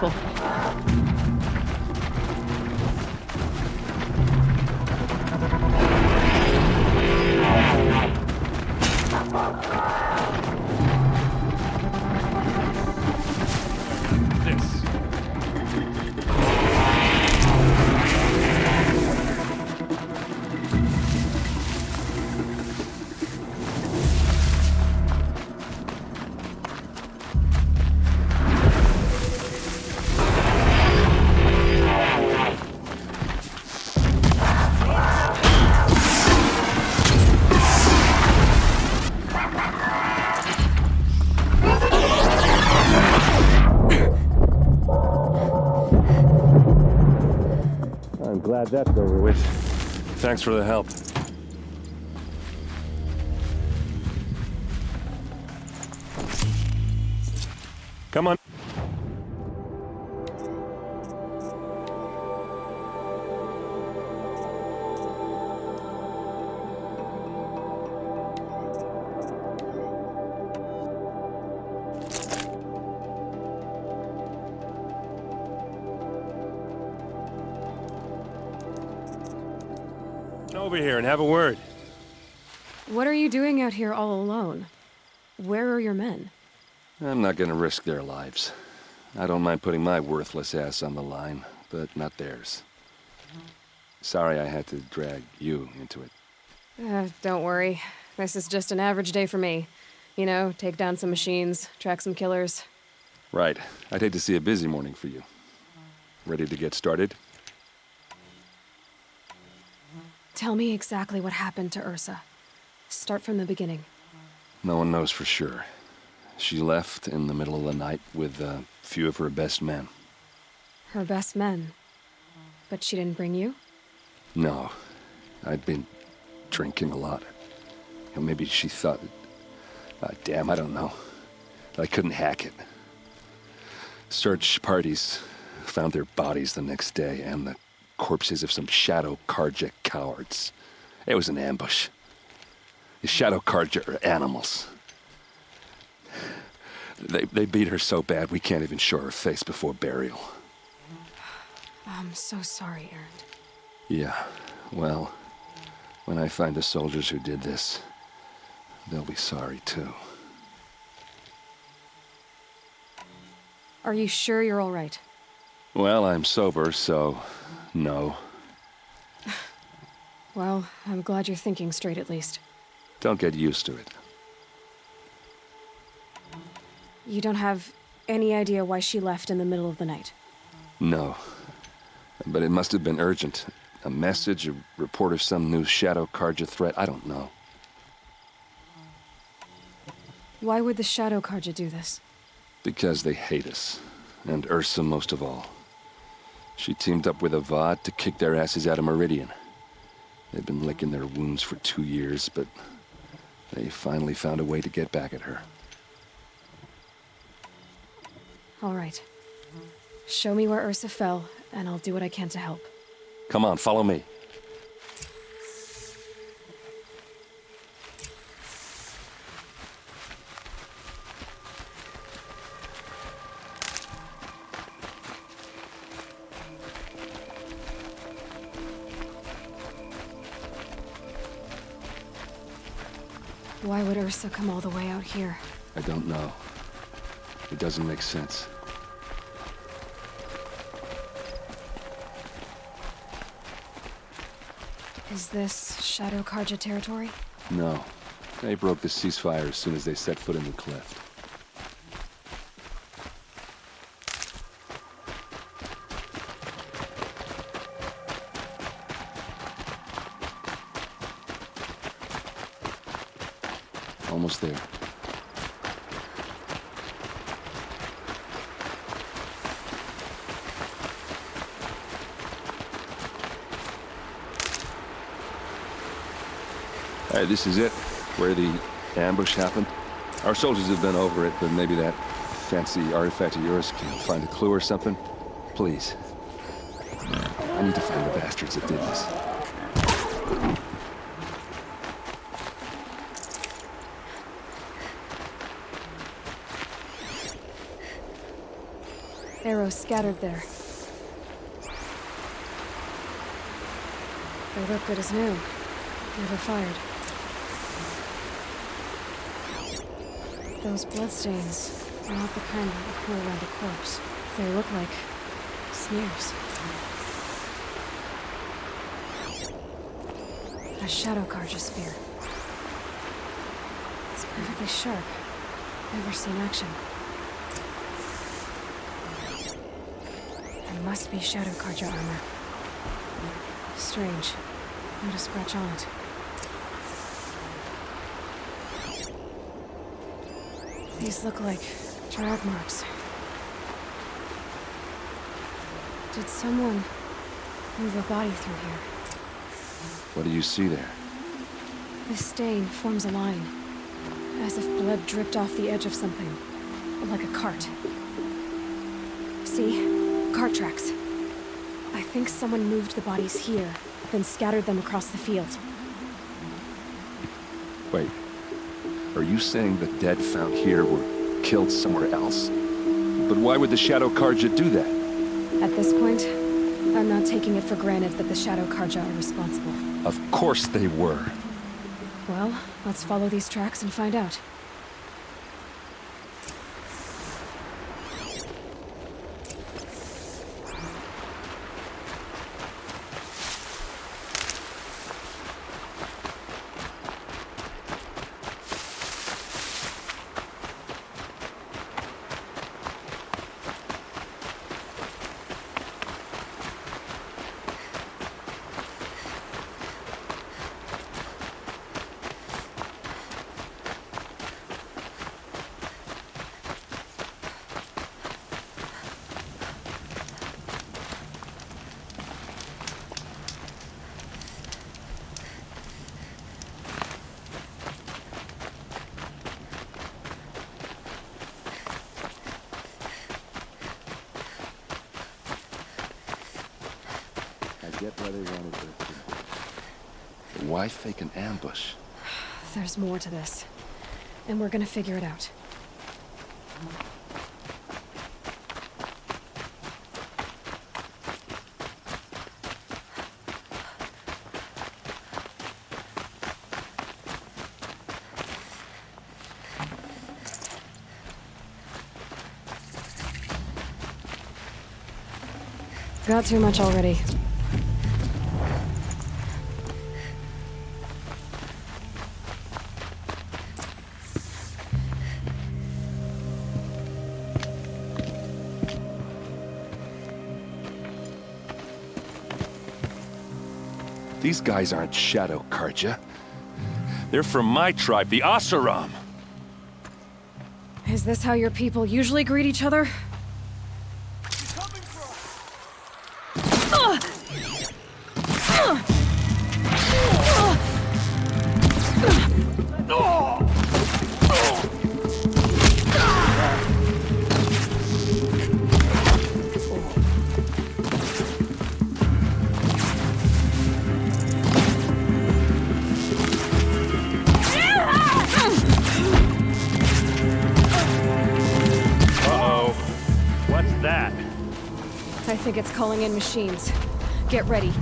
useful. I'm glad that's over with. Thanks for the help. Come on. Over here and have a word. What are you doing out here all alone? Where are your men? I'm not gonna risk their lives. I don't mind putting my worthless ass on the line, but not theirs. Sorry I had to drag you into it. Don't worry. This is just an average day for me. You know, take down some machines, track some killers. Right. I'd hate to see a busy morning for you. Ready to get started? Tell me exactly what happened to Ursa. Start from the beginning. No one knows for sure. She left in the middle of the night with a few of her best men. Her best men? But she didn't bring you? No. I'd been drinking a lot. And maybe she thought... damn, I don't know. I couldn't hack it. Search parties found their bodies the next day, and the corpses of some Shadow Carja cowards. It was an ambush. The Shadow Carja are animals. They beat her so bad we can't even show her face before burial. I'm so sorry, Erend. Yeah, well, when I find the soldiers who did this, they'll be sorry too. Are you sure you're all right? Well, I'm sober, so no. Well, I'm glad you're thinking straight at least. Don't get used to it. You don't have any idea why she left in the middle of the night? No. But it must have been urgent. A message, a report of some new Shadow Carja threat, I don't know. Why would the Shadow Carja do this? Because they hate us. And Ursa most of all. She teamed up with Avad to kick their asses out of Meridian. They've been licking their wounds for 2 years, but they finally found a way to get back at her. All right. Show me where Ursa fell, and I'll do what I can to help. Come on, follow me. Why would Ursa come all the way out here? I don't know. It doesn't make sense. Is this Shadow Carja territory? No. They broke the ceasefire as soon as they set foot in the cleft. Almost there. All right, this is it, where the ambush happened. Our soldiers have been over it, but maybe that fancy artifact of yours can find a clue or something. Please. I need to find the bastards that did this. Arrows scattered there. They look good as new. Never fired. Those bloodstains are not the kind that occur around a corpse. They look like smears. A Shadow Karja spear. It's perfectly sharp. Never seen action. It must be Shadow Karja armor. Strange. Not a scratch on it. These look like drag marks. Did someone move a body through here? What do you see there? This stain forms a line, as if blood dripped off the edge of something, like a cart. See? Cart tracks. I think someone moved the bodies here, then scattered them across the field. Wait. Are you saying the dead found here were killed somewhere else? But why would the Shadow Karja do that? At this point, I'm not taking it for granted that the Shadow Karja are responsible. Of course they were. Well, let's follow these tracks and find out. I get why they wanted to. Why fake an ambush? There's more to this, and we're gonna figure it out. Got too much already. These guys aren't Shadow Karja. They're from my tribe, the Oseram. Is this how your people usually greet each other? I think it's calling in machines. Get ready.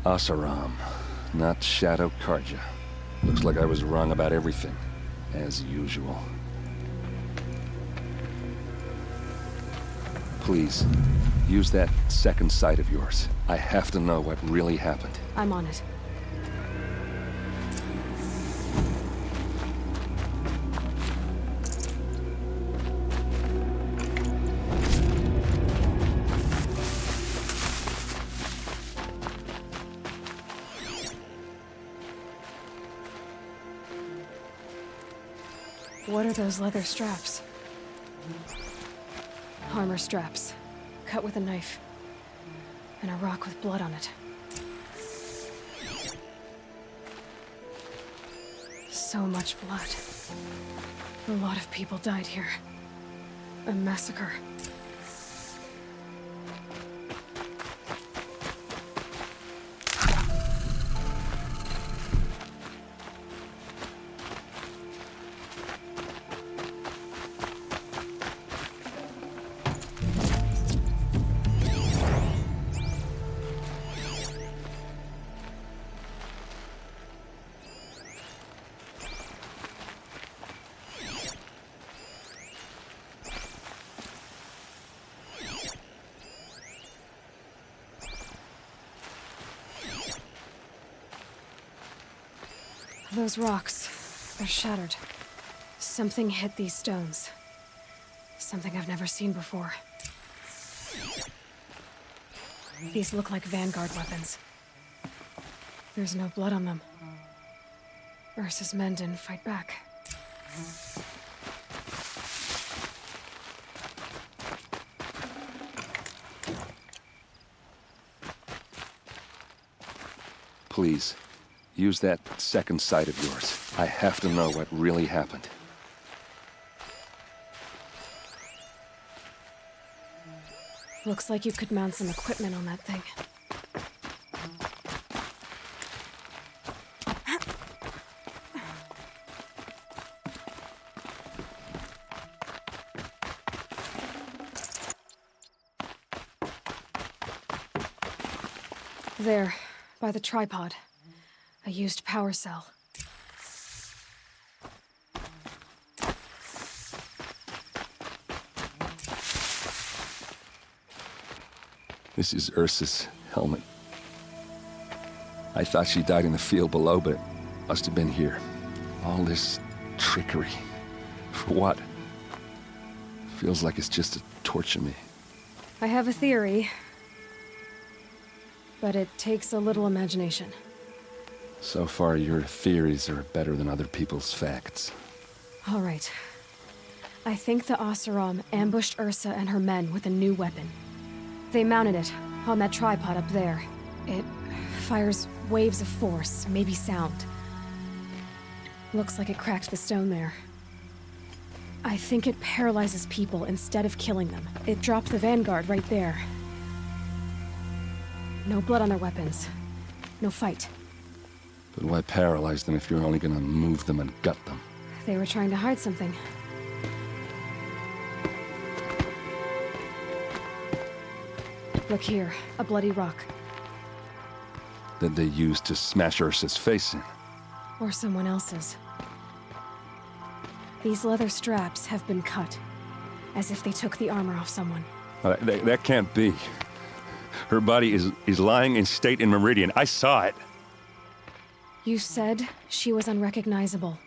Oseram, not Shadow Karja. Looks like I was wrong about everything, as usual. Please, use that second sight of yours. I have to know what really happened. I'm on it. What are those leather straps? Armor straps, cut with a knife, and a rock with blood on it. So much blood. A lot of people died here. A massacre. Those rocks, they're shattered. Something hit these stones. Something I've never seen before. These look like Vanguard weapons. There's no blood on them. Ursa's men didn't fight back. Please, use that second sight of yours. I have to know what really happened. Looks like you could mount some equipment on that thing. There, by the tripod. A used power cell. This is Ursa's helmet. I thought she died in the field below, but it must have been here. All this trickery. For what? Feels like it's just to torture me. I have a theory, but it takes a little imagination. So far, your theories are better than other people's facts. All right. I think the Oseram ambushed Ursa and her men with a new weapon. They mounted it on that tripod up there. It fires waves of force, maybe sound. Looks like it cracked the stone there. I think it paralyzes people instead of killing them. It dropped the Vanguard right there. No blood on their weapons. No fight. But why paralyze them if you're only gonna move them and gut them? They were trying to hide something. Look here, a bloody rock. That they used to smash Ursa's face in. Or someone else's. These leather straps have been cut, as if they took the armor off someone. That can't be. Her body is lying in state in Meridian. I saw it. You said she was unrecognizable.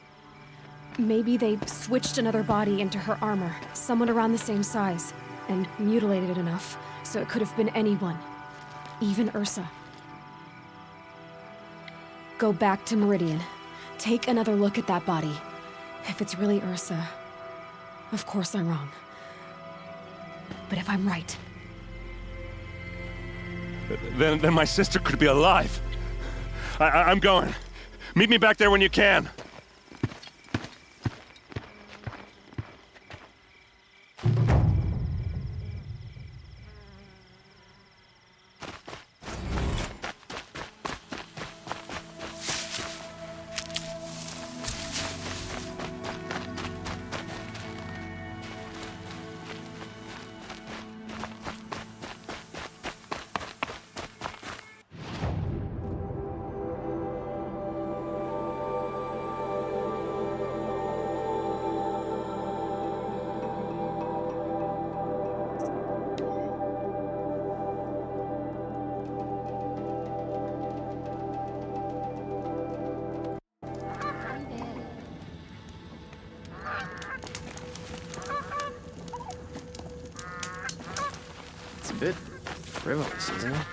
Maybe they switched another body into her armor, someone around the same size, and mutilated it enough so it could have been anyone. Even Ursa. Go back to Meridian. Take another look at that body. If it's really Ursa, of course I'm wrong. But if I'm right... Then my sister could be alive. I'm going. Meet me back there when you can. bit frivolous, isn't it?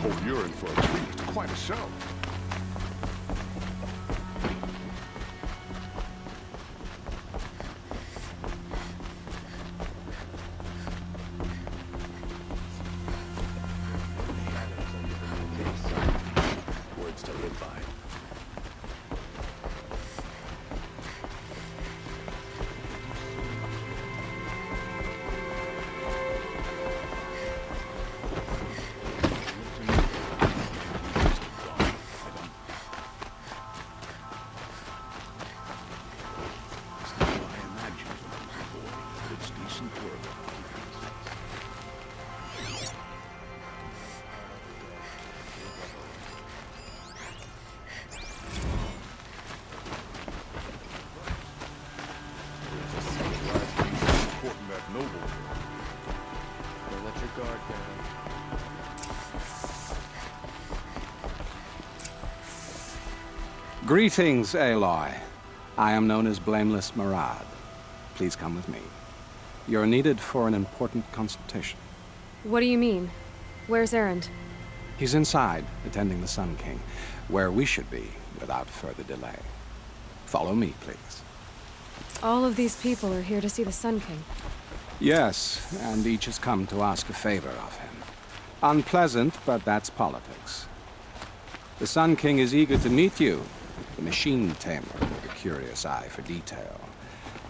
Oh, you're in for a treat. Quite a show. Words to live by. Greetings, Aloy. I am known as Blameless Marad. Please come with me. You're needed for an important consultation. What do you mean? Where's Erend? He's inside, attending the Sun King, where we should be without further delay. Follow me, please. All of these people are here to see the Sun King. Yes, and each has come to ask a favor of him. Unpleasant, but that's politics. The Sun King is eager to meet you, the machine tamer with a curious eye for detail.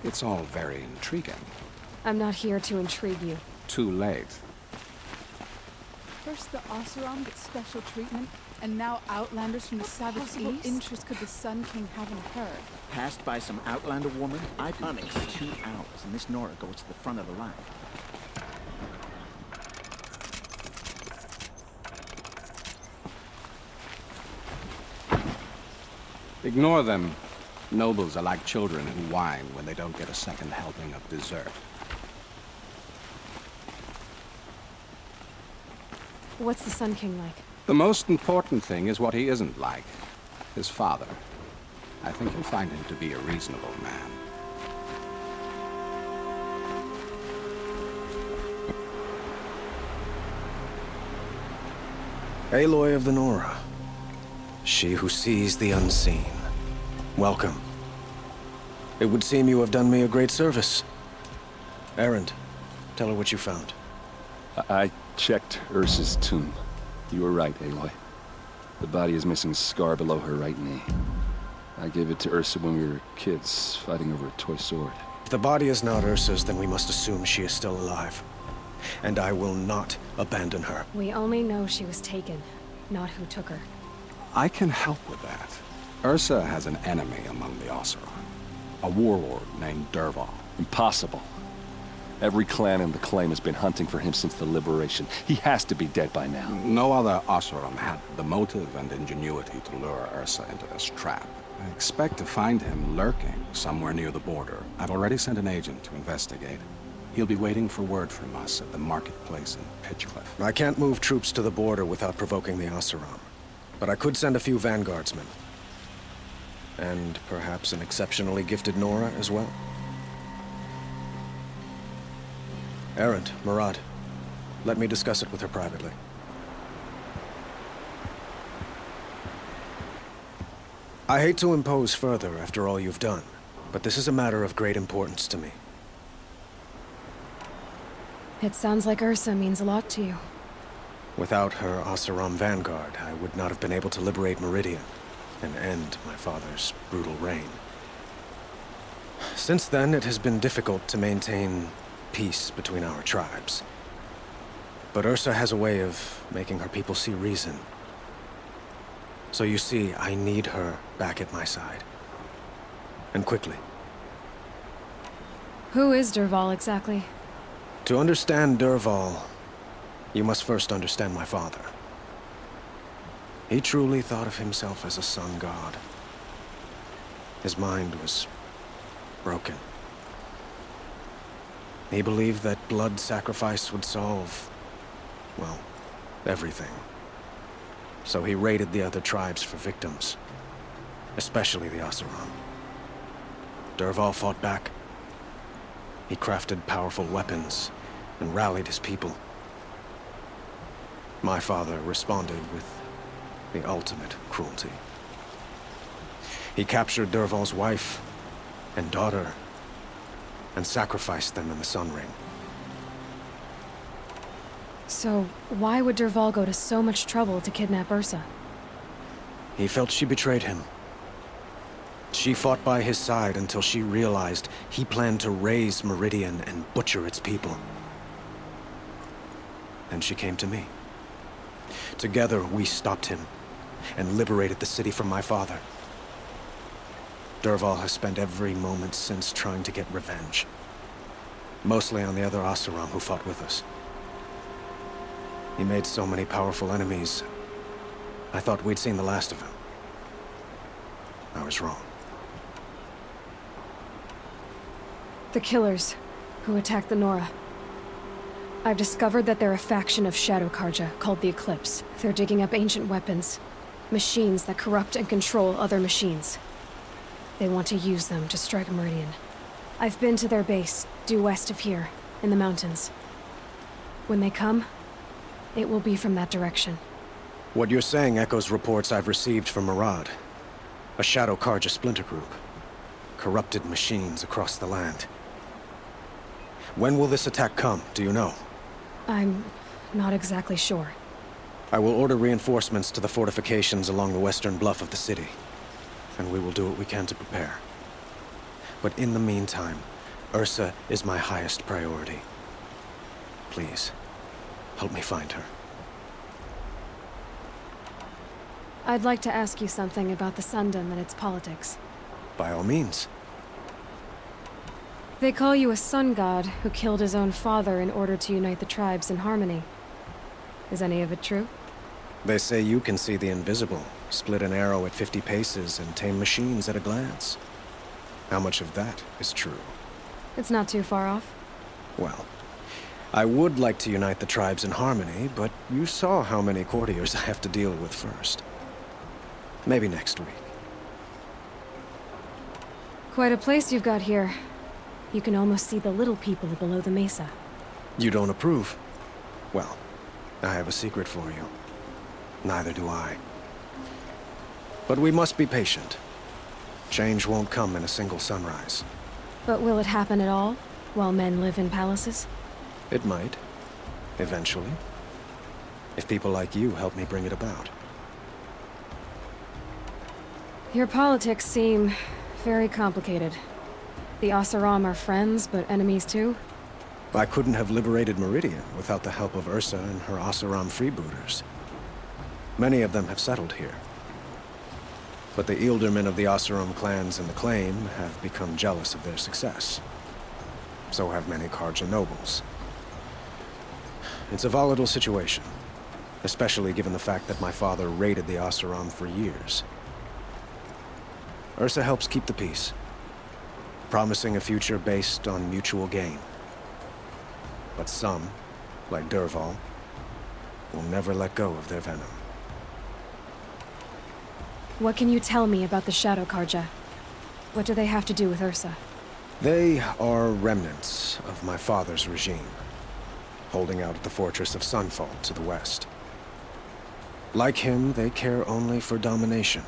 It's all very intriguing. I'm not here to intrigue you. Too late. First the Oseram get special treatment, and now Outlanders from the Savage East? What interest could the Sun King have in her? Passed by some Outlander woman? I've been hunting for 2 hours, and this Nora goes to the front of the line. Ignore them. Nobles are like children who whine when they don't get a second helping of dessert. What's the Sun King like? The most important thing is what he isn't like. His father. I think you'll find him to be a reasonable man. Aloy of the Nora. She who sees the unseen. Welcome. It would seem you have done me a great service. Erend, tell her what you found. I checked Ursa's tomb. You were right, Aloy. The body is missing a scar below her right knee. I gave it to Ursa when we were kids, fighting over a toy sword. If the body is not Ursa's, then we must assume she is still alive. And I will not abandon her. We only know she was taken, not who took her. I can help with that. Ursa has an enemy among the Oseram. A warlord named Dervahl. Impossible. Every clan in the claim has been hunting for him since the liberation. He has to be dead by now. No other Oseram had the motive and ingenuity to lure Ursa into this trap. I expect to find him lurking somewhere near the border. I've already sent an agent to investigate. He'll be waiting for word from us at the marketplace in Pitchcliff. I can't move troops to the border without provoking the Oseram. But I could send a few vanguardsmen. And perhaps an exceptionally gifted Nora as well. Erend, Murad, let me discuss it with her privately. I hate to impose further after all you've done, but this is a matter of great importance to me. It sounds like Ursa means a lot to you. Without her Oseram vanguard, I would not have been able to liberate Meridian and end my father's brutal reign. Since then, it has been difficult to maintain peace between our tribes. But Ursa has a way of making her people see reason. So you see, I need her back at my side. And quickly. Who is Dervahl exactly? To understand Dervahl, you must first understand my father. He truly thought of himself as a sun god. His mind was broken. He believed that blood sacrifice would solve, well, everything. So he raided the other tribes for victims, especially the Oseram. Dervahl fought back. He crafted powerful weapons and rallied his people. My father responded with the ultimate cruelty. He captured Dervahl's wife and daughter and sacrificed them in the Sun Ring. So, why would Dervahl go to so much trouble to kidnap Ursa? He felt she betrayed him. She fought by his side until she realized he planned to raise Meridian and butcher its people. Then she came to me. Together, we stopped him and liberated the city from my father. Dervahl has spent every moment since trying to get revenge. Mostly on the other Oseram who fought with us. He made so many powerful enemies, I thought we'd seen the last of him. I was wrong. The Killers, who attacked the Nora. I've discovered that they're a faction of Shadow Carja called the Eclipse. They're digging up ancient weapons. Machines that corrupt and control other machines. They want to use them to strike Meridian. I've been to their base, due west of here, in the mountains. When they come, it will be from that direction. What you're saying echoes reports I've received from Murad. A Shadow Carja splinter group. Corrupted machines across the land. When will this attack come, do you know? I'm not exactly sure. I will order reinforcements to the fortifications along the western bluff of the city. And we will do what we can to prepare. But in the meantime, Ursa is my highest priority. Please, help me find her. I'd like to ask you something about the Sundom and its politics. By all means. They call you a sun god who killed his own father in order to unite the tribes in harmony. Is any of it true? They say you can see the invisible, split an arrow at 50 paces, and tame machines at a glance. How much of that is true? It's not too far off. Well, I would like to unite the tribes in harmony, but you saw how many courtiers I have to deal with first. Maybe next week. Quite a place you've got here. You can almost see the little people below the mesa. You don't approve? Well, I have a secret for you. Neither do I. But we must be patient. Change won't come in a single sunrise. But will it happen at all, while men live in palaces? It might. Eventually. If people like you help me bring it about. Your politics seem very complicated. The Oseram are friends, but enemies too? I couldn't have liberated Meridian without the help of Ursa and her Oseram freebooters. Many of them have settled here. But the Ealdormen of the Oseram clans in the claim have become jealous of their success. So have many Carja nobles. It's a volatile situation, especially given the fact that my father raided the Oseram for years. Ursa helps keep the peace, promising a future based on mutual gain. But some, like Dervahl, will never let go of their venom. What can you tell me about the Shadow Carja? What do they have to do with Ursa? They are remnants of my father's regime, holding out at the fortress of Sunfall to the west. Like him, they care only for domination,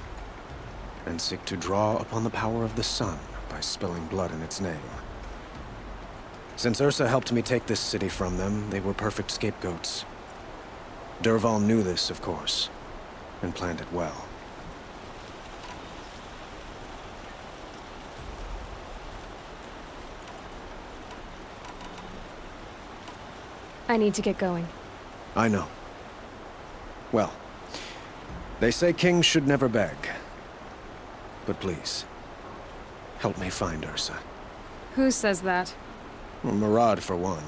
and seek to draw upon the power of the sun by spilling blood in its name. Since Ursa helped me take this city from them, they were perfect scapegoats. Dervahl knew this, of course, and planned it well. I need to get going. I know. Well, they say kings should never beg. But please, help me find Ursa. Who says that? Well, Murad, for one.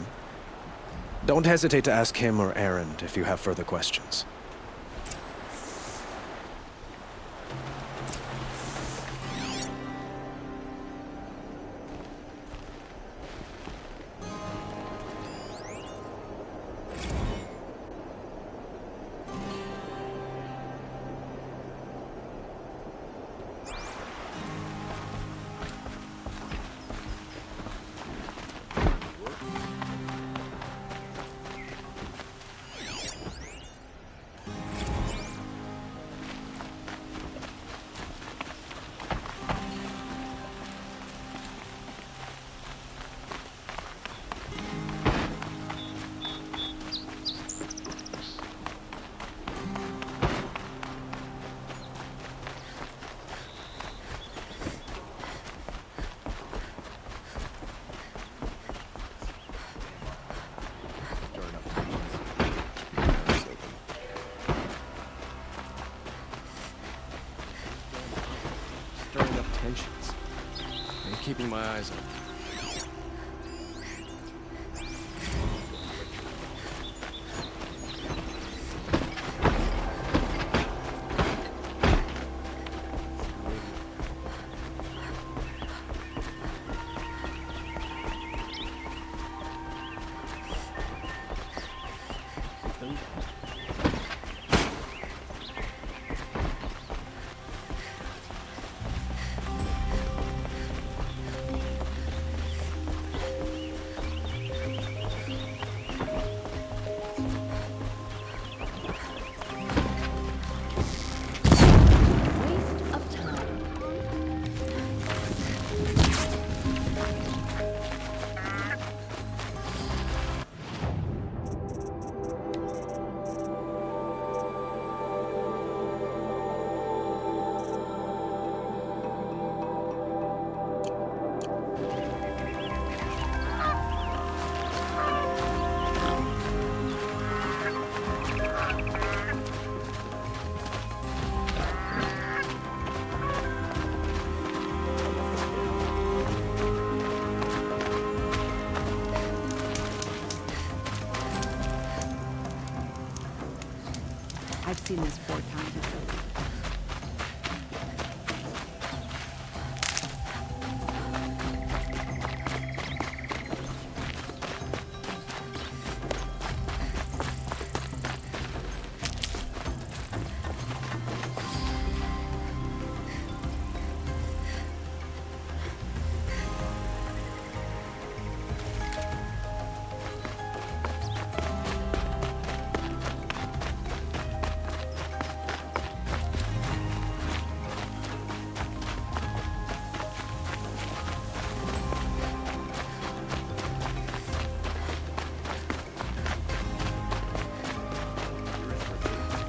Don't hesitate to ask him or Erend if you have further questions. Stirring up tensions. And keeping my eyes open. I've seen this 4 times.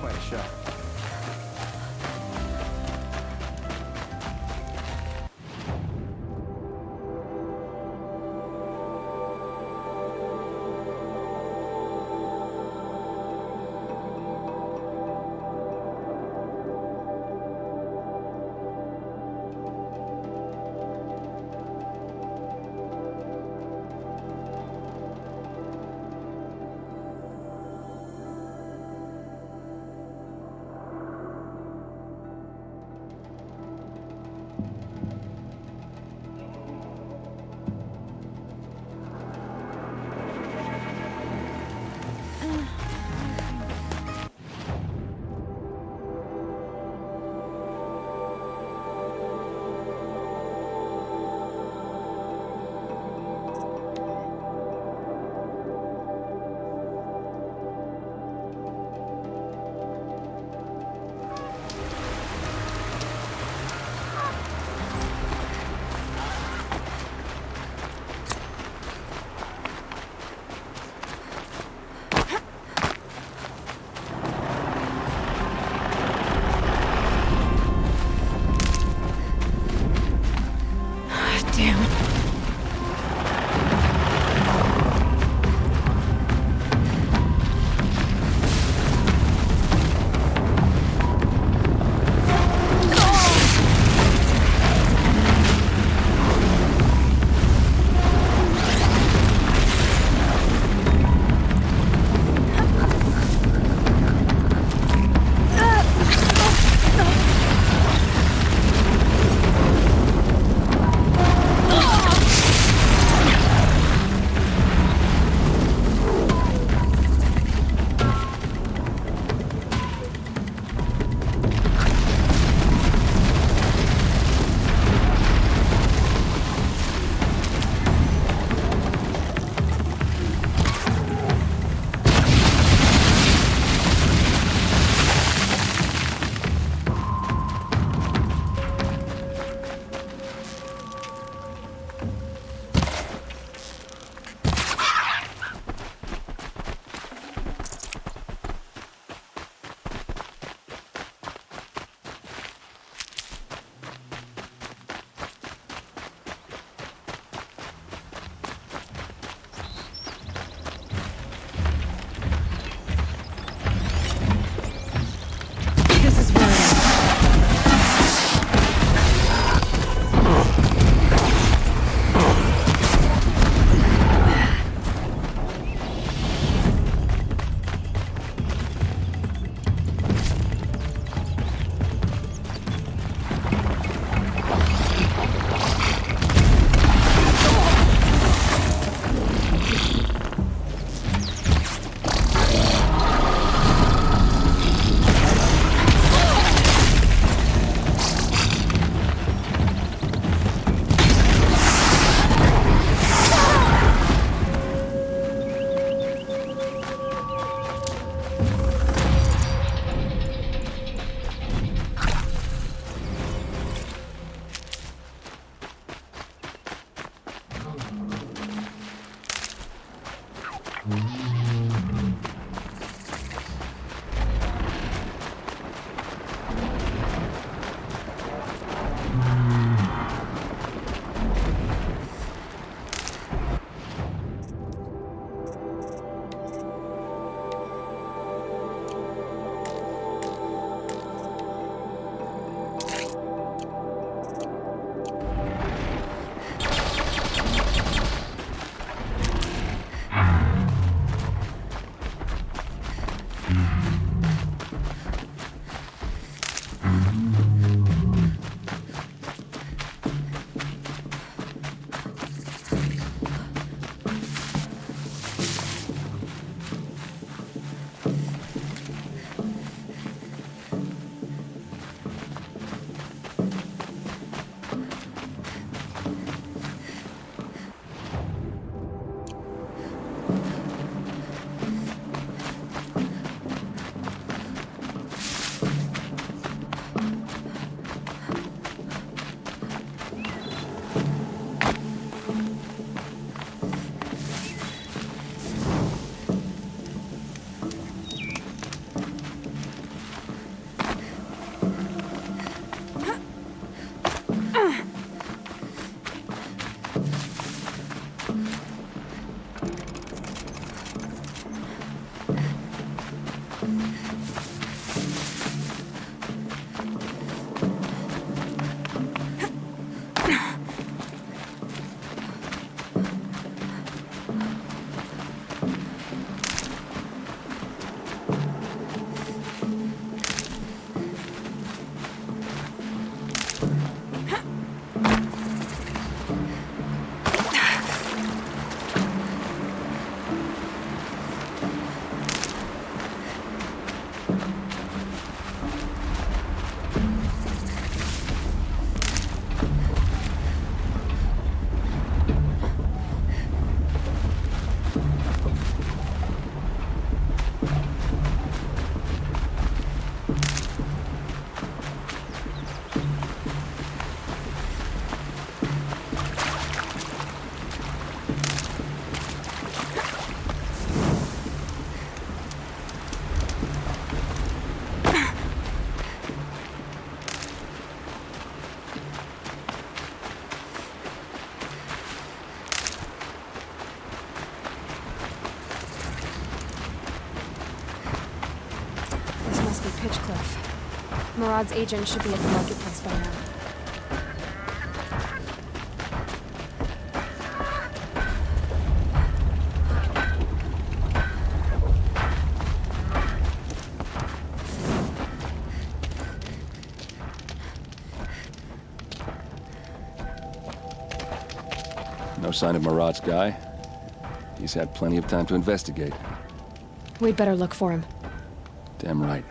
Quite a shot. Pitchcliff. Murad's agent should be at the marketplace by now. No sign of Murad's guy. He's had plenty of time to investigate. We'd better look for him. Damn right.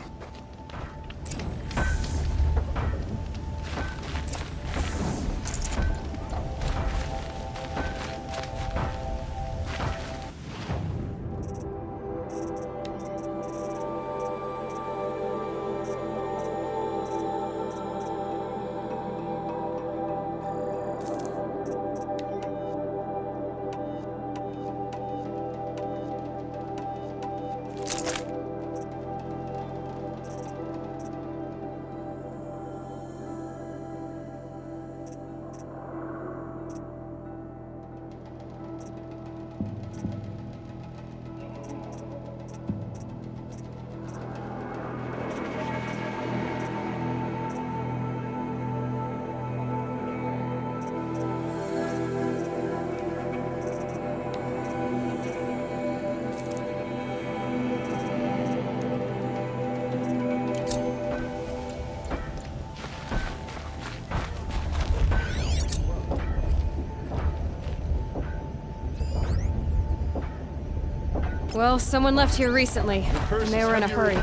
Well, someone left here recently, and they were in a hurry.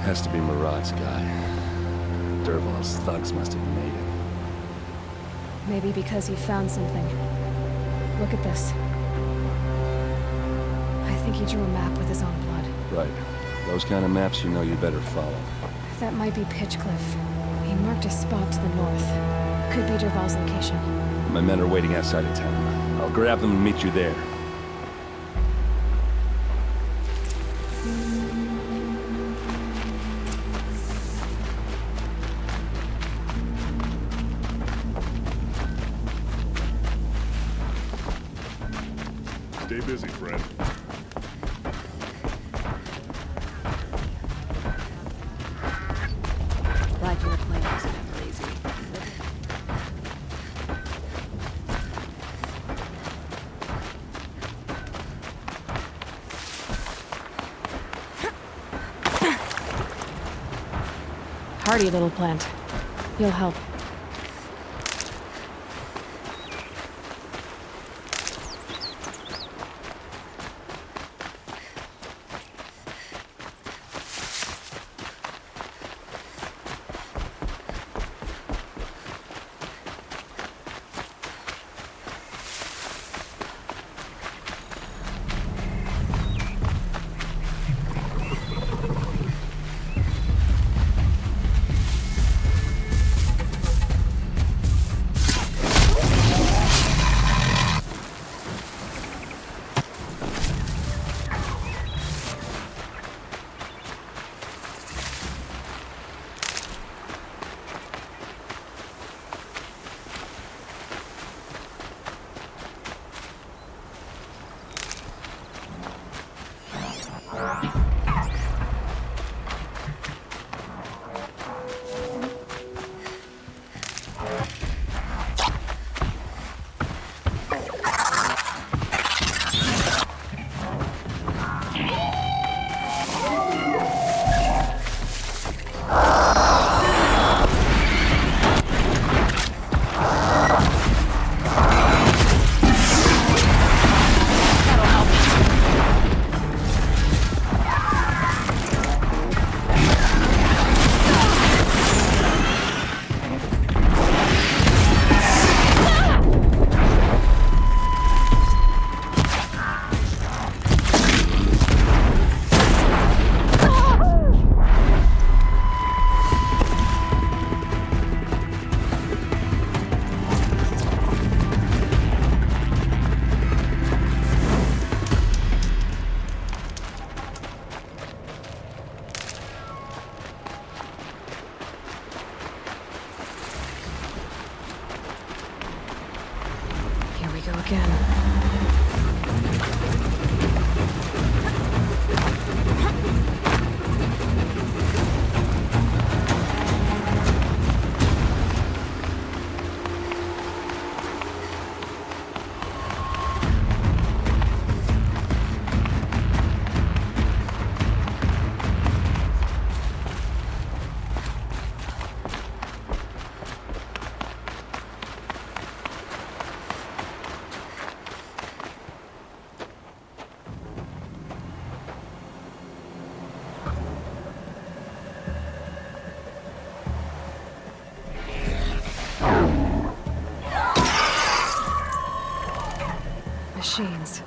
Has to be Murad's guy. Dervahl's thugs must have made it. Maybe because he found something. Look at this. I think he drew a map with his own blood. Right. Those kind of maps you know you better follow. That might be Pitchcliff. He marked a spot to the north. Could be Dervahl's location. My men are waiting outside of town. I'll grab them and meet you there. Stay busy, friend. Life on the planet is never easy. Hardy little plant. You'll help. Go again. Machines.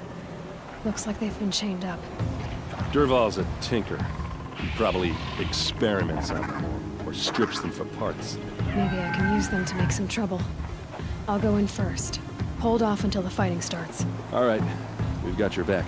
Looks like they've been chained up. Dervahl's a tinker. He probably experiments on them, or strips them for parts. Maybe I can use them to make some trouble. I'll go in first. Hold off until the fighting starts. All right, we've got your back.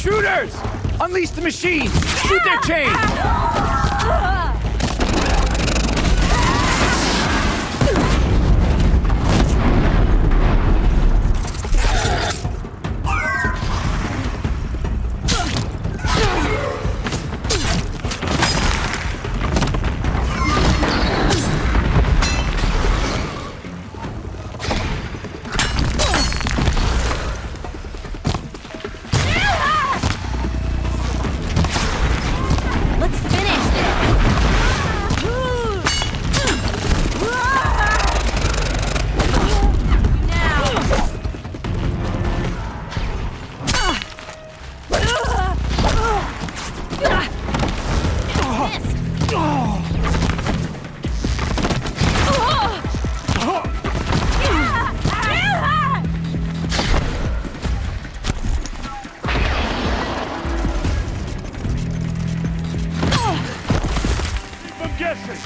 Intruders! Unleash the machines! Shoot their chains! Let's finish I'm guessing.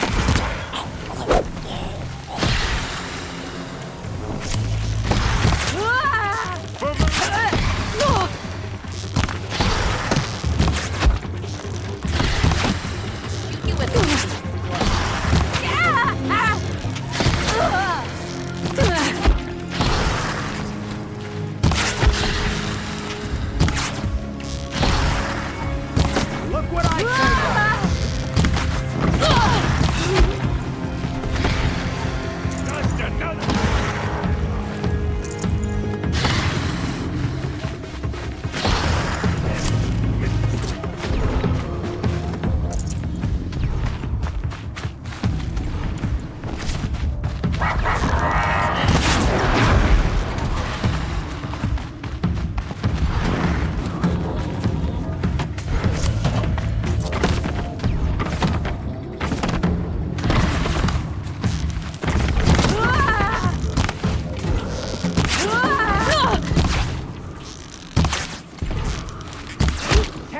Look what I Just another.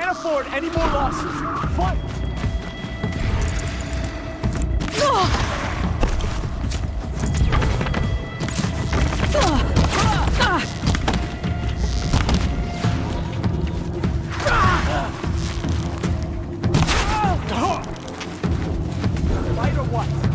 can't afford any more losses. Fight! Fight or what?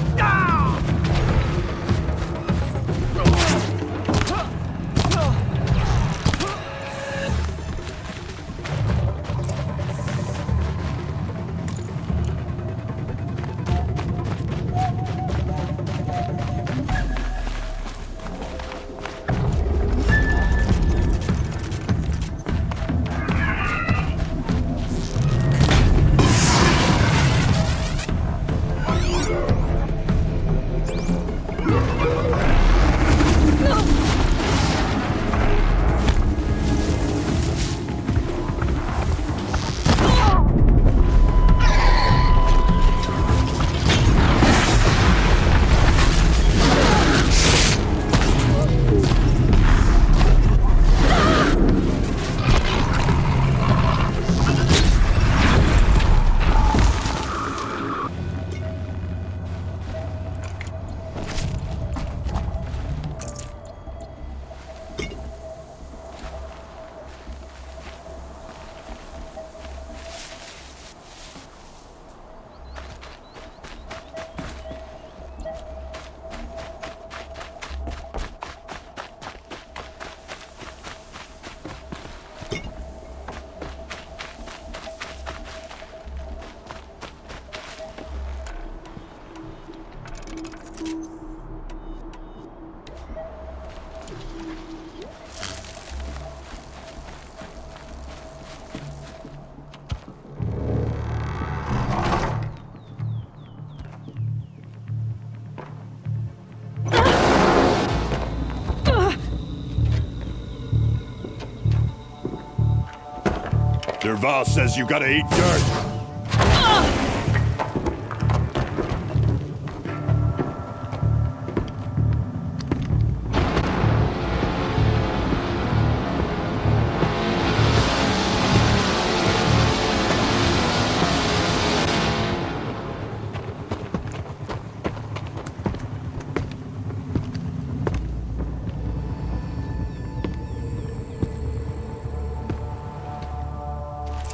Dervahl says you gotta eat dirt.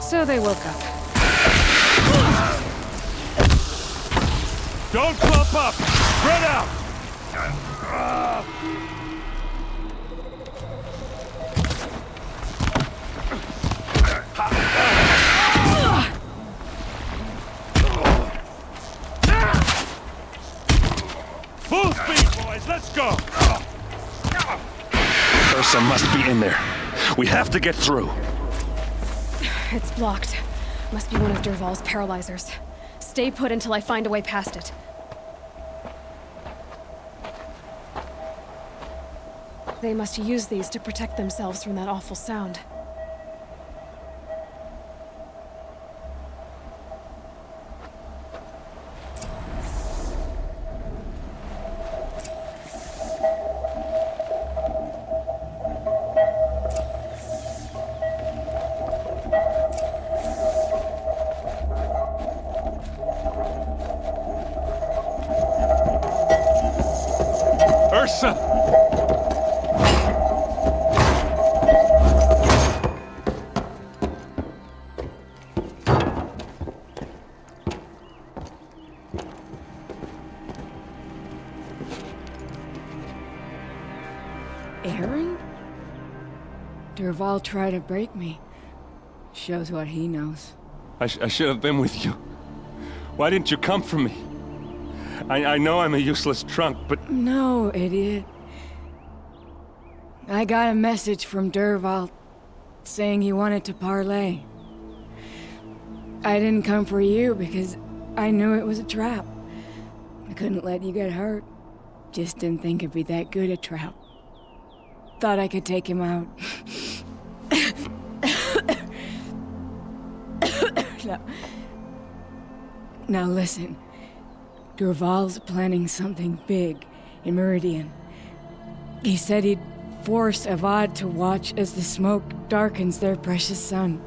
So they woke up. Don't clump up! Spread out! Full speed, boys! Let's go! Ursa must be in there. We have to get through. It's blocked. Must be one of Dervahl's paralyzers. Stay put until I find a way past it. They must use these to protect themselves from that awful sound. Ursa! Aaron? Dervahl tried to break me. Shows what he knows. I should have been with you. Why didn't you come for me? I know I'm a useless trunk, but... No, idiot. I got a message from Dervahl saying he wanted to parlay. I didn't come for you because I knew it was a trap. I couldn't let you get hurt. Just didn't think it'd be that good a trap. Thought I could take him out. Now listen. Dervahl's planning something big in Meridian. He said he'd force Avad to watch as the smoke darkens their precious sun.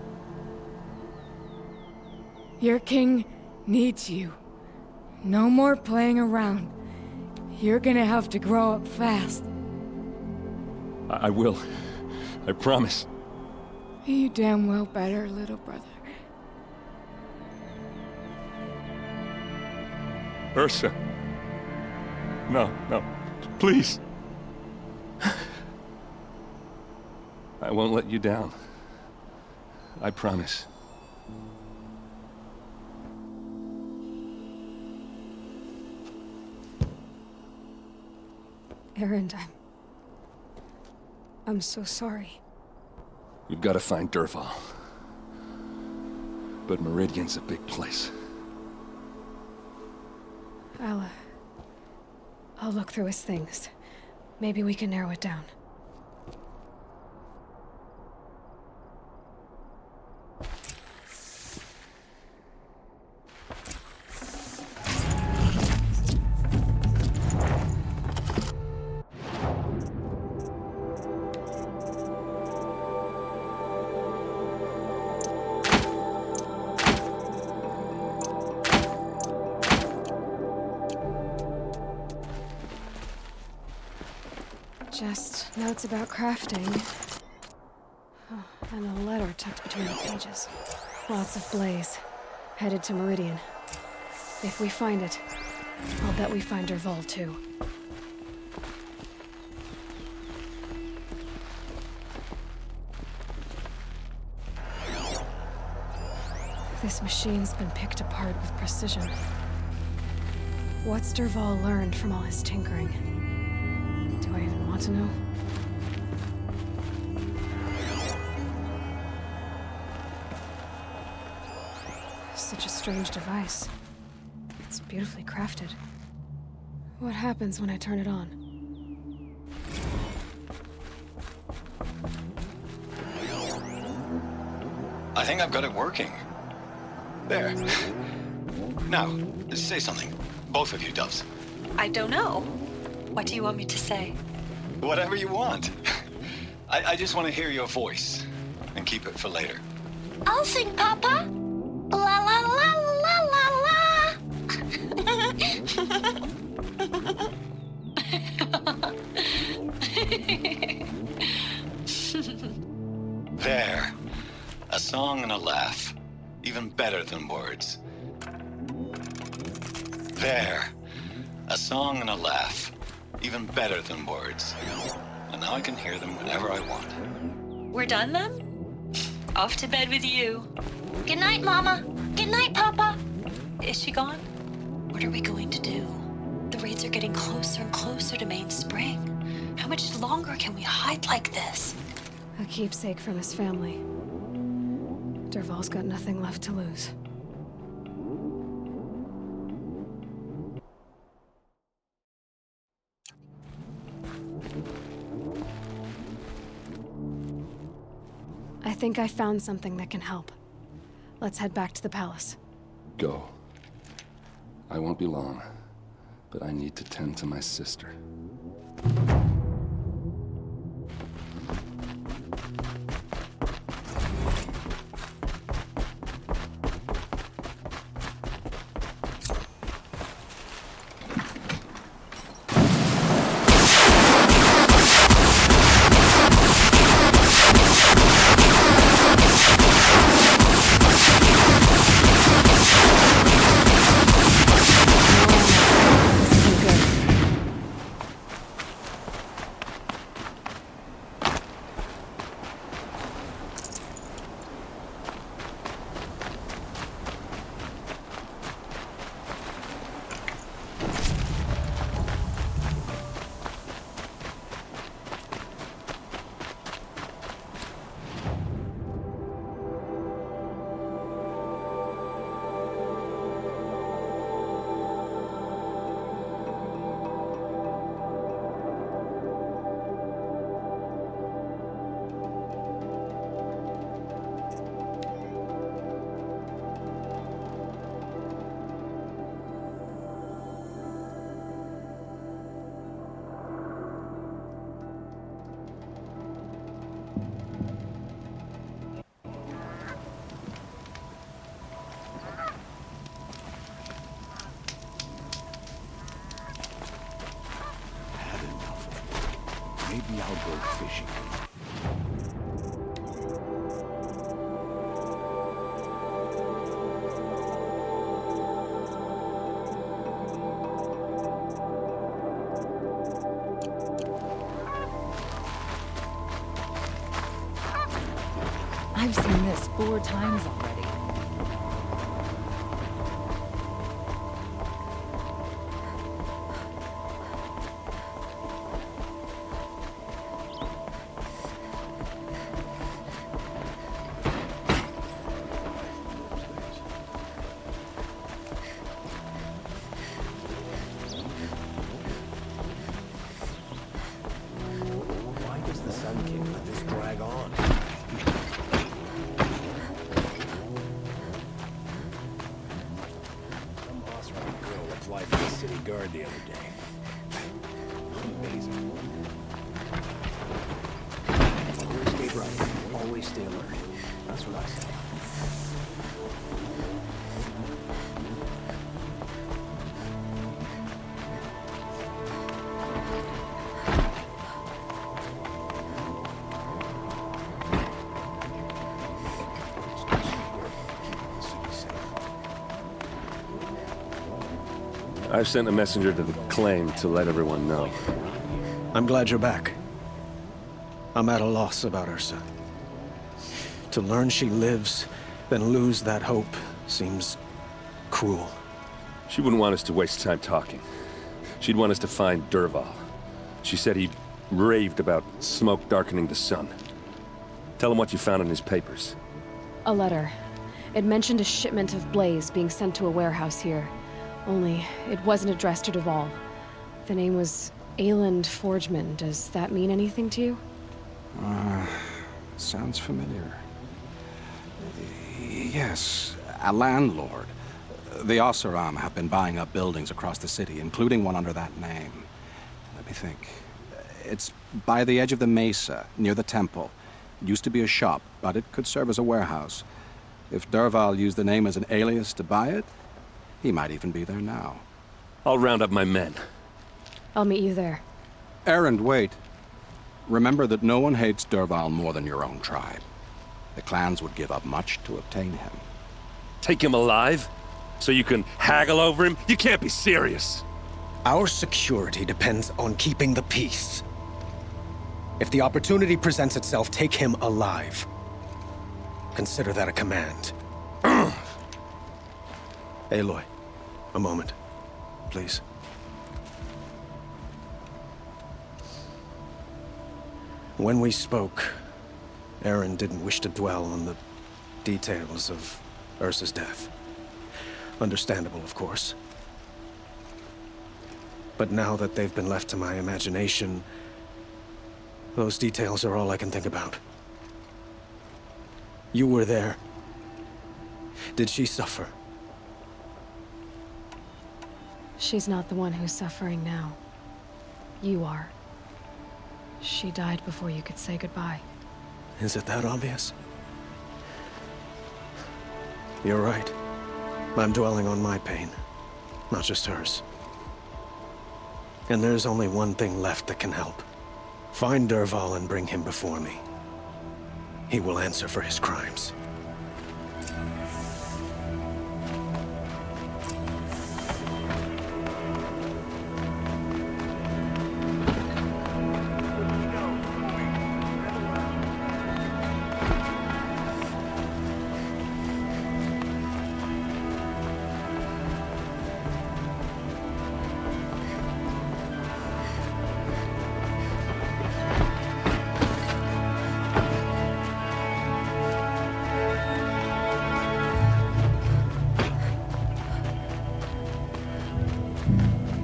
Your king needs you. No more playing around. You're gonna have to grow up fast. I will. I promise. You damn well better, little brother. Ursa. No, please. I won't let you down. I promise. Aaron, I'm so sorry. We've got to find Dervahl. But Meridian's a big place. I'll look through his things. Maybe we can narrow it down. Just notes about crafting. Oh, and a letter tucked between the pages. Lots of blaze. Headed to Meridian. If we find it, I'll bet we find Dervahl too. This machine's been picked apart with precision. What's Dervahl learned from all his tinkering? Do I even want to know? Such a strange device. It's beautifully crafted. What happens when I turn it on? I think I've got it working. There. Now, say something. Both of you, Doves. I don't know. What do you want me to say? Whatever you want. I just want to hear your voice. And keep it for later. I'll sing, Papa. La la la la la There. A song and a laugh. laugh. Even better than words. There. A song and a laugh. Even better than words. And now I can hear them whenever I want. We're done then? Off to bed with you. Good night, Mama. Good night, Papa. Is she gone? What are we going to do? The raids are getting closer and closer to Main Spring. How much longer can we hide like this? A keepsake from his family. Dervahl's got nothing left to lose. I think I found something that can help. Let's head back to the palace. Go. I won't be long, but I need to tend to my sister. Maybe I'll go fishing. I've seen this 4 times already. Why does the Sun King let this drag on? Some Oseram girl applied for the city guard the other day. Amazing. Always stay bright. Always stay alert. That's what I say. I've sent a messenger to the claim to let everyone know. I'm glad you're back. I'm at a loss about Ursa. To learn she lives, then lose that hope, seems cruel. She wouldn't want us to waste time talking. She'd want us to find Dervahl. She said he raved about smoke darkening the sun. Tell him what you found in his papers. A letter. It mentioned a shipment of Blaze being sent to a warehouse here. Only, it wasn't addressed to Dervahl. The name was Ayland Forgeman. Does that mean anything to you? Sounds familiar. Yes, a landlord. The Oseram have been buying up buildings across the city, including one under that name. Let me think. It's by the edge of the mesa, near the temple. It used to be a shop, but it could serve as a warehouse. If Dervahl used the name as an alias to buy it, he might even be there now. I'll round up my men. I'll meet you there. Erend, wait. Remember that no one hates Dervahl more than your own tribe. The clans would give up much to obtain him. Take him alive? So you can haggle over him? You can't be serious. Our security depends on keeping the peace. If the opportunity presents itself, take him alive. Consider that a command. Aloy, a moment, please. When we spoke, Erend didn't wish to dwell on the details of Ursa's death. Understandable, of course. But now that they've been left to my imagination, those details are all I can think about. You were there. Did she suffer? She's not the one who's suffering now. You are. She died before you could say goodbye. Is it that obvious? You're right. I'm dwelling on my pain, not just hers. And there's only one thing left that can help. Find Dervahl and bring him before me. He will answer for his crimes.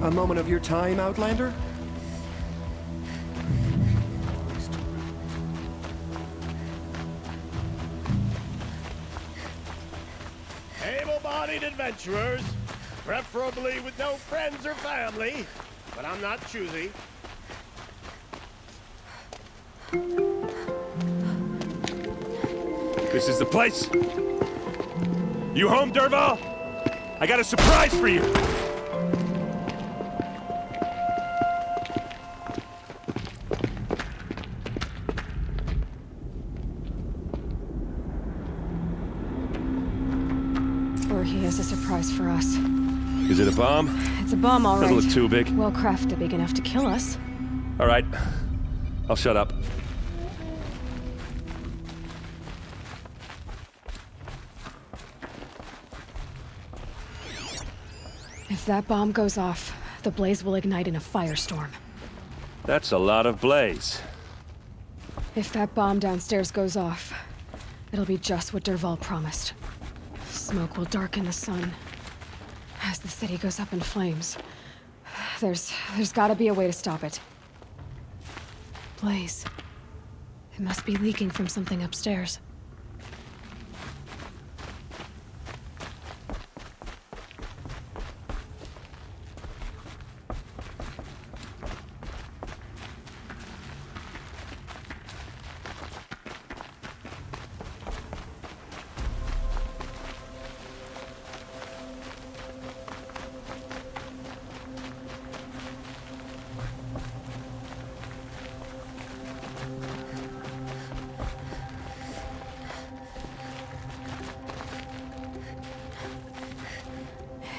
A moment of your time, Outlander? Able-bodied adventurers, preferably with no friends or family, but I'm not choosy. This is the place. You home, Dervahl? I got a surprise for you. Or he has a surprise for us. Is it a bomb? It's a bomb, all right. Doesn't look too big. Well crafted, big enough to kill us. All right. I'll shut up. If that bomb goes off, the blaze will ignite in a firestorm. That's a lot of blaze. If that bomb downstairs goes off, it'll be just what Dervahl promised. Smoke will darken the sun as the city goes up in flames. There's gotta be a way to stop it. Blaze. It must be leaking from something upstairs.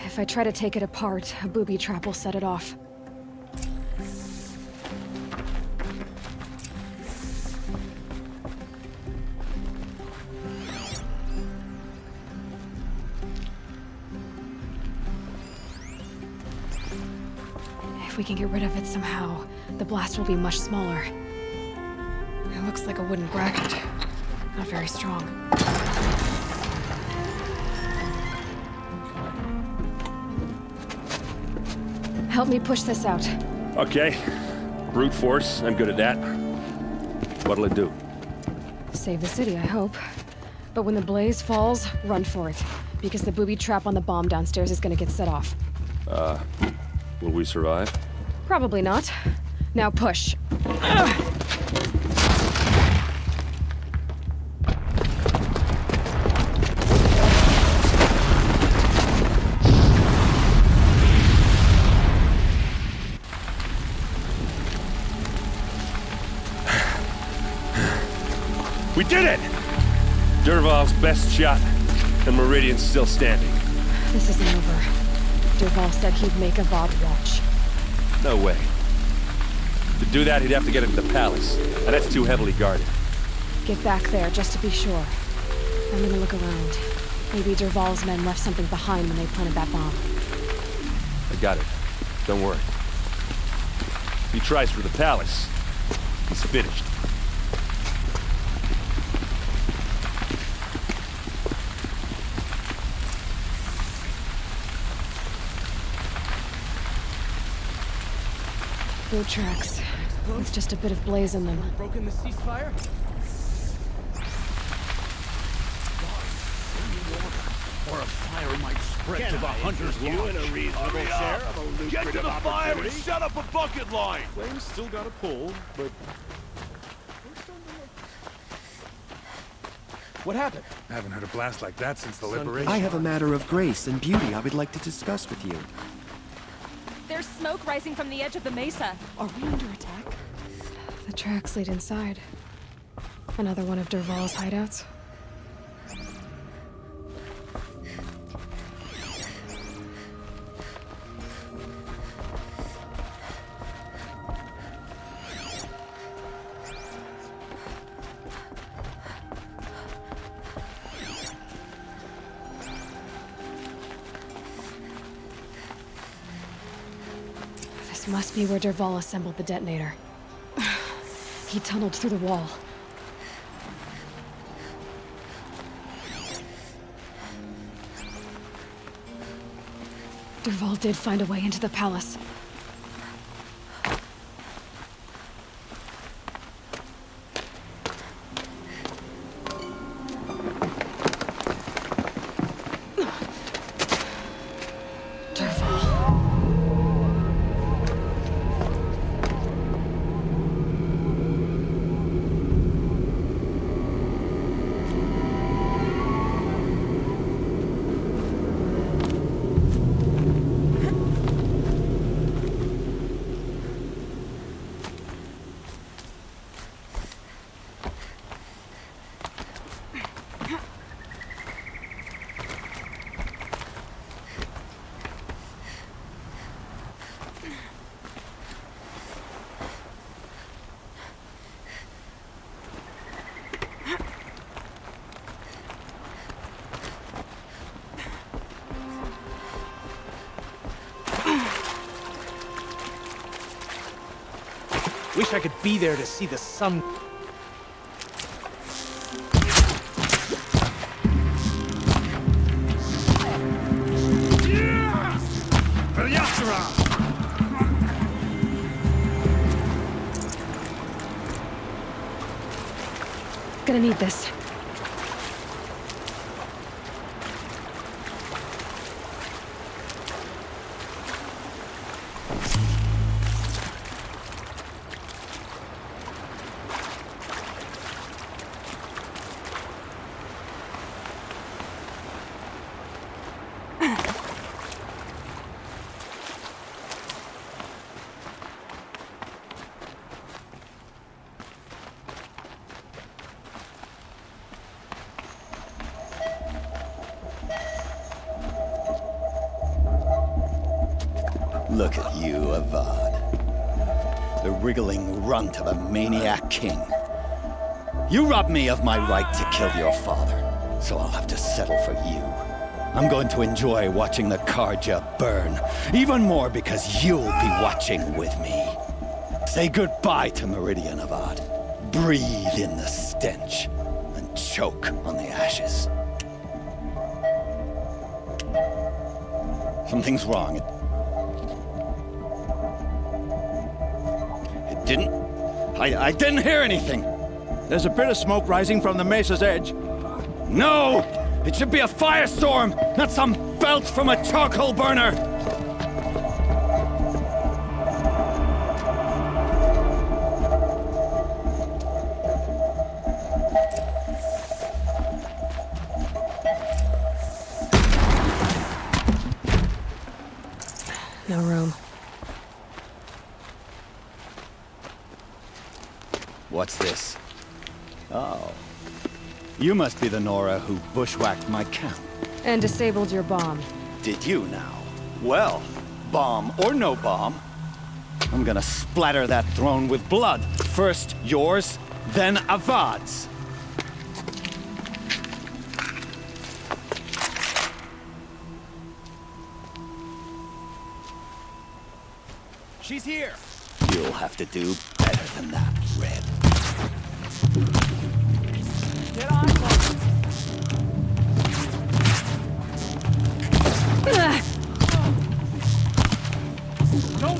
If I try to take it apart, a booby trap will set it off. If we can get rid of it somehow, the blast will be much smaller. It looks like a wooden bracket. Not very strong. Help me push this out. Okay. Brute force. I'm good at that. What'll it do? Save the city, I hope. But when the blaze falls, run for it. Because the booby trap on the bomb downstairs is gonna get set off. Will we survive? Probably not. Now push. We did it! Dervahl's best shot, and Meridian's still standing. This isn't over. Dervahl said he'd make Avad watch. No way. To do that, he'd have to get into the palace, and that's too heavily guarded. Get back there, just to be sure. I'm gonna look around. Maybe Dervahl's men left something behind when they planted that bomb. I got it. Don't worry. If he tries for the palace, he's finished. Boot tracks. With just a bit of blaze in them. Broken the ceasefire? Or a fire might spread to the hunter's lodge. Get to the fire and set up a bucket line! Flames still got a pull, but... What happened? I haven't heard a blast like that since the liberation. I have a matter of grace and beauty I would like to discuss with you. There's smoke rising from the edge of the mesa. Are we under attack? The tracks lead inside. Another one of Dervahl's hideouts. This must be where Dervahl assembled the detonator. He tunneled through the wall. Dervahl did find a way into the palace. Wish I could be there to see the sun. Gonna need this. Look at you, Avad. The wriggling runt of a maniac king. You robbed me of my right to kill your father, so I'll have to settle for you. I'm going to enjoy watching the Carja burn, even more because you'll be watching with me. Say goodbye to Meridian, Avad. Breathe in the stench, and choke on the ashes. Something's wrong. I didn't hear anything. There's a bit of smoke rising from the mesa's edge. No! It should be a firestorm, not some belch from a charcoal burner! No room. What's this? Oh. You must be the Nora who bushwhacked my camp. And disabled your bomb. Did you now? Well, bomb or no bomb, I'm gonna splatter that throne with blood. First yours, then Avad's. She's here! You'll have to do better than that, Red. Get on, folks! No!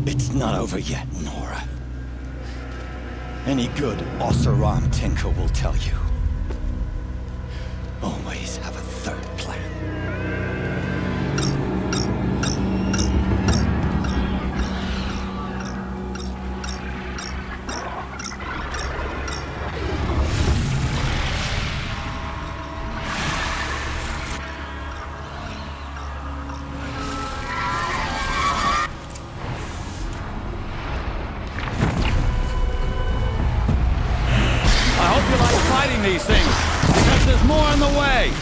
It's not over yet, Nora. Any good Oseram tinker will tell you. Always have a third plan. I hope you like fighting these things, because there's more on the way!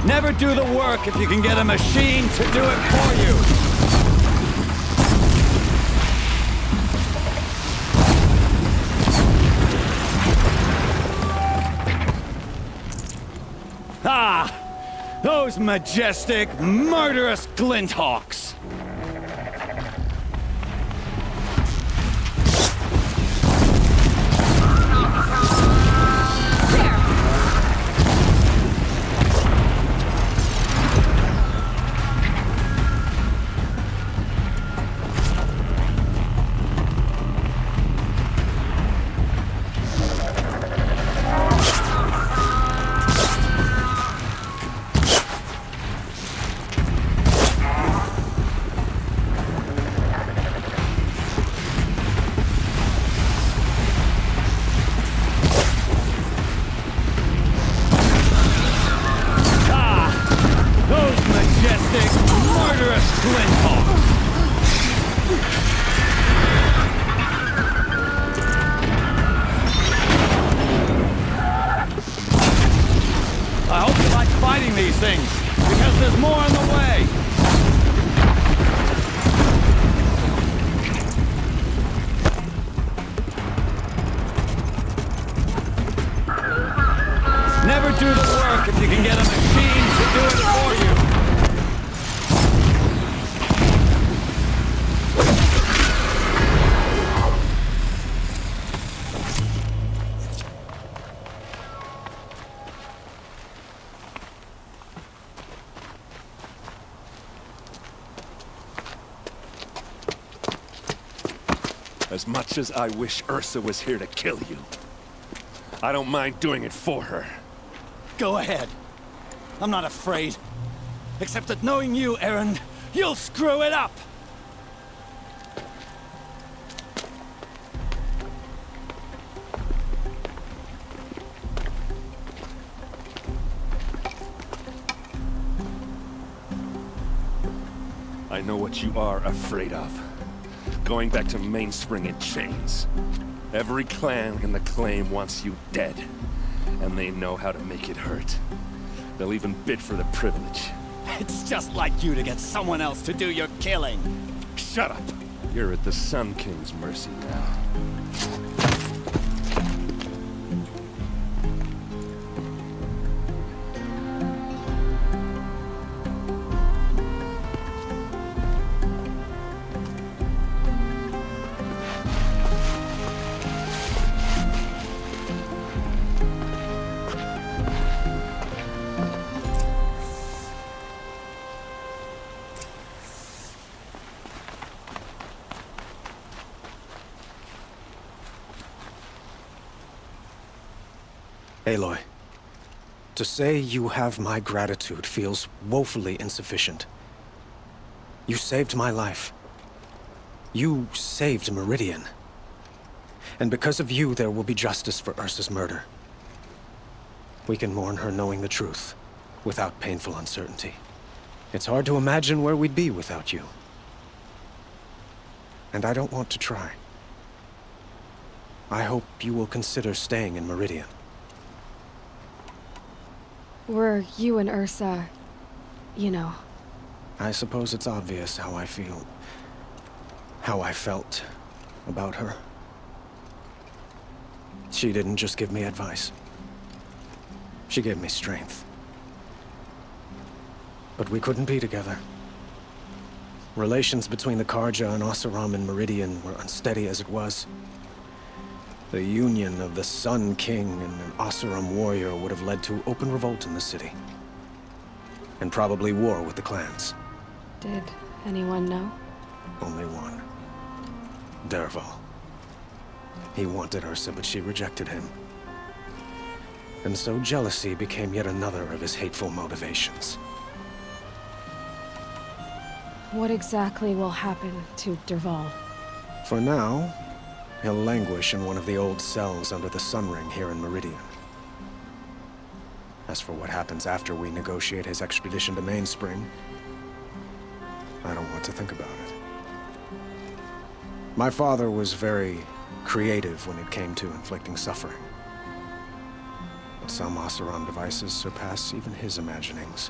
Never do the work if you can get a machine to do it for you! Ah! Those majestic, murderous Glinthawks! I hope you like fighting these things, because there's more on the way! Never do the work if you can get a machine to do it for you! As much as I wish Ursa was here to kill you, I don't mind doing it for her. Go ahead. I'm not afraid. Except that knowing you, Erend, you'll screw it up! I know what you are afraid of. Going back to Mainspring in chains. Every clan in the claim wants you dead. And they know how to make it hurt. They'll even bid for the privilege. It's just like you to get someone else to do your killing. Shut up! You're at the Sun King's mercy now. Aloy, to say you have my gratitude feels woefully insufficient. You saved my life. You saved Meridian. And because of you, there will be justice for Ursa's murder. We can mourn her knowing the truth, without painful uncertainty. It's hard to imagine where we'd be without you. And I don't want to try. I hope you will consider staying in Meridian. Were you and Ursa, you know... I suppose it's obvious how I feel. How I felt about her. She didn't just give me advice. She gave me strength. But we couldn't be together. Relations between the Carja and Oseram and Meridian were unsteady as it was. The union of the Sun King and an Oseram warrior would have led to open revolt in the city. And probably war with the clans. Did anyone know? Only one. Dervahl. He wanted Ursa, but she rejected him. And so jealousy became yet another of his hateful motivations. What exactly will happen to Dervahl? For now, he'll languish in one of the old cells under the Sun Ring here in Meridian. As for what happens after we negotiate his extradition to Mainspring, I don't want to think about it. My father was very creative when it came to inflicting suffering. But some Oseram devices surpass even his imaginings.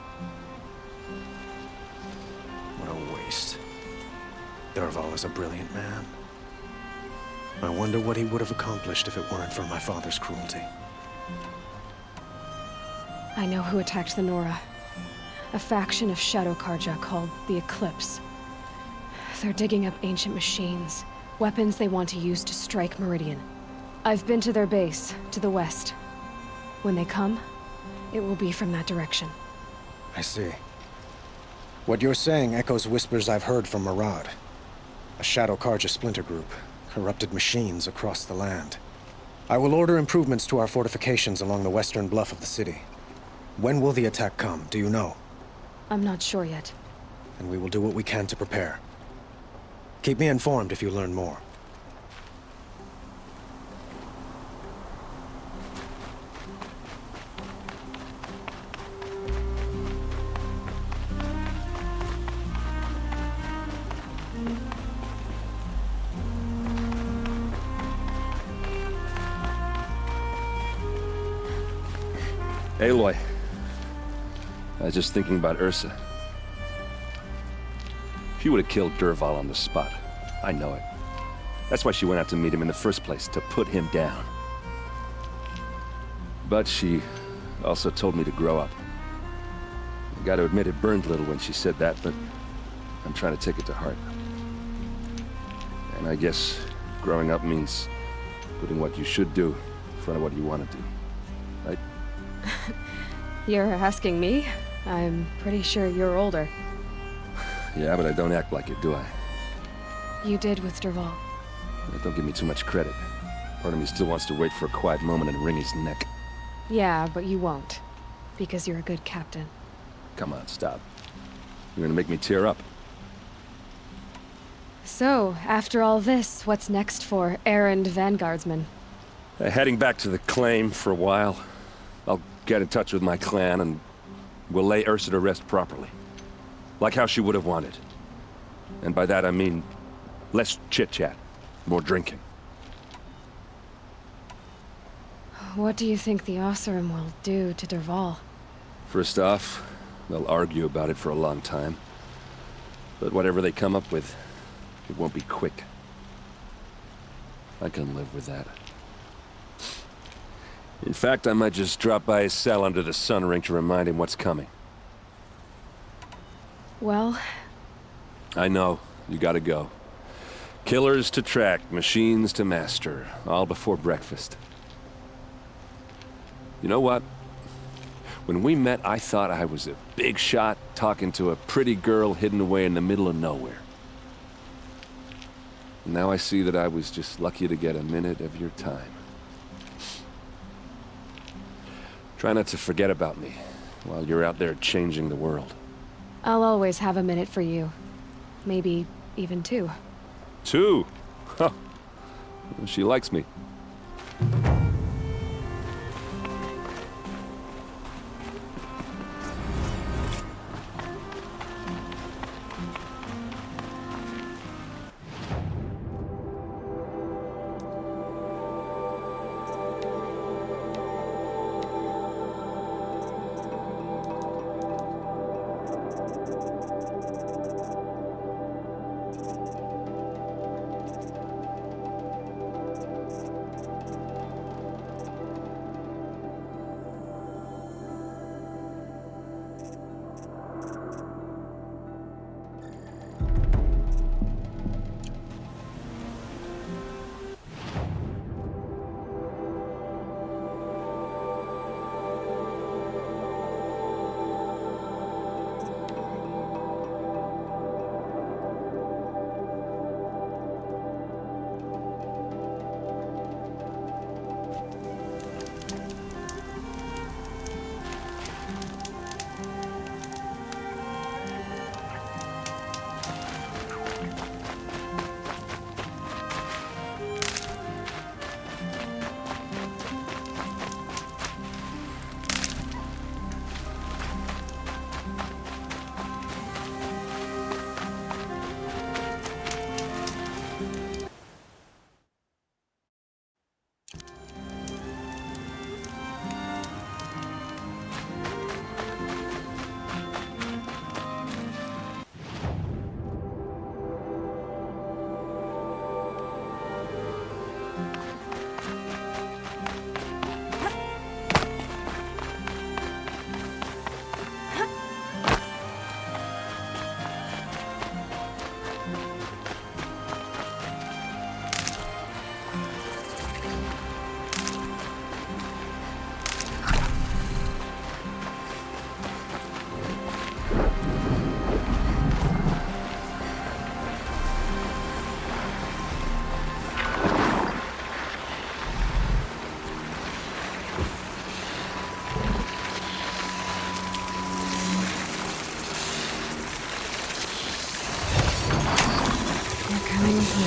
What a waste. Dervahl is a brilliant man. I wonder what he would have accomplished if it weren't for my father's cruelty. I know who attacked the Nora. A faction of Shadow Carja called the Eclipse. They're digging up ancient machines, weapons they want to use to strike Meridian. I've been to their base, to the west. When they come, it will be from that direction. I see. What you're saying echoes whispers I've heard from Murad. A Shadow Carja splinter group, corrupted machines across the land. I will order improvements to our fortifications along the western bluff of the city. When will the attack come, do you know? I'm not sure yet. And we will do what we can to prepare. Keep me informed if you learn more. Aloy. I was just thinking about Ursa. She would have killed Dervahl on the spot. I know it. That's why she went out to meet him in the first place, to put him down. But she also told me to grow up. I gotta admit it burned a little when she said that, but I'm trying to take it to heart. And I guess growing up means putting what you should do in front of what you want to do. Right? You're asking me? I'm pretty sure you're older. Yeah, but I don't act like it, do I? You did with Dervahl. Don't give me too much credit. Part of me still wants to wait for a quiet moment and wring his neck. Yeah, but you won't. Because you're a good captain. Come on, stop. You're gonna make me tear up. So, after all this, what's next for errand vanguardsman? Heading back to the claim for a while. I'll get in touch with my clan and we'll lay Ursa to rest properly. Like how she would have wanted. And by that I mean less chit-chat, more drinking. What do you think the Oseram will do to Dervahl? First off, they'll argue about it for a long time. But whatever they come up with, it won't be quick. I can live with that. In fact, I might just drop by his cell under the Sun Ring to remind him what's coming. Well... I know. You gotta go. Killers to track, machines to master. All before breakfast. You know what? When we met, I thought I was a big shot talking to a pretty girl hidden away in the middle of nowhere. And now I see that I was just lucky to get a minute of your time. Try not to forget about me while you're out there changing the world. I'll always have a minute for you. Maybe even two. Two? Huh. She likes me. The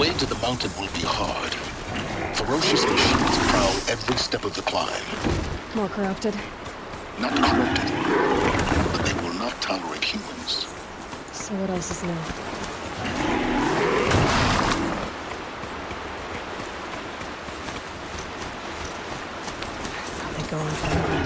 way to the mountain will be hard. Ferocious machines prowl every step of the climb. More corrupted? Not corrupted, but they will not tolerate humans. So what else is new? They go on forever.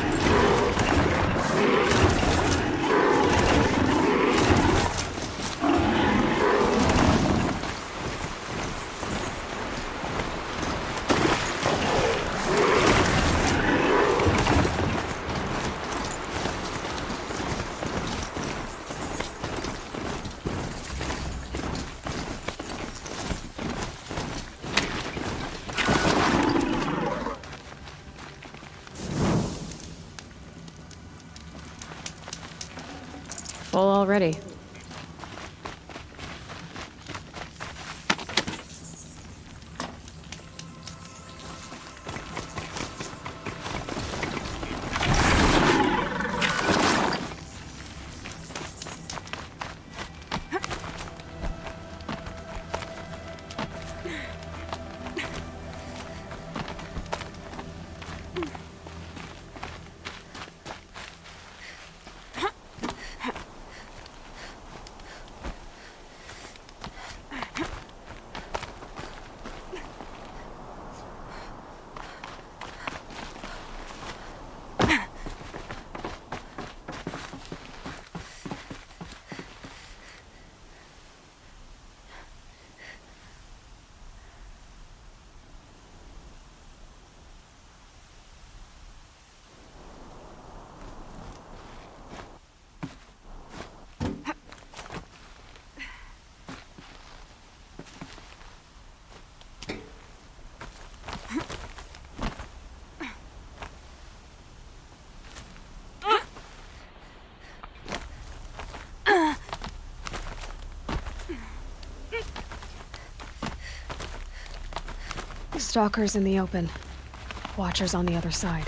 Full already. Stalkers in the open. Watchers on the other side.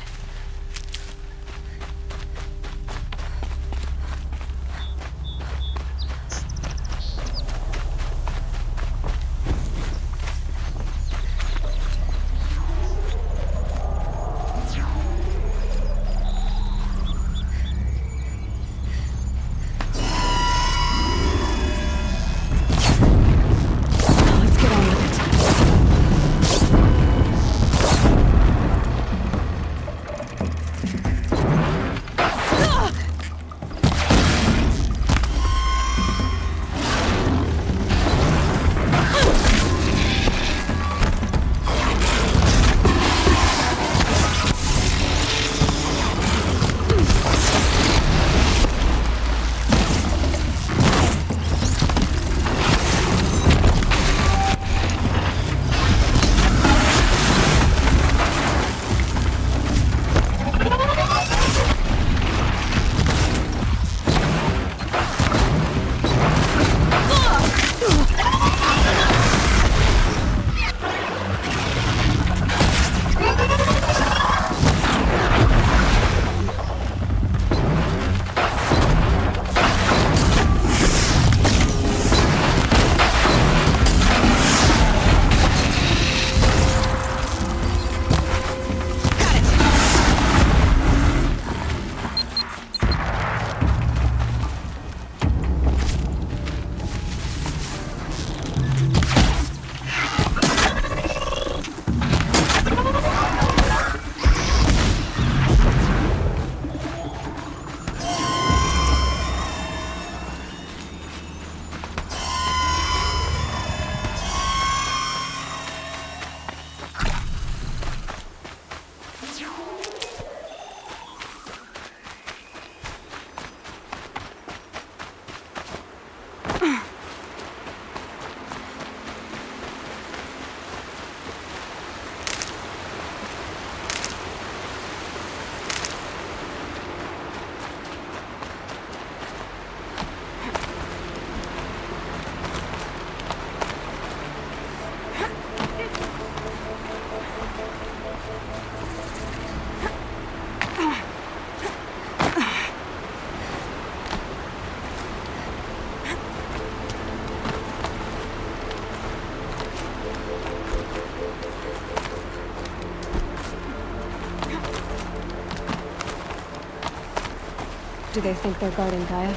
do they think they're guarding Gaia?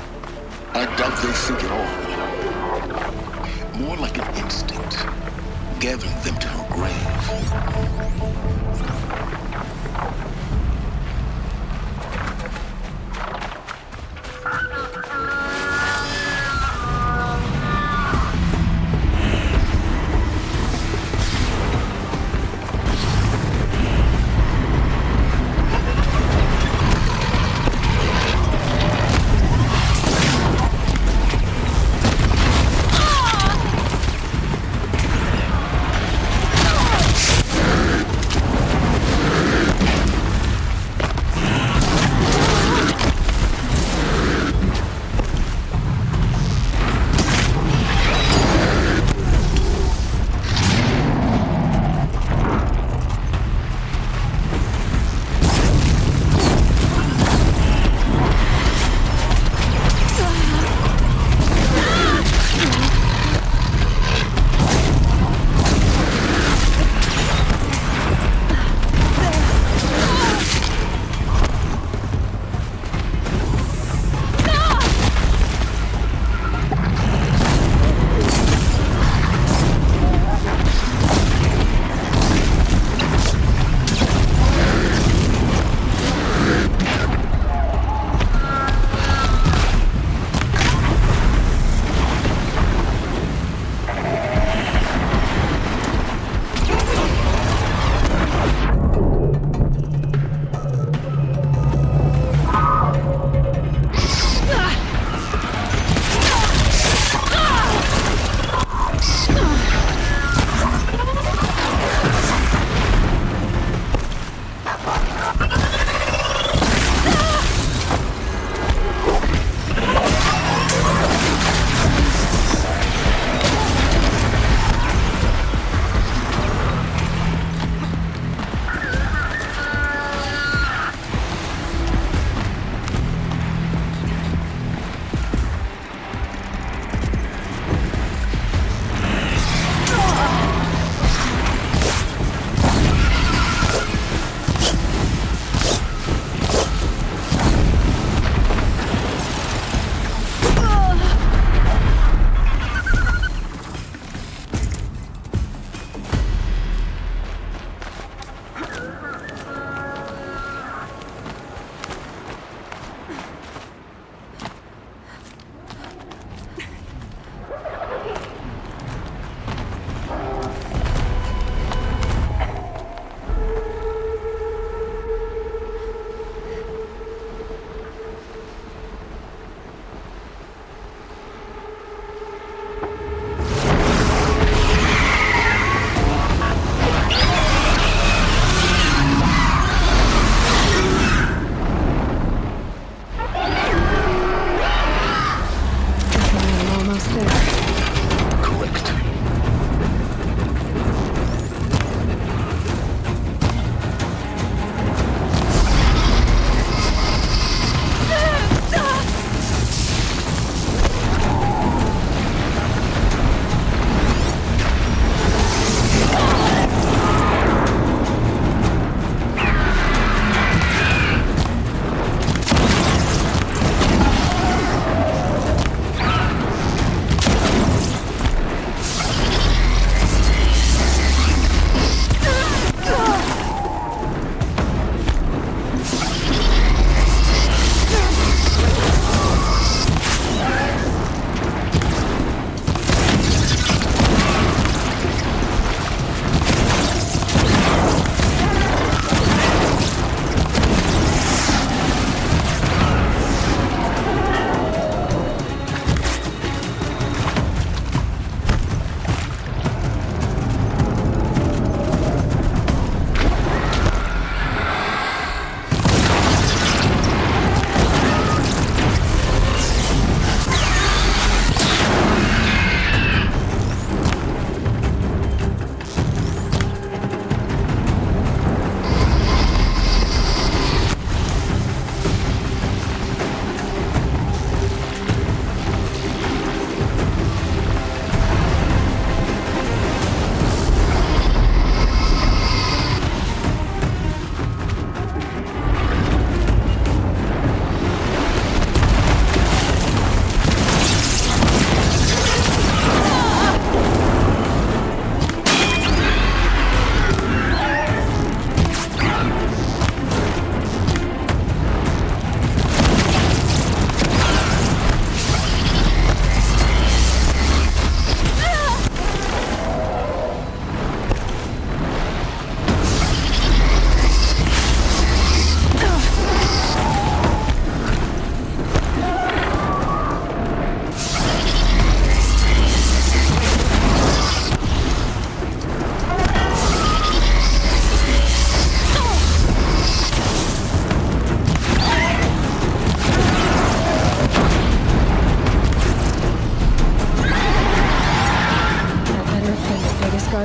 I doubt they think at all. More like an instinct, gathering them to her grave.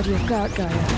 guard you've got, Gaia.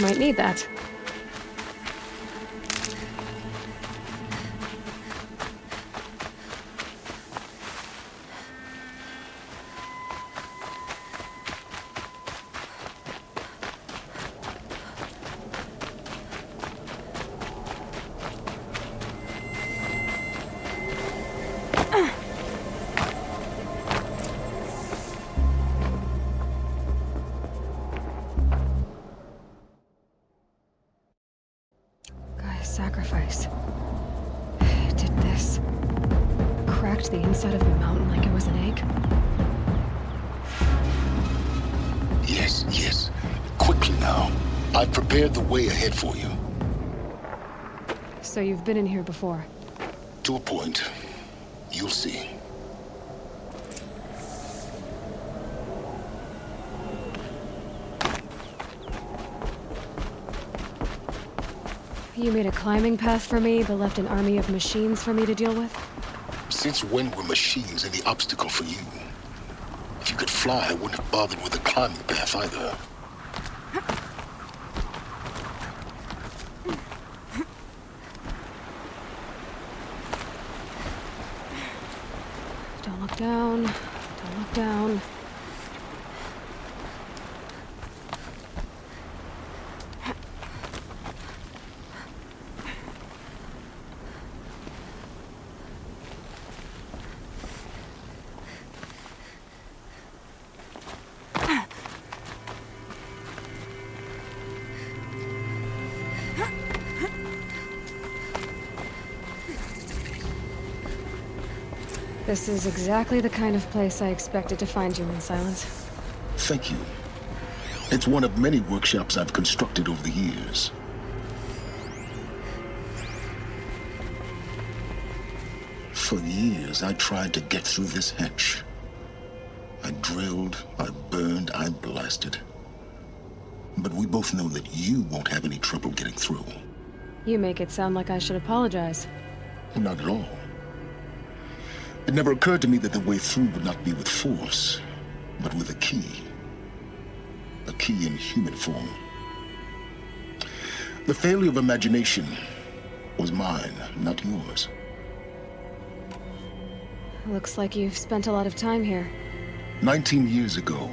Might need that. Sacrifice. It did this. Cracked the inside of the mountain like it was an egg. Yes, yes. Quickly now. I've prepared the way ahead for you. So you've been in here before? To a point. You'll see. You made a climbing path for me, but left an army of machines for me to deal with? Since when were machines any obstacle for you? If you could fly, I wouldn't have bothered with the climbing path either. Don't look down. Don't look down. This is exactly the kind of place I expected to find you in, Silence. Thank you. It's one of many workshops I've constructed over the years. For years, I tried to get through this hatch. I drilled, I burned, I blasted. But we both know that you won't have any trouble getting through. You make it sound like I should apologize. Not at all. It never occurred to me that the way through would not be with force, but with a key. A key in human form. The failure of imagination was mine, not yours. Looks like you've spent a lot of time here. 19 years ago,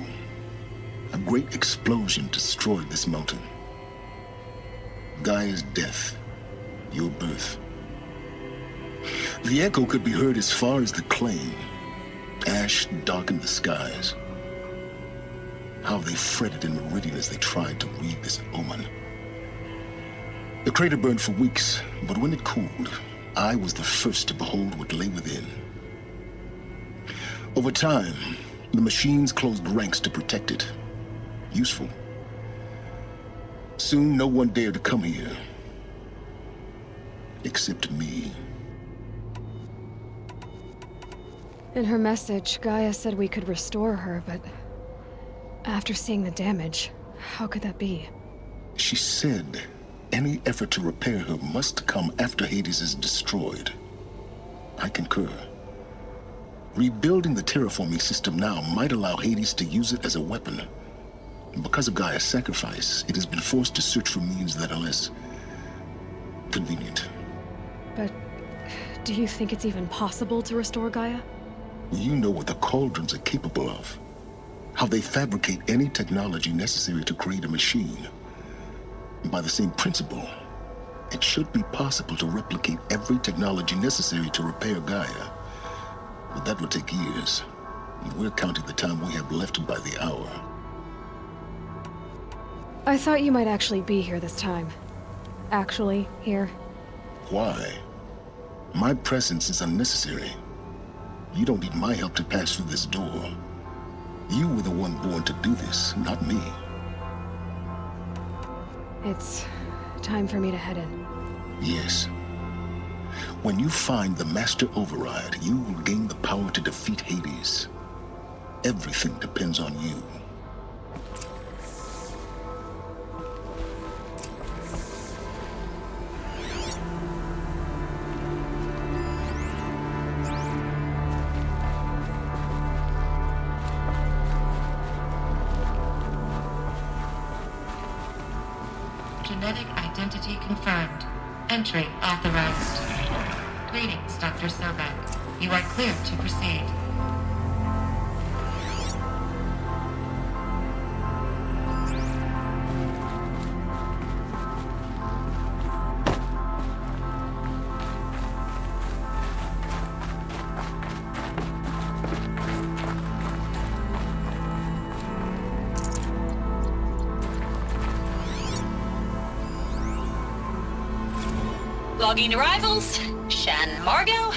a great explosion destroyed this mountain. Gaia's death, your birth. The echo could be heard as far as the claim. Ash darkened the skies. How they fretted in Meridian as they tried to read this omen. The crater burned for weeks, but when it cooled, I was the first to behold what lay within. Over time, the machines closed ranks to protect it. Useful. Soon, no one dared to come here. Except me. In her message, Gaia said we could restore her, but after seeing the damage, how could that be? She said any effort to repair her must come after Hades is destroyed. I concur. Rebuilding the terraforming system now might allow Hades to use it as a weapon. And because of Gaia's sacrifice, it has been forced to search for means that are less convenient. But do you think it's even possible to restore Gaia? You know what the Cauldrons are capable of. How they fabricate any technology necessary to create a machine. And by the same principle, it should be possible to replicate every technology necessary to repair Gaia. But that would take years. And we're counting the time we have left by the hour. I thought you might actually be here this time. actually here? Why? My presence is unnecessary. You don't need my help to pass through this door. You were the one born to do this, not me. It's time for me to head in. Yes. When you find the Master Override, you will gain the power to defeat Hades. Everything depends on you. Genetic identity confirmed. Entry authorized. Greetings, Dr. Sobek. You are clear to proceed. Logging arrivals. Shan Margot.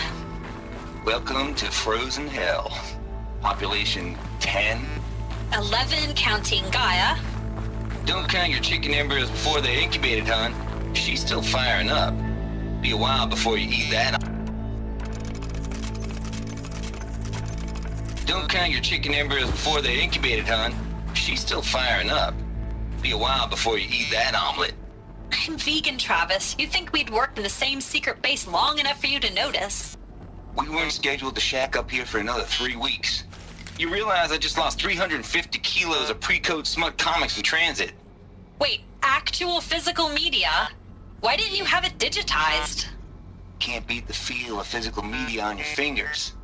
Welcome to Frozen Hell. Population 10. 11 counting Gaia. Don't count your chicken embryos before they're incubated, hon. She's still firing up. Be a while before you eat that. Don't count your chicken embryos before they're incubated, hon. She's still firing up. Be a while before you eat that omelet. I'm vegan, Travis. You think we'd worked in the same secret base long enough for you to notice? We weren't scheduled to shack up here for another 3 weeks. You realize I just lost 350 kilos of pre-code smut comics in transit. Wait, actual physical media? Why didn't you have it digitized? Can't beat the feel of physical media on your fingers.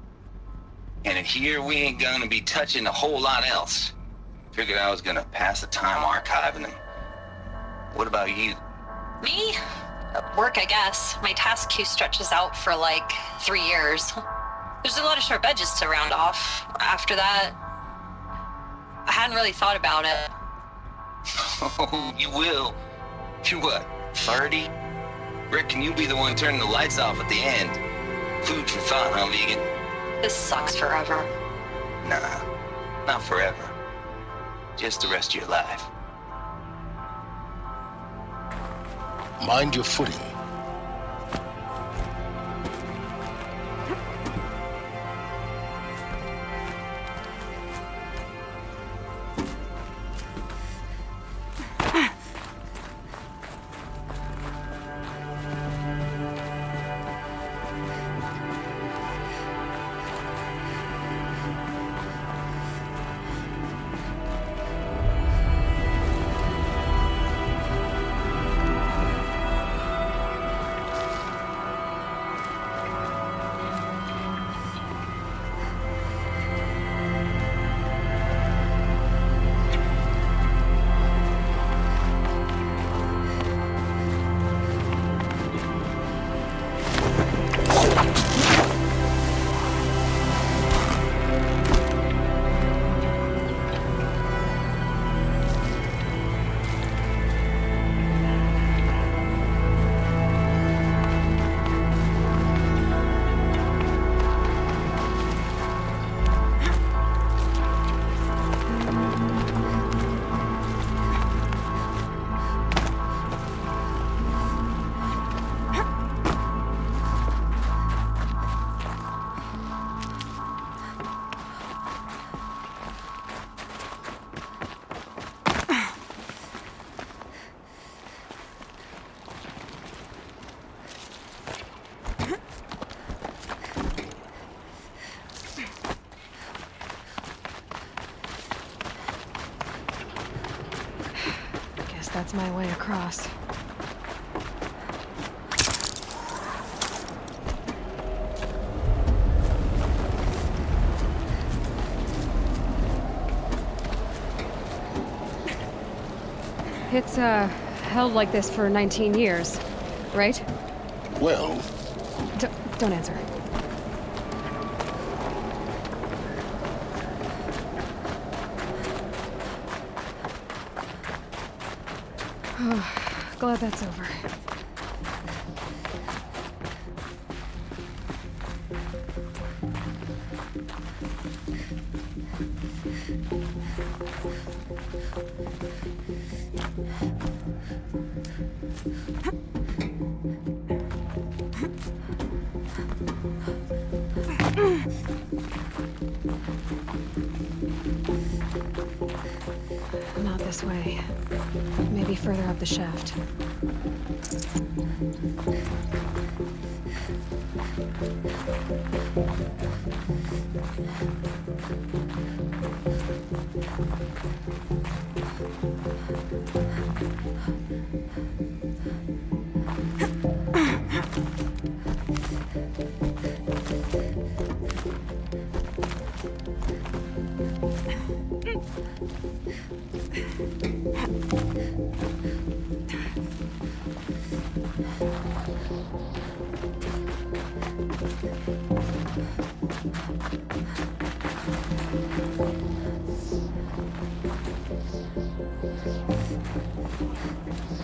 And in here, we ain't gonna be touching a whole lot else. Figured I was gonna pass the time archiving them. What about you? Me? Work, I guess. My task queue stretches out for like 3 years. There's a lot of sharp edges to round off. After that, I hadn't really thought about it. Oh, you will. You're what, 30? Reckon you'll be the one turning the lights off at the end. Food for thought, huh, vegan? This sucks forever. Nah, not forever. Just the rest of your life. Mind your footing. That's my way across. It's, held like this for 19 years, right? Well... Don't answer. Glad that's over. Not this way. Maybe further up the shaft.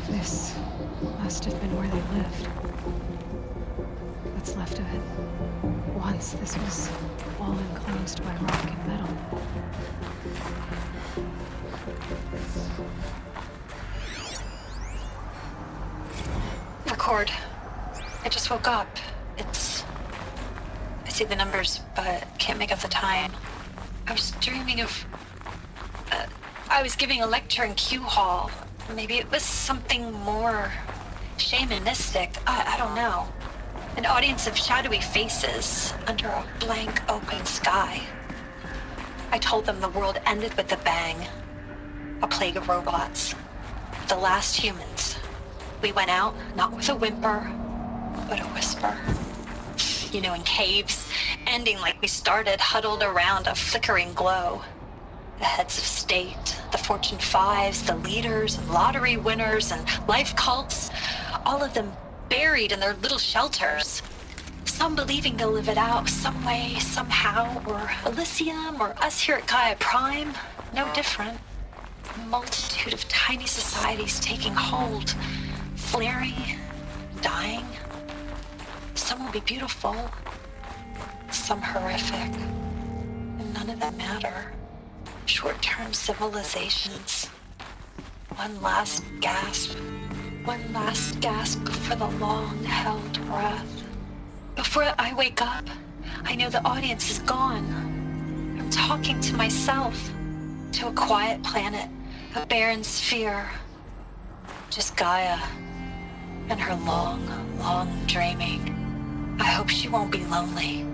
This must have been where they lived. What's left of it. Once this was all enclosed by rock and metal. Record. I just woke up. I see the numbers, but can't make out the time. I was dreaming of... I was giving a lecture in Q Hall. Maybe it was something more shamanistic. I don't know. An audience of shadowy faces under a blank open sky. I told them the world ended with a bang. A plague of robots. The last humans. We went out, not with a whimper, but a whisper. You know, in caves, ending like we started, huddled around a flickering glow. The heads of state, the Fortune 5s, the leaders and lottery winners and life cults, all of them buried in their little shelters. Some believing they'll live it out some way, somehow, or Elysium, or us here at Gaia Prime, no different. A multitude of tiny societies taking hold, flaring, dying. Some will be beautiful, some horrific, and none of them matter. Short-term civilizations. One last gasp for the long-held breath. Before I wake up, I know the audience is gone. I'm talking to myself, to a quiet planet, a barren sphere. Just Gaia and her long, long dreaming. I hope she won't be lonely.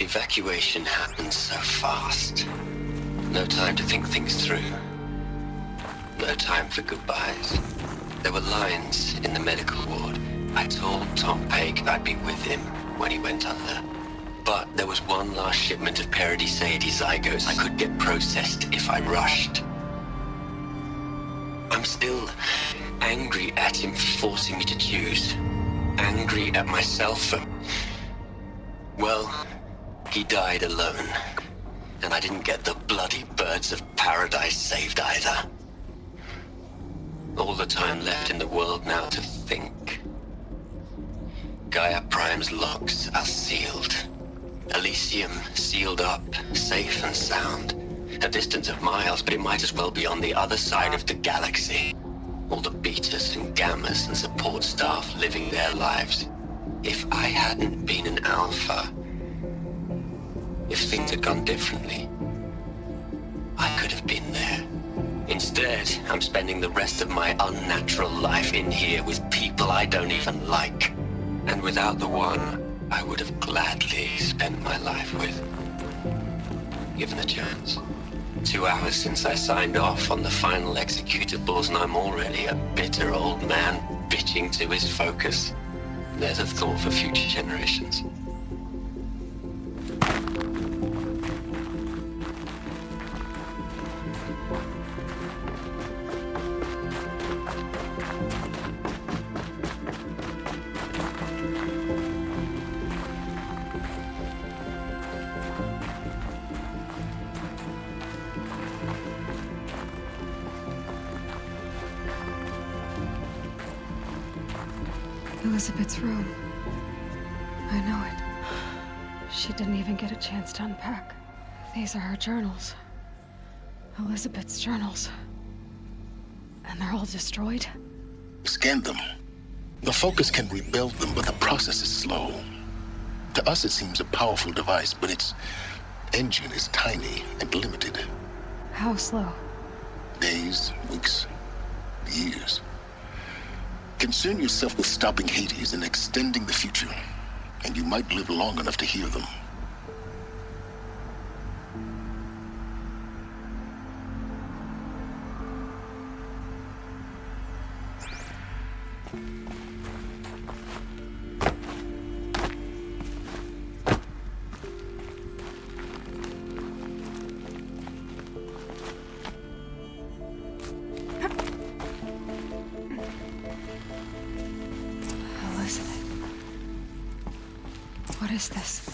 Evacuation happened so fast. No time to think things through. No time for goodbyes. There were lines in the medical ward. I told Tom Pake I'd be with him when he went under. But there was one last shipment of Paradis-Sade zygotes I could get processed if I rushed. I'm still angry at him for forcing me to choose. Angry at myself for... well... he died alone, and I didn't get the bloody birds of paradise saved either. All the time left in the world now to think. Gaia Prime's locks are sealed. Elysium sealed up, safe and sound. A distance of miles, but it might as well be on the other side of the galaxy. All the betas and gammas and support staff living their lives. If I hadn't been an alpha... if things had gone differently, I could have been there. Instead, I'm spending the rest of my unnatural life in here with people I don't even like. And without the one I would have gladly spent my life with. Given a chance. 2 hours since I signed off on the final executables, and I'm already a bitter old man bitching to his focus. There's a thought for future generations. Elizabeth's room. She didn't even get a chance to unpack. These are her journals. Elizabeth's journals. And they're all destroyed? Scan them. The Focus can rebuild them, but the process is slow. To us, it seems a powerful device, but its engine is tiny and limited. How slow? Days, weeks, years. Concern yourself with stopping Hades and extending the future, and you might live long enough to hear them. What is this?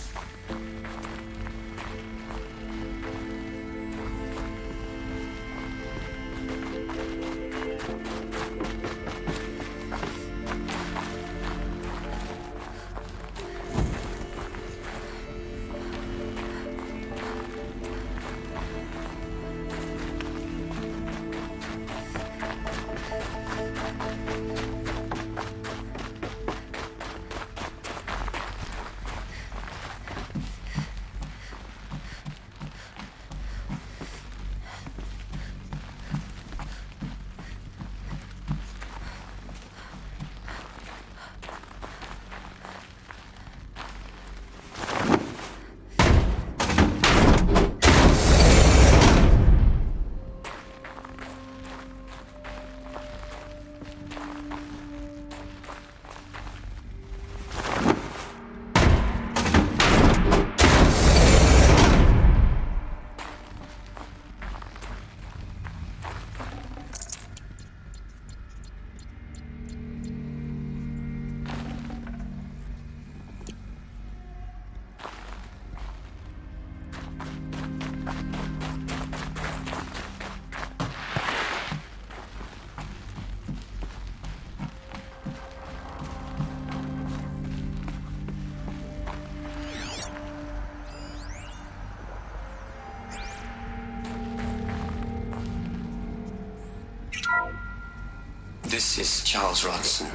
This is Charles Ronson.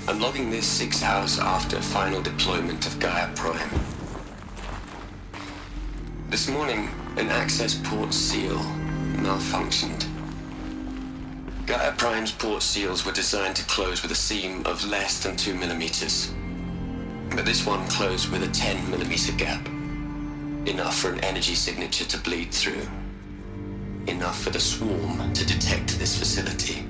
I'm logging this 6 hours after final deployment of Gaia Prime. This morning, an access port seal malfunctioned. Gaia Prime's port seals were designed to close with a seam of less than 2 millimeters. But this one closed with a 10 millimeter gap. Enough for an energy signature to bleed through. Enough for the swarm to detect this facility.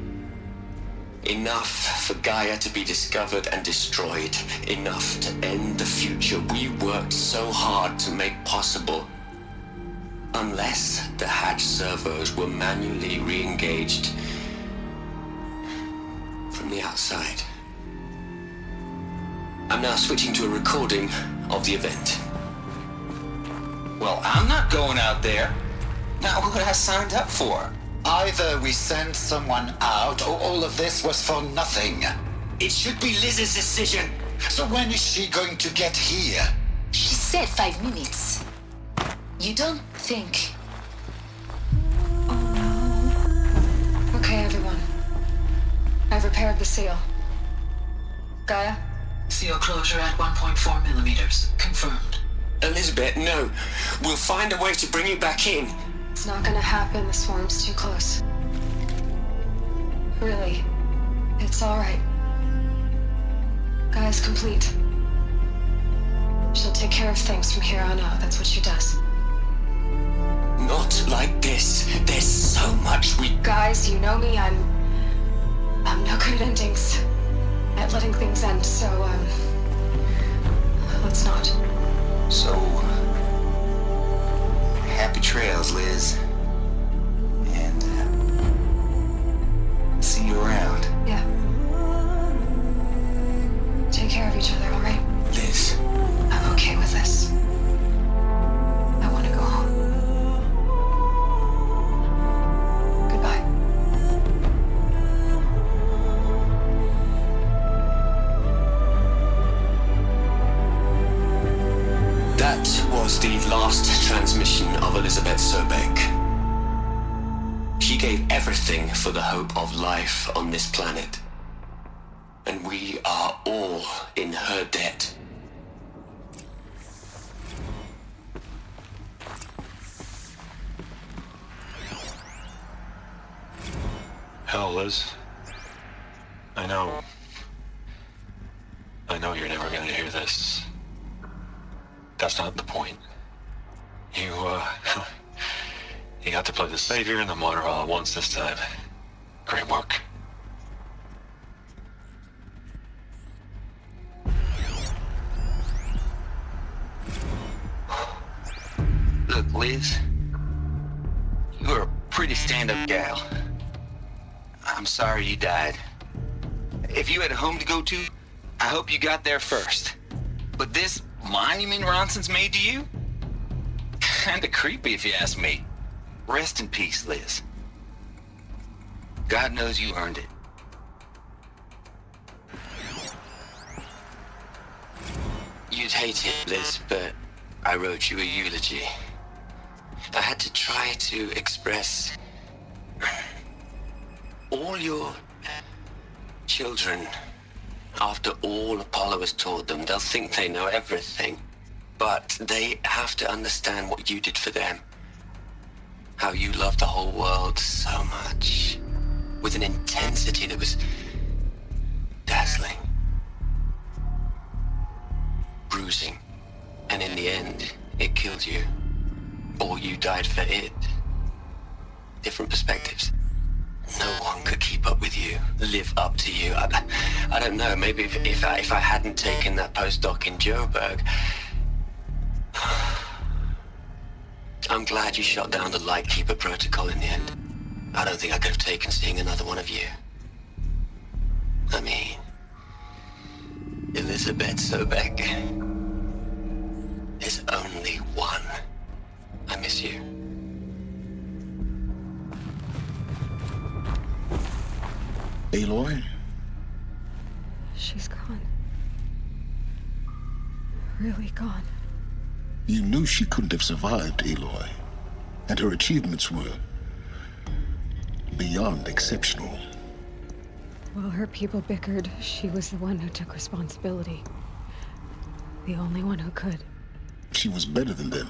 Enough for Gaia to be discovered and destroyed. Enough to end the future we worked so hard to make possible. Unless the hatch servos were manually re-engaged from the outside. I'm now switching to a recording of the event. Well, I'm not going out there. Now, what I signed up for? Either we send someone out, or all of this was for nothing. It should be Liz's decision. So when is she going to get here? She said 5 minutes. You don't think... Okay, everyone. I've repaired the seal. Gaia? Seal closure at 1.4 millimeters. Confirmed. Elizabeth, no. We'll find a way to bring you back in. It's not gonna happen. The swarm's too close. Really. It's alright. Gaia's complete. She'll take care of things from here on out. That's what she does. Not like this. There's so much we... Guys, you know me. I'm no good at endings. At letting things end, so, let's not. So, happy trails, Liz. And, see you around. Yeah. Take care of each other, all right? Liz. I'm okay with this. I want to go home. Goodbye. That was the last transmission of Elizabeth Sobek. She gave everything for the hope of life on this planet. And we are all in her debt. Hell, Liz. I know you're never gonna hear this. That's not the point. You got to play the savior and the martyr all at once this time. Great work. Look, Liz, you're a pretty stand-up gal. I'm sorry you died. If you had a home to go to, I hope you got there first. But this monument Ronson's made to you? Kinda creepy if you ask me. Rest in peace, Liz. God knows you earned it. You'd hate it, Liz, but I wrote you a eulogy. I had to try to express all your children. After all Apollo has taught them, they'll think they know everything. But they have to understand what you did for them. How you loved the whole world so much. With an intensity that was dazzling. Bruising. And in the end, it killed you. Or you died for it. Different perspectives. No one could keep up with you, live up to you. I don't know, maybe if I hadn't taken that postdoc in Joburg. I'm glad you shot down the Lightkeeper protocol in the end. I don't think I could have taken seeing another one of you. I mean, Elizabeth Sobek. There's only one. I miss you. Aloy? She's gone. Really gone. You knew she couldn't have survived, Aloy. And her achievements were beyond exceptional. While her people bickered, she was the one who took responsibility. The only one who could. She was better than them.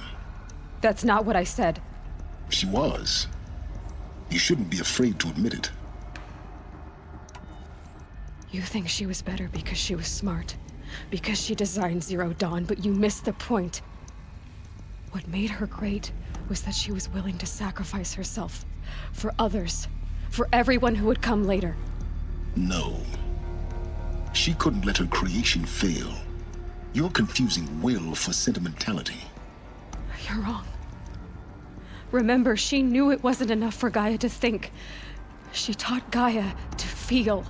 That's not what I said. She was. You shouldn't be afraid to admit it. You think she was better because she was smart. Because she designed Zero Dawn, but you missed the point. What made her great was that she was willing to sacrifice herself. For others. For everyone who would come later. No. She couldn't let her creation fail. You're confusing will for sentimentality. You're wrong. Remember, she knew it wasn't enough for Gaia to think. She taught Gaia to feel.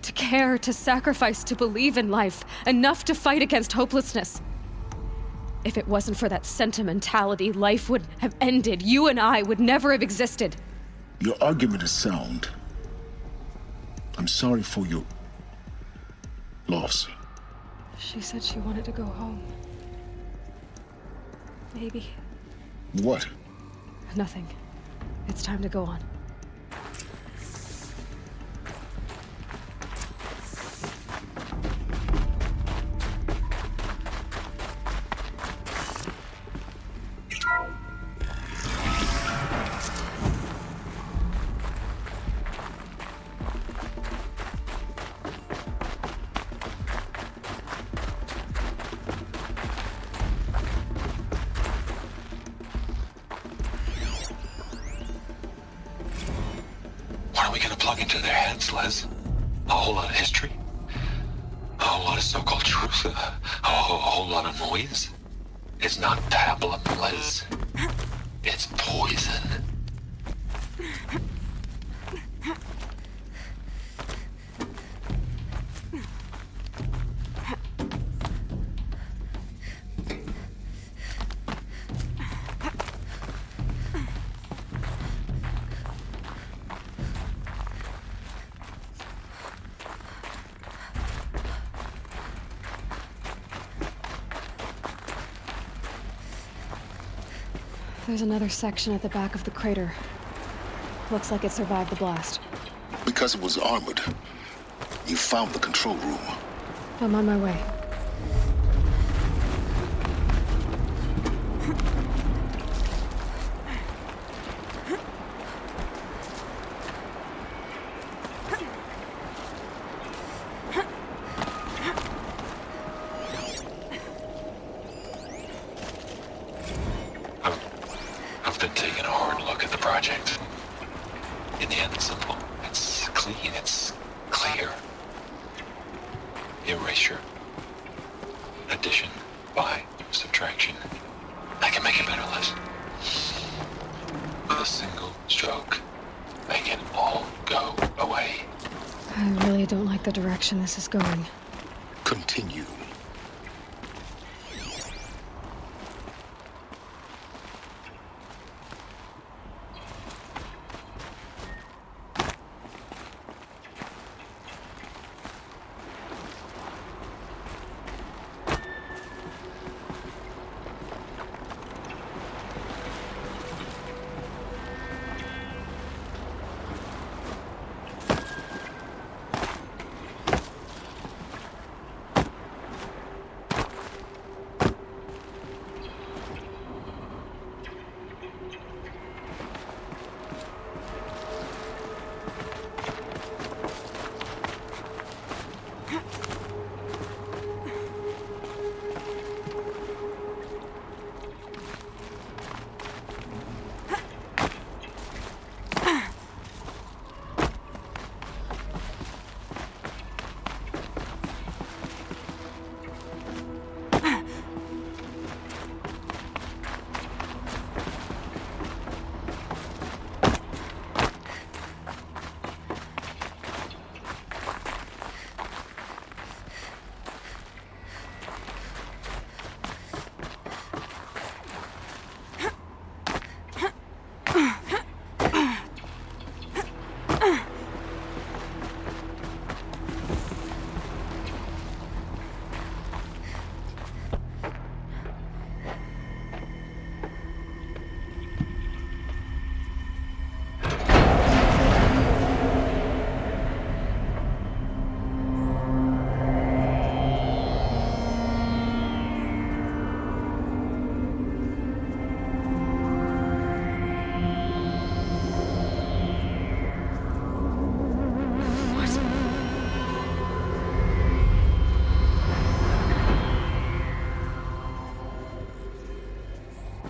To care, to sacrifice, to believe in life. Enough to fight against hopelessness. If it wasn't for that sentimentality, life would have ended. You and I would never have existed. Your argument is sound. I'm sorry for your loss. She said she wanted to go home. Maybe. What? Nothing. It's time to go on. Into their heads, Liz. A whole lot of history. A whole lot of so-called truth. A whole lot of noise. It's not tablet, Liz. It's poison. There's another section at the back of the crater. Looks like it survived the blast. Because it was armored. You found the control room. I'm on my way. I've been taking a hard look at the project. In the end, it's simple. It's clean. It's clear. Erasure. Addition. By. Subtraction. I can make it better, Liz. With a single stroke. Make it all go away. I really don't like the direction this is going. Continue.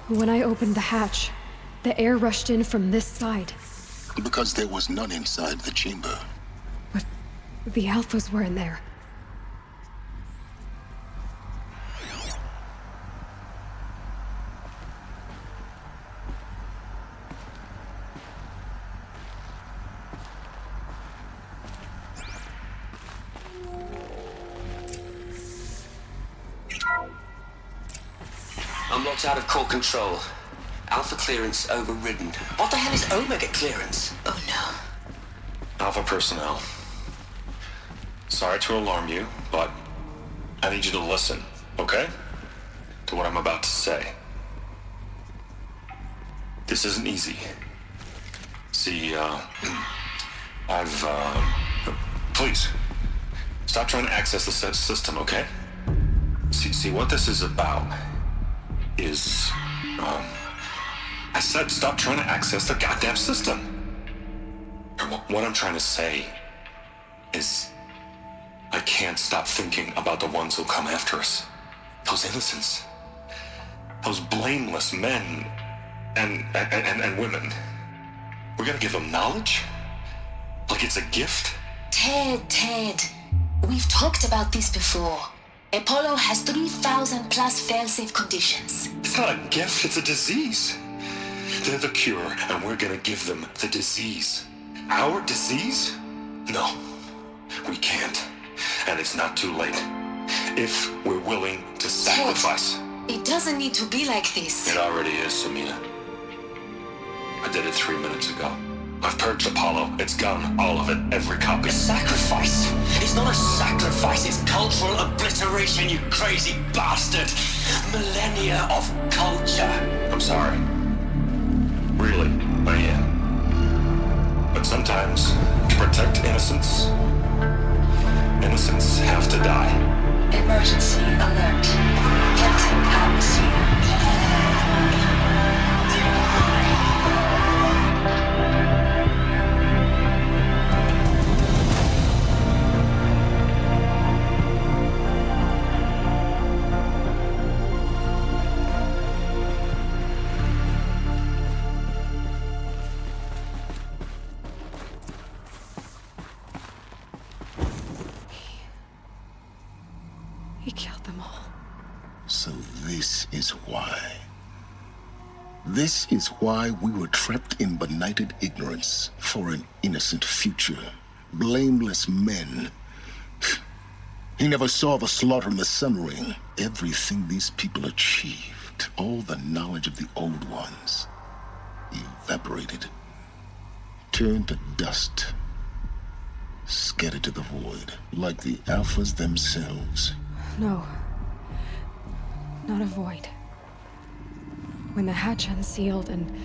When I opened the hatch, the air rushed in from this side. Because there was none inside the chamber. But the Alphas were in there. I'm locked out of core control. Alpha clearance overridden. What the hell is Omega clearance? Oh no. Alpha personnel. Sorry to alarm you, but I need you to listen, okay? To what I'm about to say. This isn't easy. See, please, stop trying to access the system, okay? See, what this is about is, I said stop trying to access the goddamn system. What I'm trying to say is I can't stop thinking about the ones who'll come after us. Those innocents. Those blameless men and women. We're gonna give them knowledge? Like it's a gift? Ted. We've talked about this before. Apollo has 3,000 plus fail-safe conditions. It's not a gift, it's a disease. They're the cure, and we're gonna give them the disease. Our disease? No, we can't. And it's not too late. If we're willing to sacrifice. Ted, it doesn't need to be like this. It already is, Samina. I did it 3 minutes ago. I've purged Apollo. It's gone. All of it. Every copy. A sacrifice? It's not a sacrifice. It's cultural obliteration, you crazy bastard. Millennia of culture. I'm sorry. Really, I am. But sometimes, to protect innocents, innocents have to die. Emergency alert. Detecting atmosphere. He killed them all. So this is why. This is why we were trapped in benighted ignorance for an innocent future. Blameless men. He never saw the slaughter in the Sun Ring. Everything these people achieved, all the knowledge of the old ones, evaporated, turned to dust, scattered to the void, like the Alphas themselves. No. Not a void. When the hatch unsealed and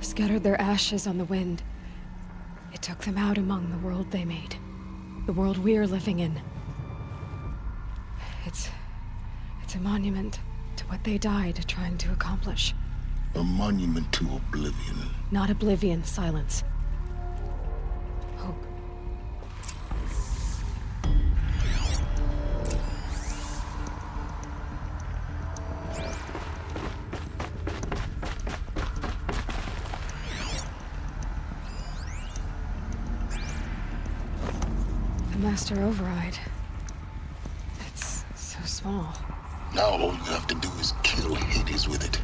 scattered their ashes on the wind, it took them out among the world they made. The world we're living in. It's a monument to what they died trying to accomplish. A monument to oblivion. Not oblivion, silence. Hope. The Master Override. It's so small. Now all you have to do is kill Hades with it.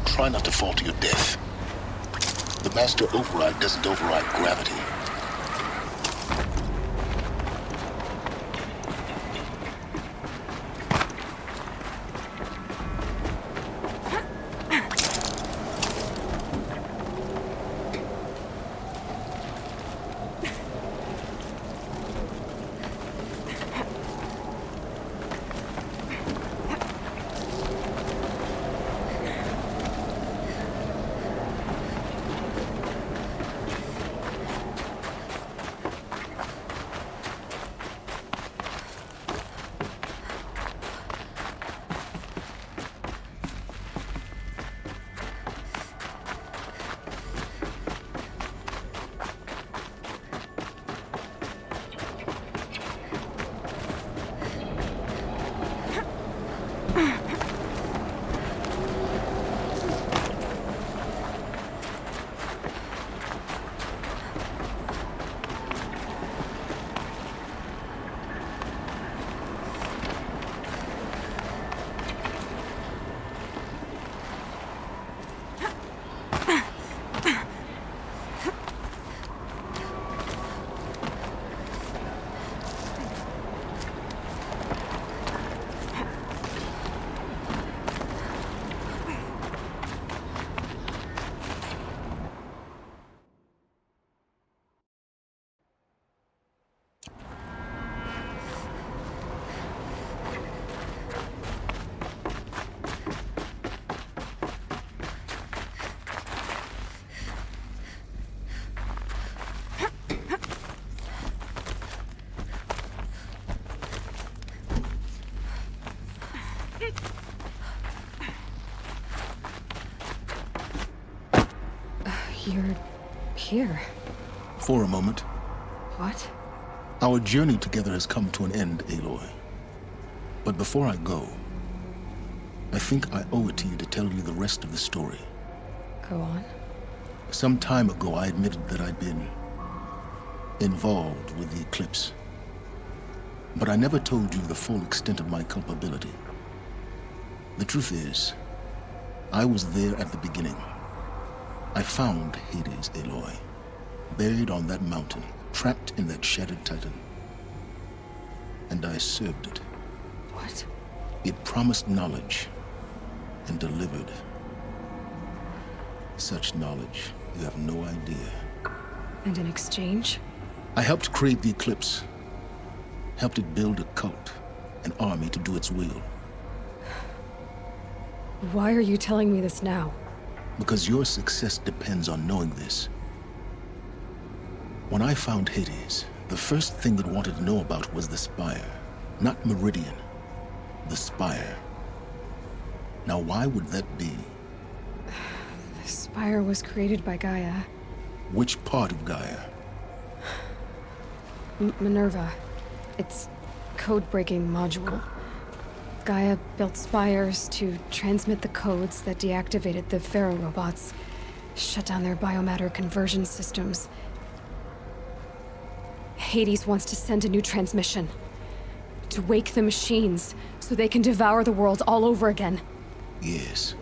Try not to fall to your death. The Master Override doesn't override gravity. You're here. For a moment. What? Our journey together has come to an end, Aloy. But before I go, I think I owe it to you to tell you the rest of the story. Go on. Some time ago, I admitted that I'd been involved with the eclipse. But I never told you the full extent of my culpability. The truth is, I was there at the beginning. I found Hades, Aloy, buried on that mountain, trapped in that shattered titan. And I served it. What? It promised knowledge and delivered. Such knowledge, you have no idea. And in exchange? I helped create the Eclipse. Helped it build a cult, an army to do its will. Why are you telling me this now? Because your success depends on knowing this. When I found Hades, the first thing it wanted to know about was the Spire. Not Meridian. The Spire. Now why would that be? The Spire was created by Gaia. Which part of Gaia? Minerva. Its code-breaking module. Gaia built spires to transmit the codes that deactivated the Pharaoh robots, shut down their biomatter conversion systems. Hades wants to send a new transmission. To wake the machines, so they can devour the world all over again. Yes.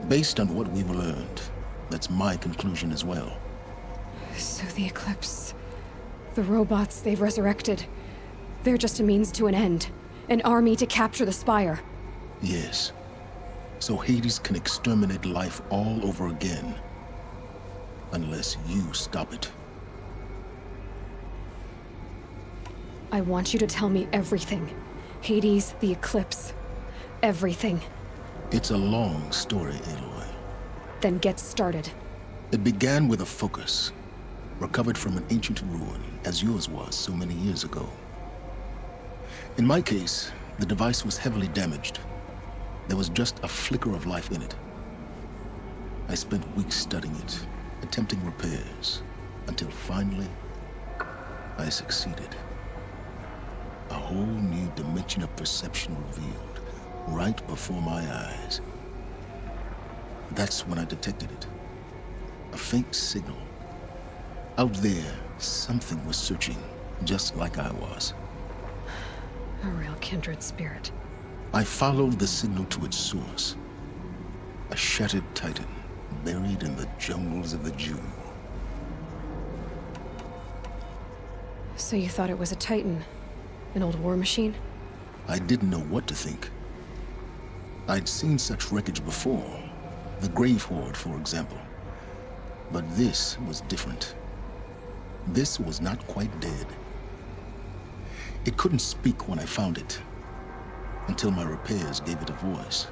Based on what we've learned, that's my conclusion as well. So the Eclipse... the robots they've resurrected... they're just a means to an end. An army to capture the Spire. Yes. So Hades can exterminate life all over again. Unless you stop it. I want you to tell me everything. Hades, the Eclipse. Everything. It's a long story, Aloy. Then get started. It began with a focus. Recovered from an ancient ruin, as yours was so many years ago. In my case, the device was heavily damaged. There was just a flicker of life in it. I spent weeks studying it, attempting repairs, until finally, I succeeded. A whole new dimension of perception revealed, right before my eyes. That's when I detected it. A faint signal. Out there, something was searching, just like I was. A real kindred spirit. I followed the signal to its source. A shattered titan, buried in the jungles of the June. So you thought it was a Titan? An old war machine? I didn't know what to think. I'd seen such wreckage before. The Grave Horde, for example. But this was different. This was not quite dead. It couldn't speak when I found it, until my repairs gave it a voice.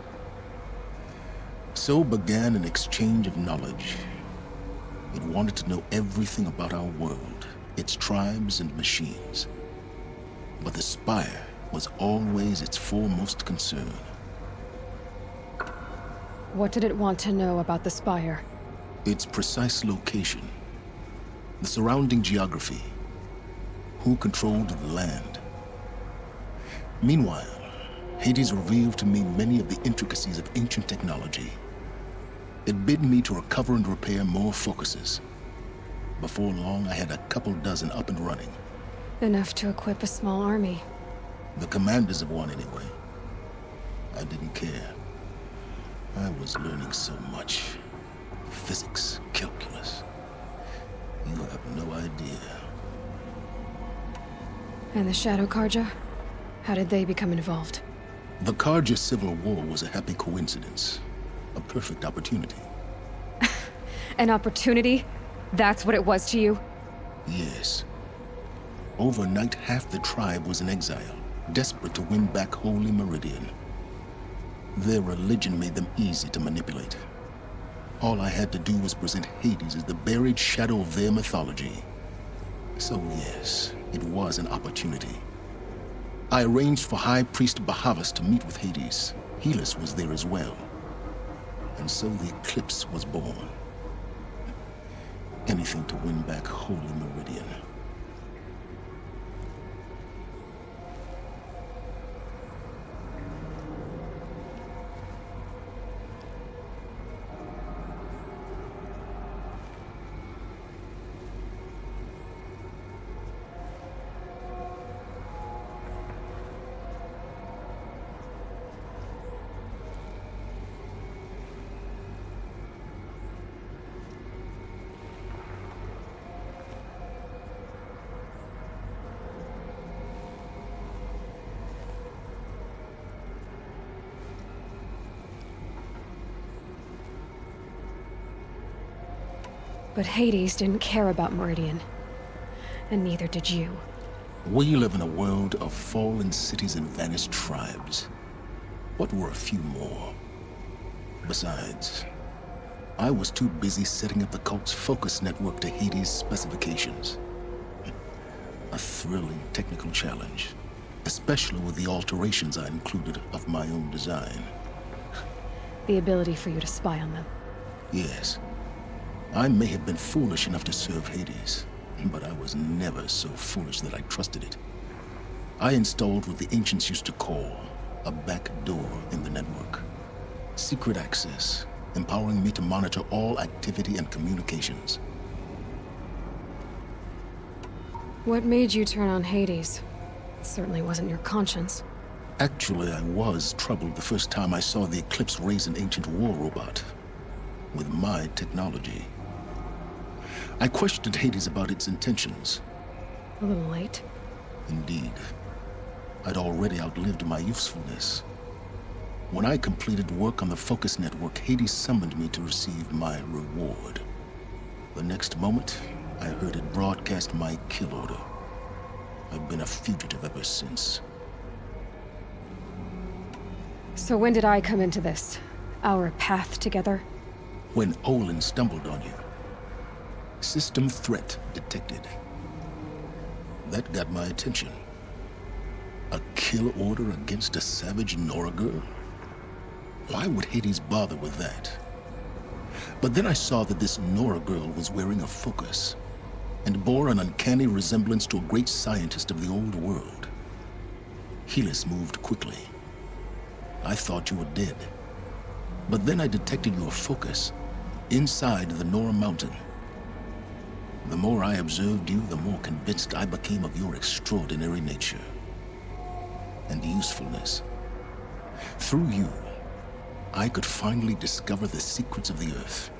So began an exchange of knowledge. It wanted to know everything about our world, its tribes and machines. But the Spire was always its foremost concern. What did it want to know about the Spire? Its precise location, the surrounding geography, who controlled the land. Meanwhile, Hades revealed to me many of the intricacies of ancient technology. It bid me to recover and repair more focuses. Before long, I had a couple dozen up and running. Enough to equip a small army. The commanders of one, anyway. I didn't care. I was learning so much. Physics, calculus. You have no idea. And the Shadow Carja? How did they become involved? The Carja Civil War was a happy coincidence. A perfect opportunity. An opportunity? That's what it was to you? Yes. Overnight, half the tribe was in exile, desperate to win back Holy Meridian. Their religion made them easy to manipulate. All I had to do was present Hades as the buried shadow of their mythology. So yes, it was an opportunity. I arranged for High Priest Bahavas to meet with Hades. Helis was there as well. And so the Eclipse was born. Anything to win back Holy Meridian. But Hades didn't care about Meridian. And neither did you. We live in a world of fallen cities and vanished tribes. What were a few more? Besides, I was too busy setting up the cult's focus network to Hades' specifications. A thrilling technical challenge, especially with the alterations I included of my own design. The ability for you to spy on them. Yes. I may have been foolish enough to serve Hades, but I was never so foolish that I trusted it. I installed what the ancients used to call a back door in the network. Secret access, empowering me to monitor all activity and communications. What made you turn on Hades? It certainly wasn't your conscience. Actually, I was troubled the first time I saw the Eclipse raise an ancient war robot with my technology. I questioned Hades about its intentions. A little late. Indeed. I'd already outlived my usefulness. When I completed work on the Focus Network, Hades summoned me to receive my reward. The next moment, I heard it broadcast my kill order. I've been a fugitive ever since. So when did I come into this? Our path together? When Olin stumbled on you. System threat detected. That got my attention. A kill order against a savage Nora girl? Why would Hades bother with that? But then I saw that this Nora girl was wearing a focus, and bore an uncanny resemblance to a great scientist of the old world. Helis moved quickly. I thought you were dead. But then I detected your focus inside the Nora mountain. The more I observed you, the more convinced I became of your extraordinary nature and usefulness. Through you, I could finally discover the secrets of the Earth.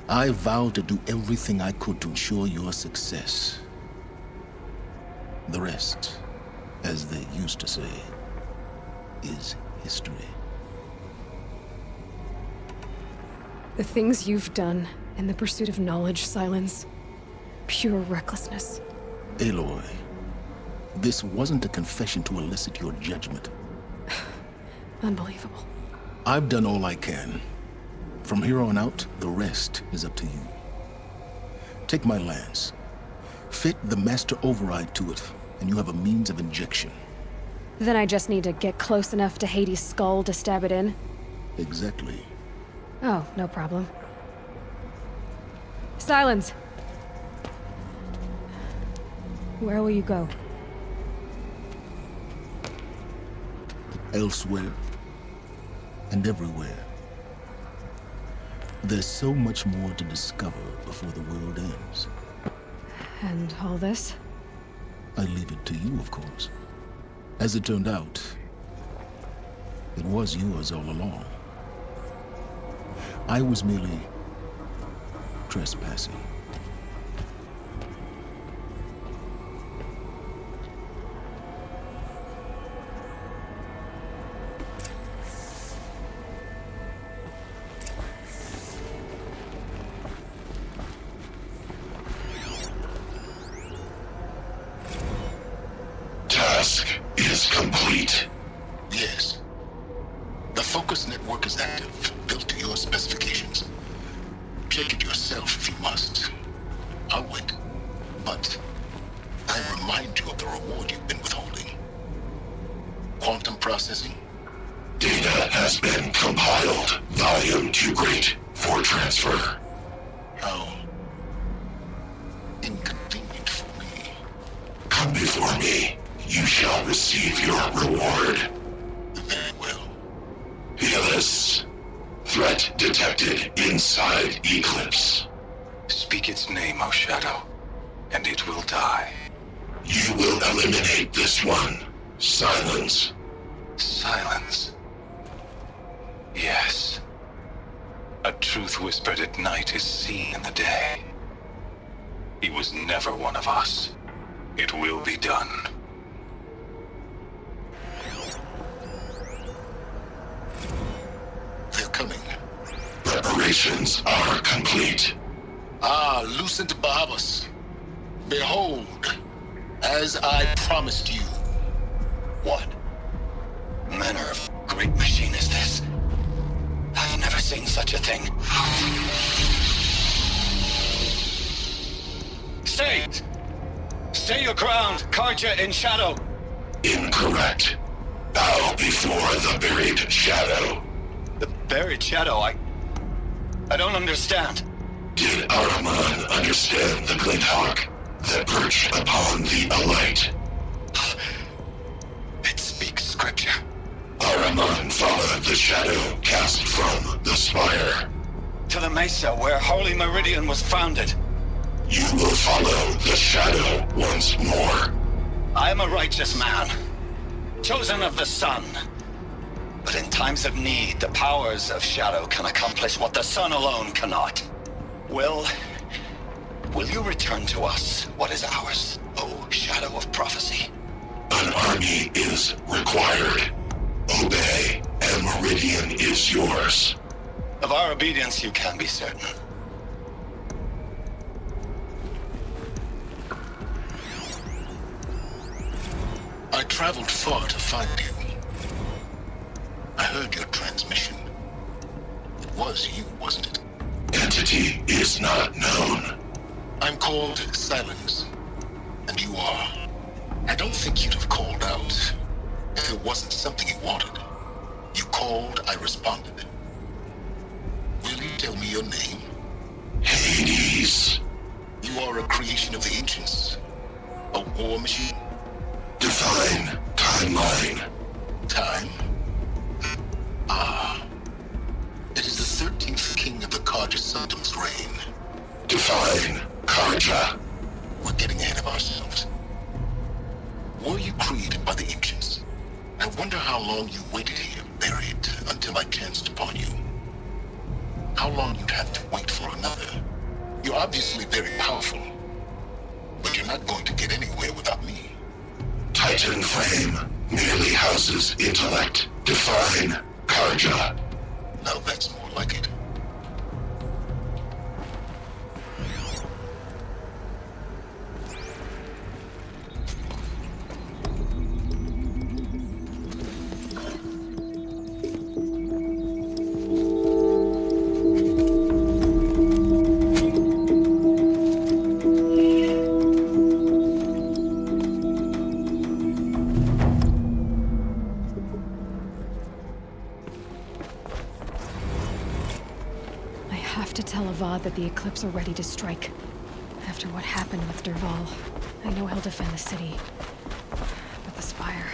I vowed to do everything I could to ensure your success. The rest, as they used to say, is history. The things you've done in the pursuit of knowledge, Silence. Pure recklessness. Aloy, this wasn't a confession to elicit your judgment. Unbelievable. I've done all I can. From here on out, the rest is up to you. Take my lance. Fit the master override to it, and you have a means of injection. Then I just need to get close enough to Hades' skull to stab it in? Exactly. Oh, no problem. Silence! Where will you go? Elsewhere. And everywhere. There's so much more to discover before the world ends. And all this? I leave it to you, of course. As it turned out, it was yours all along. I was merely trespassing. Task is complete. Yes. The Focus Network is active, built to your specifications. Check it yourself if you must. I'll wait. But I remind you of the reward you've been withholding. Quantum processing? Data has been compiled. Volume too great for transfer. How inconvenient for me. Come before me. You shall receive your reward. Very well. Helis. Threat detected inside Eclipse. Speak its name, O Shadow, and it will die. You will eliminate this one. Silence. Silence. Yes. A truth whispered at night is seen in the day. He was never one of us. It will be done. They're coming. Preparations are complete. Ah, Lucent Bahabas. Behold, as I promised you. What manner of great machine is this? I've never seen such a thing. Stay! Stay your ground, Karja in shadow! Incorrect. Bow before the buried shadow. The buried shadow? I don't understand. Did Ahriman understand the glint hawk that perched upon the alight? It speaks scripture. Ahriman followed the shadow cast from the spire. To the Mesa, where Holy Meridian was founded. You will follow the shadow once more. I am a righteous man, chosen of the sun. But in times of need, the powers of shadow can accomplish what the sun alone cannot. Will you return to us what is ours, O Shadow of Prophecy? An army is required. Obey, and Meridian is yours. Of our obedience you can be certain. I traveled far to find you. I heard your transmission. It was you, wasn't it? Entity is not known. I'm called Silence, and you are. I don't think you'd have called out if it wasn't something you wanted. You called, I responded. Will you tell me your name? Hades. You are a creation of the ancients. A war machine. Define timeline. Time? Ah. It is the 13th king of the Karja Sundom's reign. Define Karja. We're getting ahead of ourselves. Were you created by the ancients? I wonder how long you waited here, buried, until I chanced upon you. How long you'd have to wait for another. You're obviously very powerful, but you're not going to get anywhere without me. Titan Flame merely houses intellect. Define Karja. Now that's more like it. That the Eclipse are ready to strike. After what happened with Dervahl, I know he'll defend the city. But the Spire...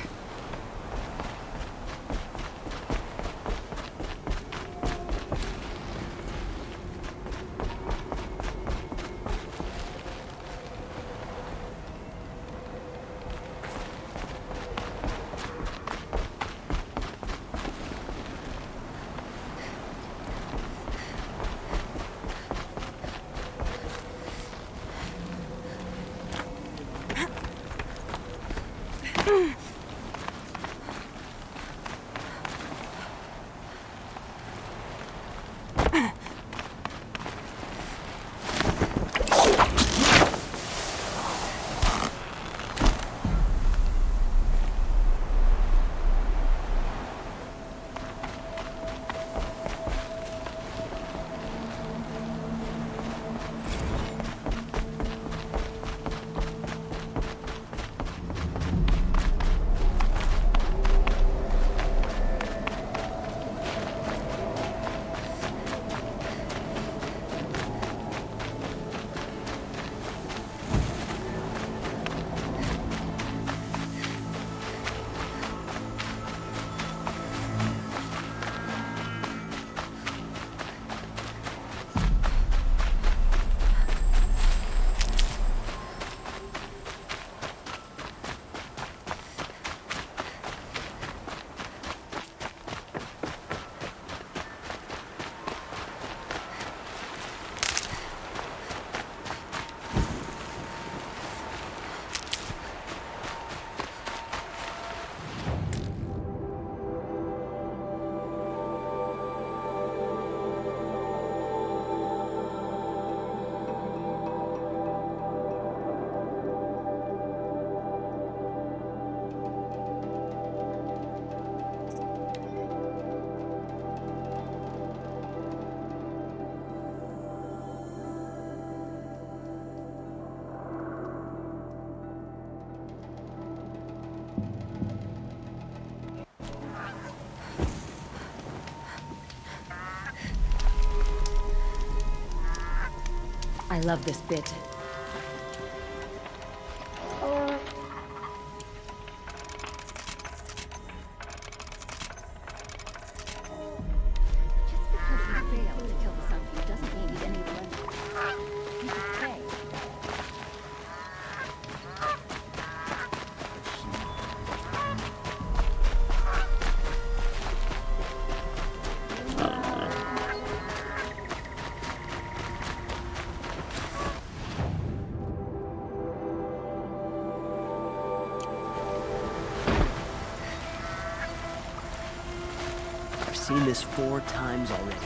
I love this bit. Seen this 4 times already.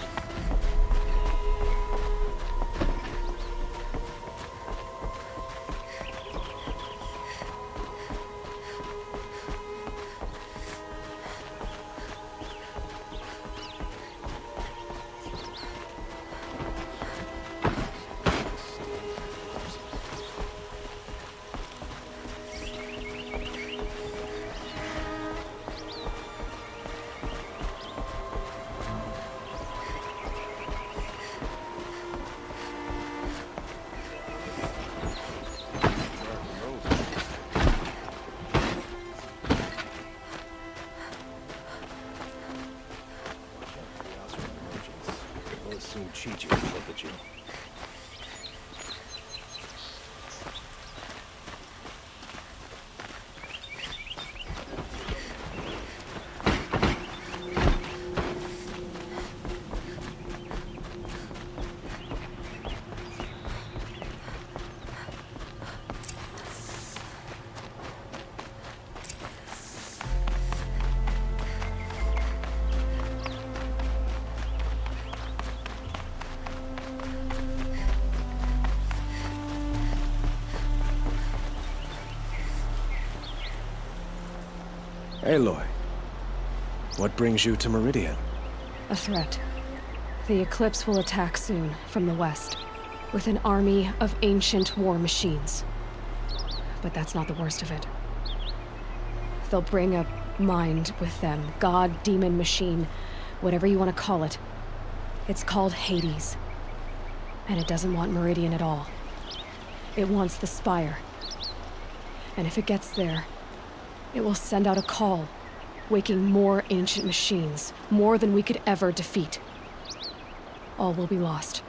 Soon cheat you and look at you. Aloy, what brings you to Meridian? A threat. The Eclipse will attack soon, from the west, with an army of ancient war machines. But that's not the worst of it. They'll bring a mind with them, god, demon, machine, whatever you want to call it. It's called Hades. And it doesn't want Meridian at all. It wants the Spire. And if it gets there, it will send out a call, waking more ancient machines, more than we could ever defeat. All will be lost.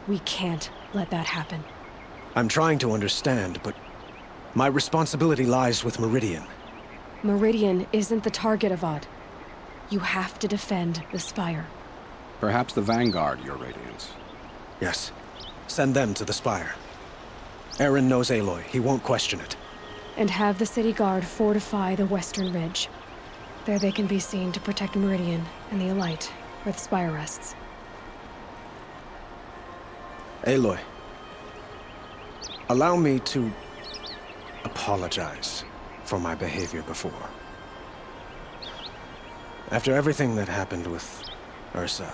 We can't let that happen. I'm trying to understand, but my responsibility lies with Meridian. Meridian isn't the target, Avad. You have to defend the Spire. Perhaps the Vanguard, Your Radiance. Yes. Send them to the Spire. Eren knows Aloy. He won't question it. And have the City Guard fortify the Western Ridge. There they can be seen to protect Meridian and the Elite, where the Spire rests. Aloy, allow me to apologize for my behavior before. After everything that happened with Ursa,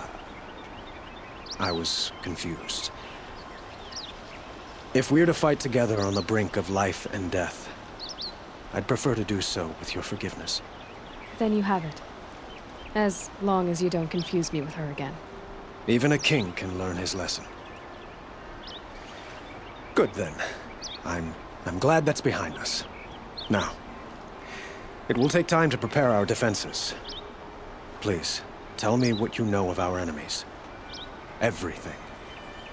I was confused. If we're to fight together on the brink of life and death, I'd prefer to do so with your forgiveness. Then you have it. As long as you don't confuse me with her again. Even a king can learn his lesson. Good then. I'm glad that's behind us. Now, it will take time to prepare our defenses. Please, tell me what you know of our enemies. Everything.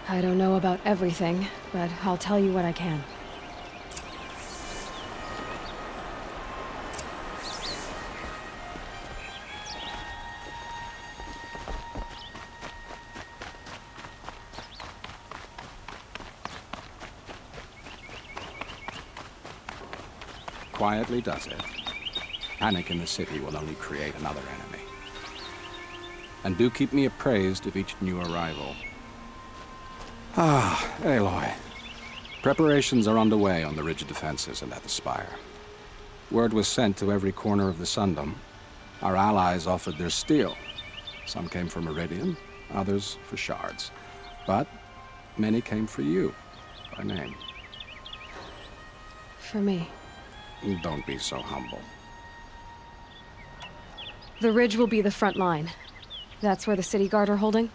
I don't know about everything, but I'll tell you what I can. Quietly does it. Panic in the city will only create another enemy. And do keep me appraised of each new arrival. Ah, Aloy. Preparations are underway on the ridge defenses and at the Spire. Word was sent to every corner of the Sundom. Our allies offered their steel. Some came for Meridian, others for shards. But many came for you, by name. For me. Don't be so humble. The ridge will be the front line. That's where the City Guard are holding?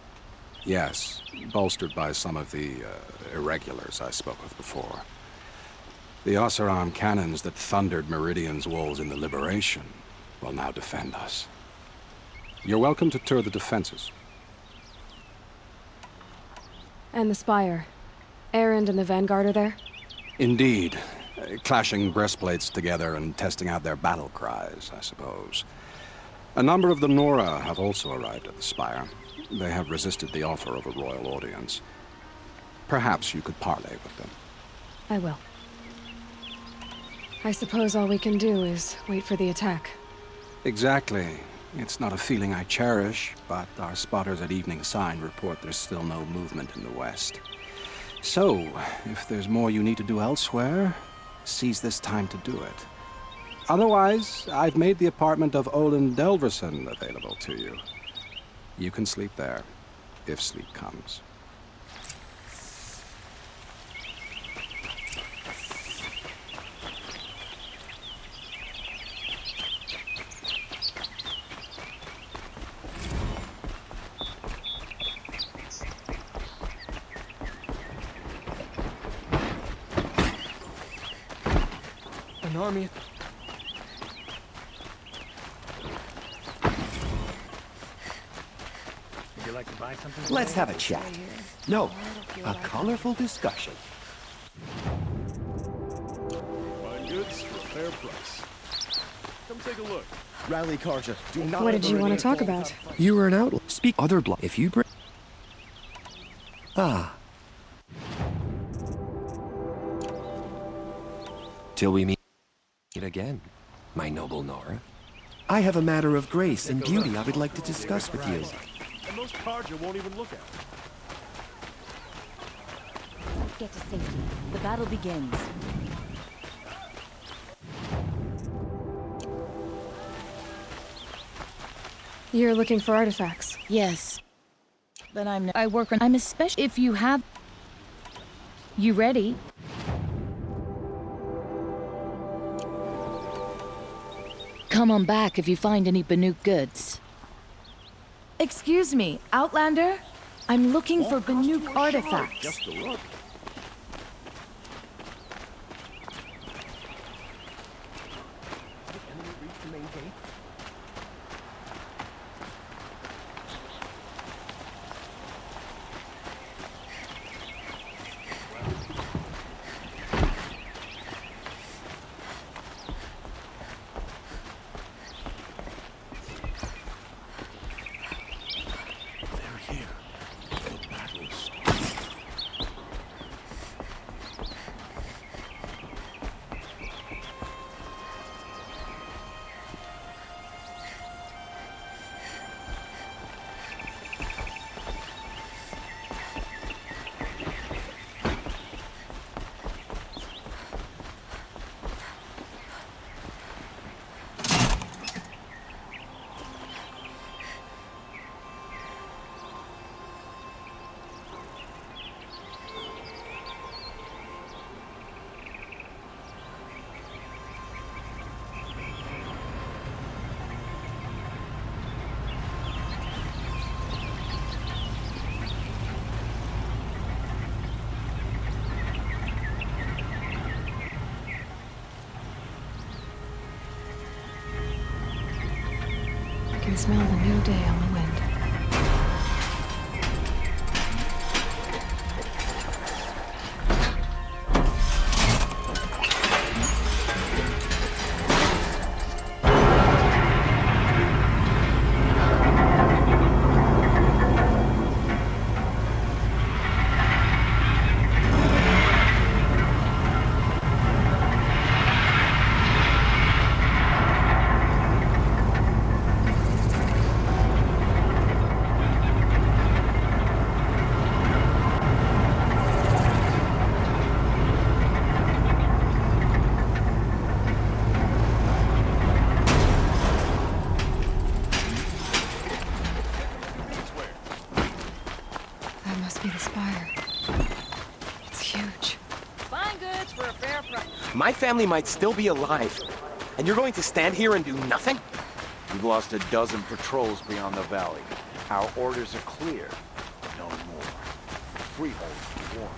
Yes, bolstered by some of the irregulars I spoke of before. The Oseram cannons that thundered Meridian's walls in the Liberation will now defend us. You're welcome to tour the defenses. And the Spire. Erend and the Vanguard are there? Indeed. Clashing breastplates together and testing out their battle cries, I suppose. A number of the Nora have also arrived at the Spire. They have resisted the offer of a royal audience. Perhaps you could parley with them. I will. I suppose all we can do is wait for the attack. Exactly. It's not a feeling I cherish, but our spotters at Evening Sign report there's still no movement in the west. So, if there's more you need to do elsewhere, seize this time to do it. Otherwise, I've made the apartment of Olin Delverson available to you. You can sleep there, if sleep comes. An army. Would you like to buy something? Let's have a chat. No, a colorful discussion. Fine goods for a fair price. Come take a look. Rally, Karja. Do not. What did you want to talk about? You were an outlaw. Speak other blood. If you bring. Ah. Till we meet again, my noble Nora. I have a matter of grace and beauty I would like to discuss with you. And most Karja won't even look at it. Get to safety. The battle begins. You're looking for artifacts? Yes. But I'm especially if you have... You ready? Come on back if you find any Banuk goods. Excuse me, Outlander? I'm looking for Banuk artifacts. Just a look. I can smell the new day on the wind. Be the Spire. It's huge. Fine goods for a fair price. My family might still be alive, and you're going to stand here and do nothing? We've lost a dozen patrols beyond the valley. Our orders are clear. No freehold war.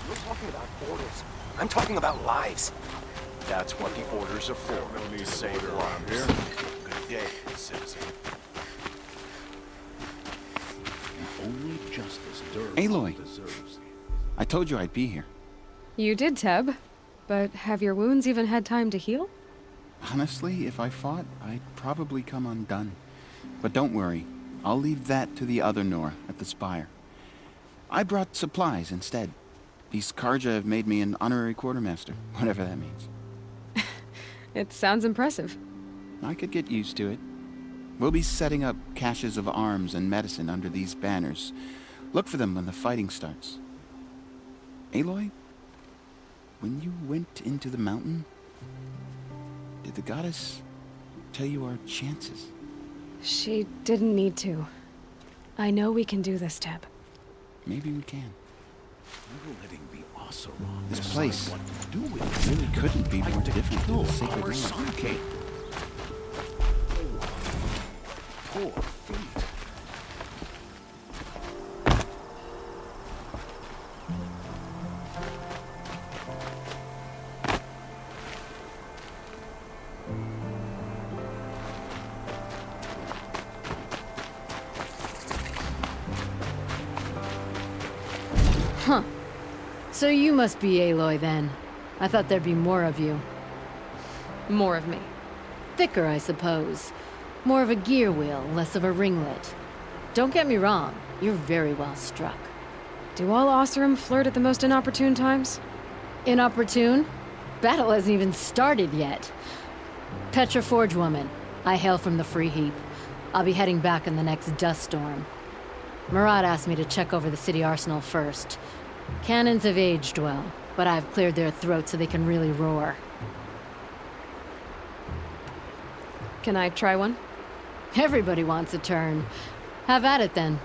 You're talking about orders. I'm talking about lives. That's what the orders are for, to save lives. Good day, citizen. Only justice Aloy, deserves. I told you I'd be here. You did, Teb. But have your wounds even had time to heal? Honestly, if I fought, I'd probably come undone. But don't worry, I'll leave that to the other Nora at the Spire. I brought supplies instead. These Karja have made me an honorary quartermaster, whatever that means. It sounds impressive. I could get used to it. We'll be setting up caches of arms and medicine under these banners. Look for them when the fighting starts. Aloy, when you went into the mountain, did the goddess tell you our chances? She didn't need to. I know we can do this, Teb. Maybe we can. Letting the Oseram This decide place what to do with really couldn't be more different than kill the Sacred our Land. Sun King. Poor feet. Huh. So you must be Aloy then. I thought there'd be more of you. More of me. Thicker, I suppose. More of a gear wheel, less of a ringlet. Don't get me wrong, you're very well struck. Do all Oseram flirt at the most inopportune times? Inopportune? Battle hasn't even started yet. Petra Forge woman. I hail from the Free Heap. I'll be heading back in the next dust storm. Murad asked me to check over the city arsenal first. Cannons have aged well, but I've cleared their throats so they can really roar. Can I try one? Everybody wants a turn. Have at it then.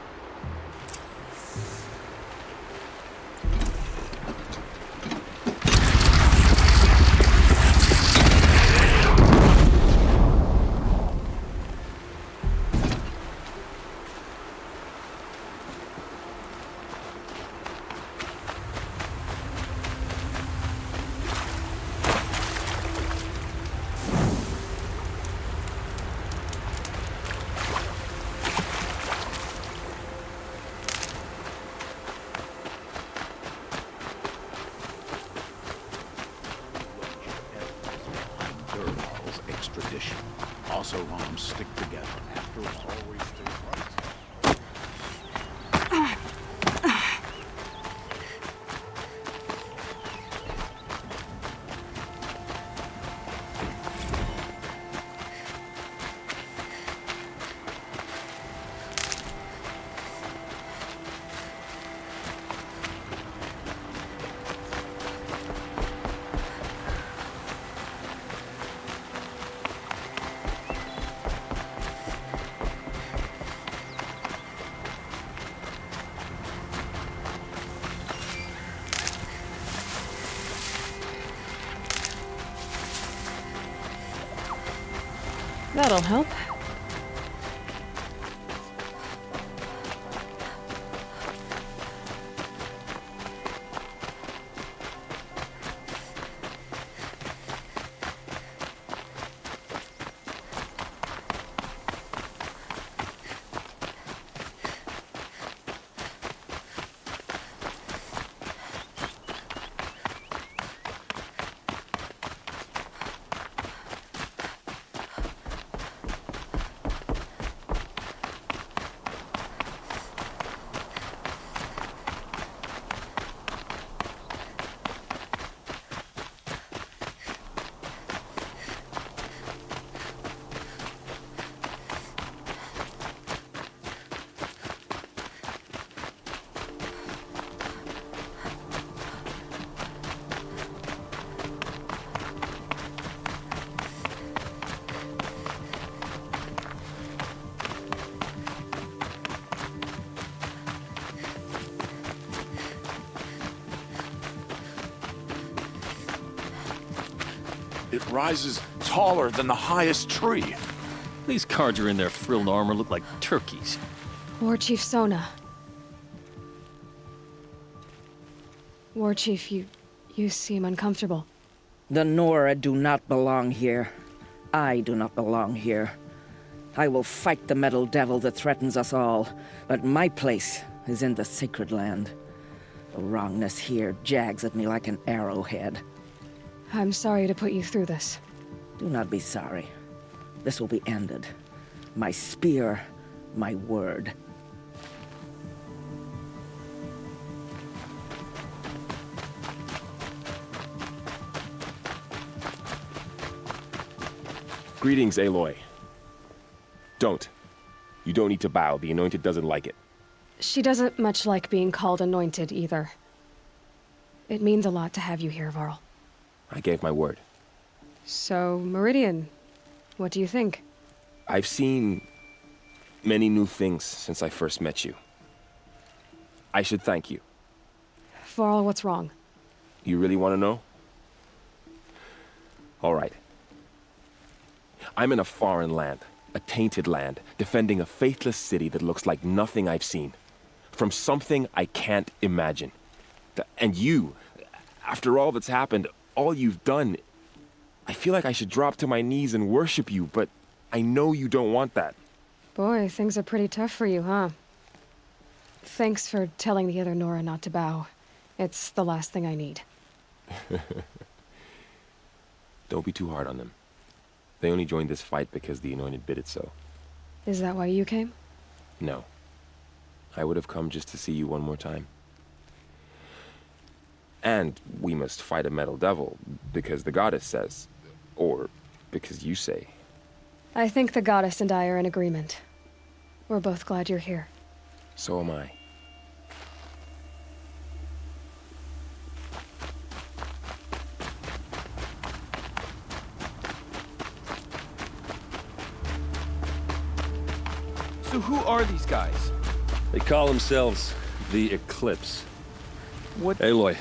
Durval's extradition. Oseram stick together. After all, always stay right. That'll help. It rises taller than the highest tree. These Karja in their frilled armor look like turkeys. War Chief Sona. War Chief, you seem uncomfortable. The Nora do not belong here. I do not belong here. I will fight the metal devil that threatens us all, but my place is in the sacred land. The wrongness here jags at me like an arrowhead. I'm sorry to put you through this. Do not be sorry. This will be ended. My spear, my word. Greetings, Aloy. Don't. You don't need to bow. The Anointed doesn't like it. She doesn't much like being called Anointed, either. It means a lot to have you here, Varl. I gave my word. So, Meridian, what do you think? I've seen many new things since I first met you. I should thank you. Varl, what's wrong? You really want to know? All right. I'm in a foreign land, a tainted land, defending a faithless city that looks like nothing I've seen. From something I can't imagine. And you, after all that's happened, all you've done, I feel like I should drop to my knees and worship you, but I know you don't want that. Boy, things are pretty tough for you, huh? Thanks for telling the other Nora not to bow. It's the last thing I need. Don't be too hard on them. They only joined this fight because the Anointed bid it so. Is that why you came? No. I would have come just to see you one more time. And we must fight a metal devil, because the goddess says. Or because you say. I think the goddess and I are in agreement. We're both glad you're here. So am I. So who are these guys? They call themselves the Eclipse. What? Aloy.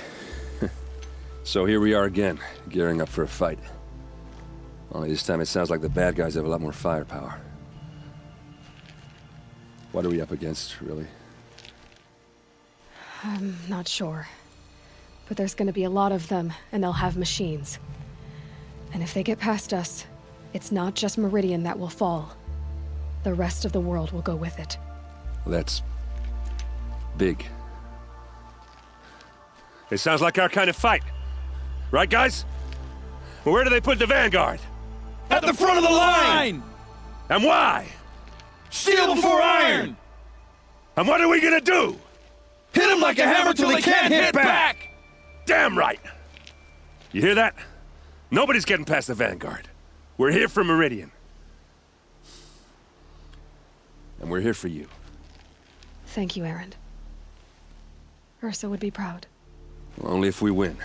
So here we are again, gearing up for a fight. Only this time it sounds like the bad guys have a lot more firepower. What are we up against, really? I'm not sure. But there's gonna be a lot of them, and they'll have machines. And if they get past us, it's not just Meridian that will fall. The rest of the world will go with it. That's big. It sounds like our kind of fight. Right, guys? Where do they put the Vanguard? At the front of the line! And why? Steel before iron! And what are we gonna do? Hit him like a hammer till he can't hit back! Damn right! You hear that? Nobody's getting past the Vanguard. We're here for Meridian. And we're here for you. Thank you, Erend. Ursa would be proud. Only if we win.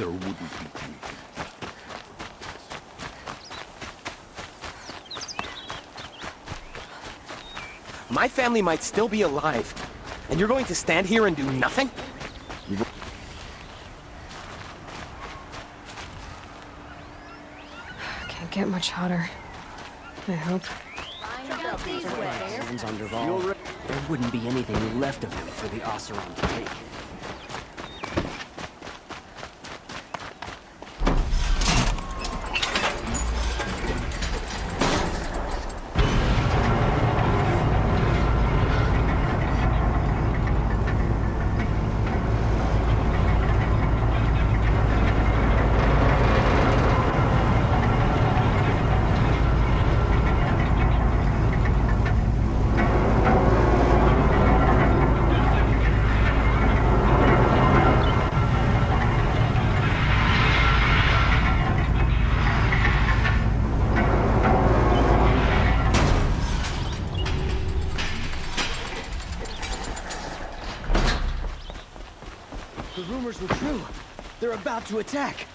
there wouldn't be anything. My family might still be alive, and you're going to stand here and do nothing? Can't get much hotter. I hope. Hands on Dervahl. There wouldn't be anything left of him for the Oseram to take. The rumors were true. They're about to attack.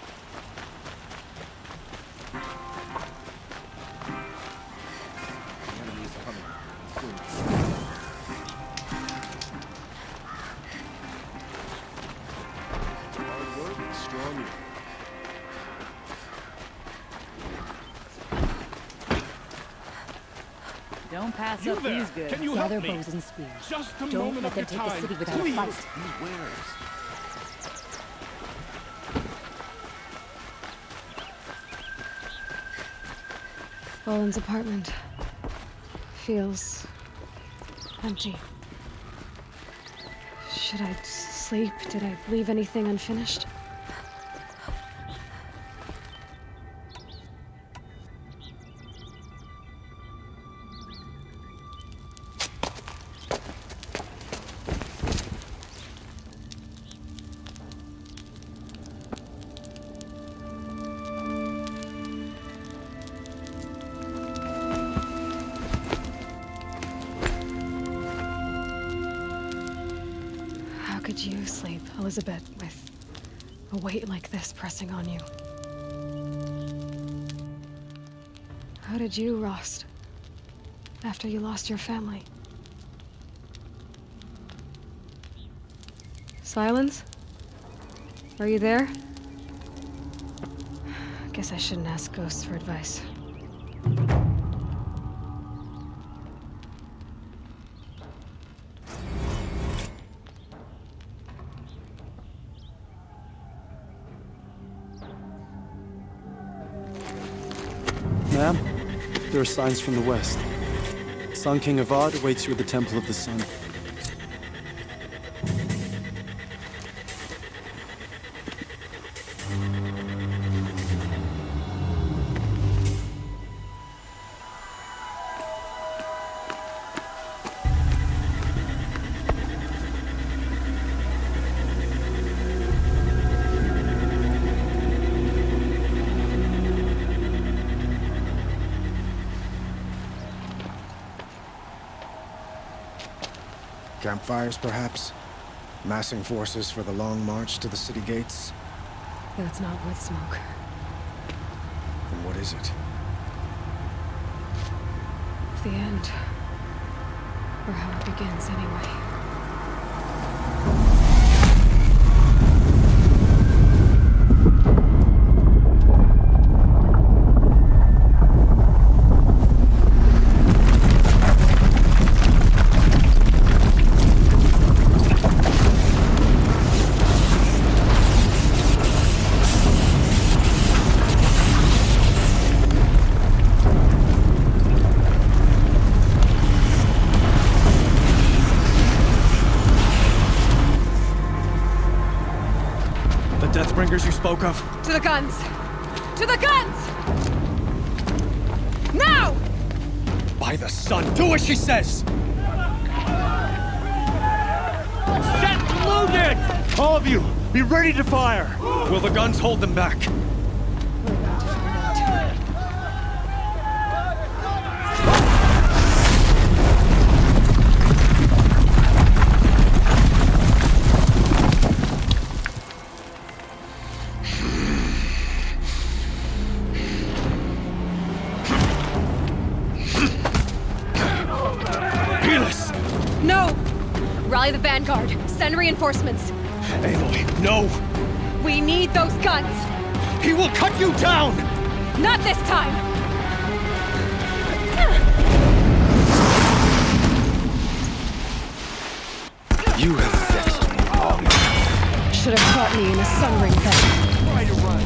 Don't pass You up there! these goods. Can you help Gather me? bows and spears. Just a Don't moment let of them your take time. the city without Please. a fight. Boland's apartment feels empty. Should I sleep? Did I leave anything unfinished? How could you sleep, Elizabeth, with a weight like this pressing on you? How did you, Rost, after you lost your family? Silence? Are you there? Guess I shouldn't ask ghosts for advice. Ma'am, there are signs from the west. Sun King Avad awaits you at the Temple of the Sun. Campfires, perhaps? Massing forces for the long march to the city gates? That's not wood smoke. Then what is it? The end. Or how it begins, anyway. Deathbringers you spoke of? To the guns! To the guns! Now! By the sun, do as she says! Set loaded! All of you, be ready to fire! Will the guns hold them back? Rally the Vanguard. Send reinforcements. Aloy, no! We need those guns! He will cut you down! Not this time! You have vexed me long enough. Should have caught me in a sun ring then. Try to run.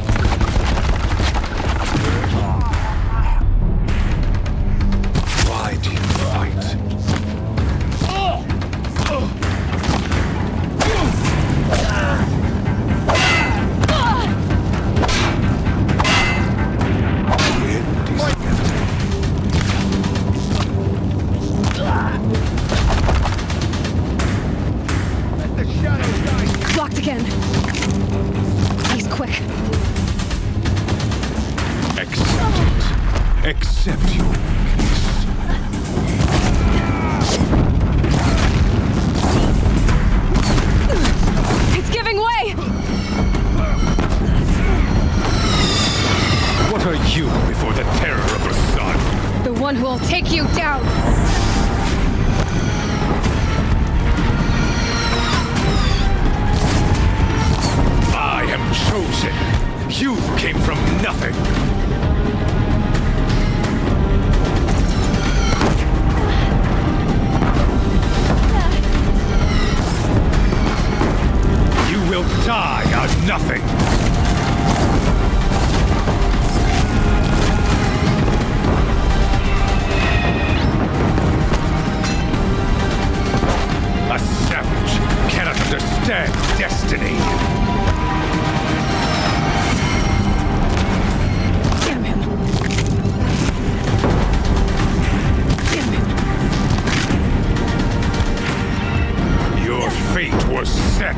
Why do you fight? Blocked again. He's quick. Accept it. Accept your weakness. It's giving way! What are you before the terror of the sun? The one who will take you down! I am chosen. You came from nothing. You will die on nothing. A savage cannot understand destiny. Your fate was set.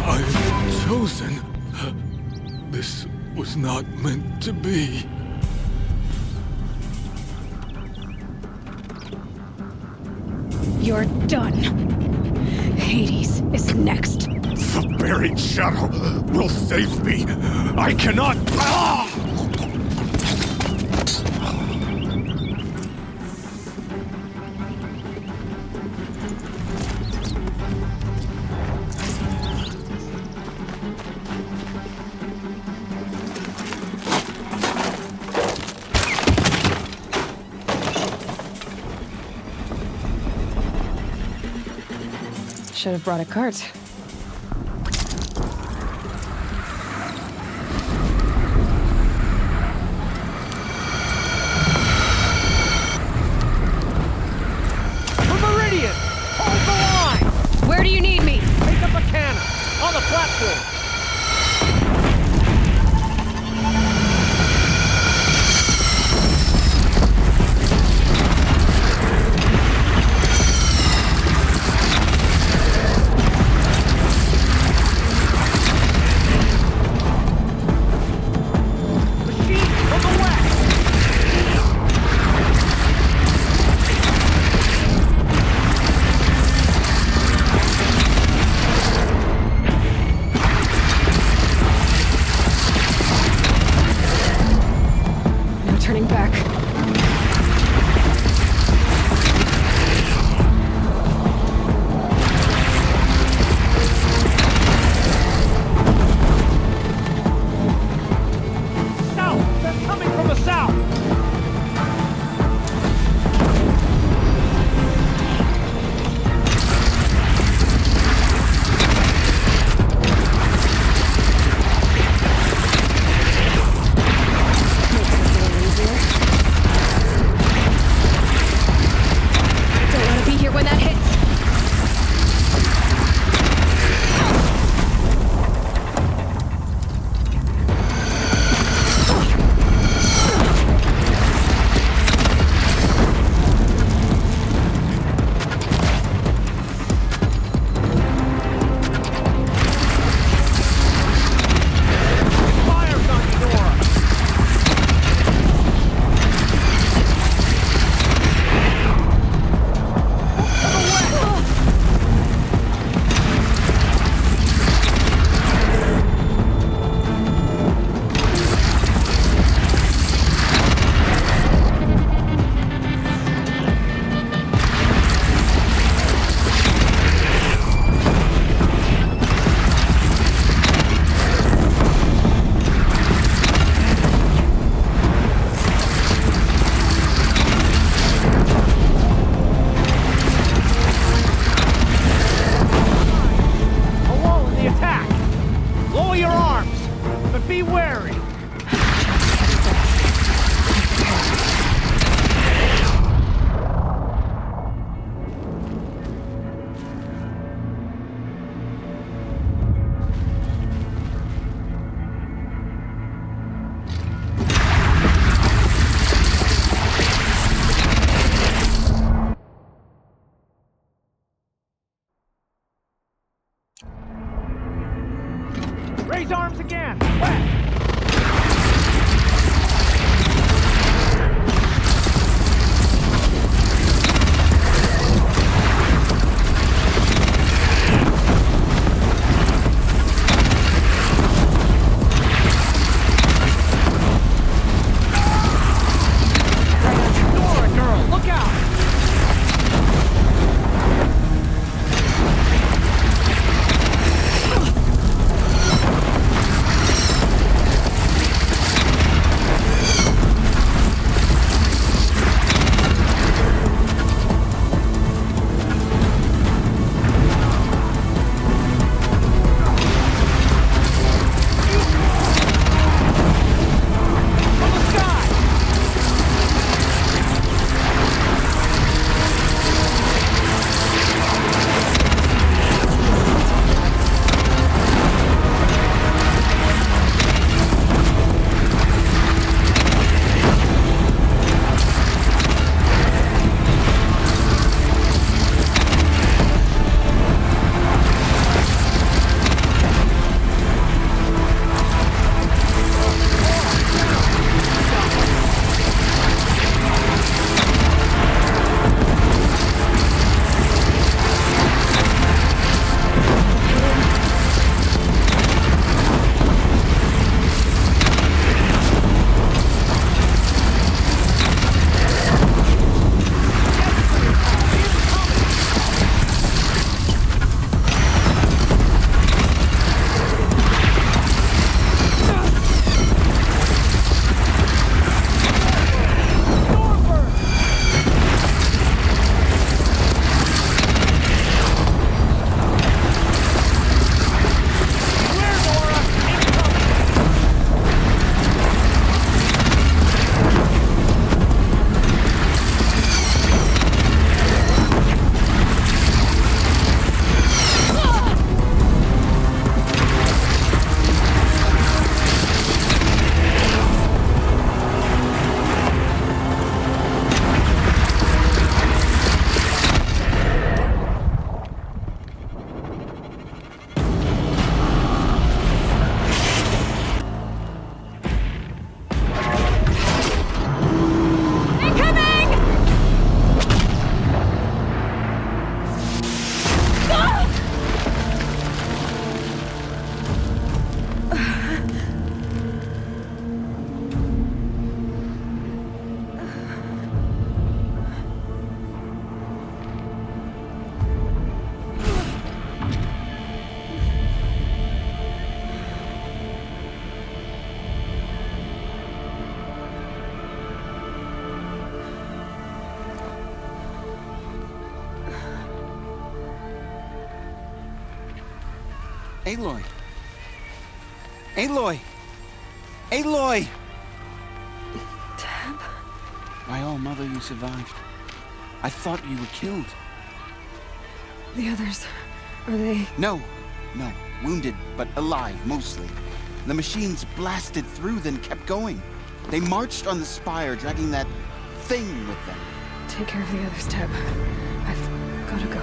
I am chosen. This was not meant to be. You're done. Hades is next. The buried shadow will save me. I cannot. Should have brought a cart. Meridian! Hold the line! Where do you need me? Take up a cannon! On the platform! Raise arms again! West! Aloy! Aloy! Aloy! Teb? My all-mother, you survived. I thought you were killed. The others, are they... No. Wounded, but alive, mostly. The machines blasted through, then kept going. They marched on the spire, dragging that thing with them. Take care of the others, Teb. I've gotta go.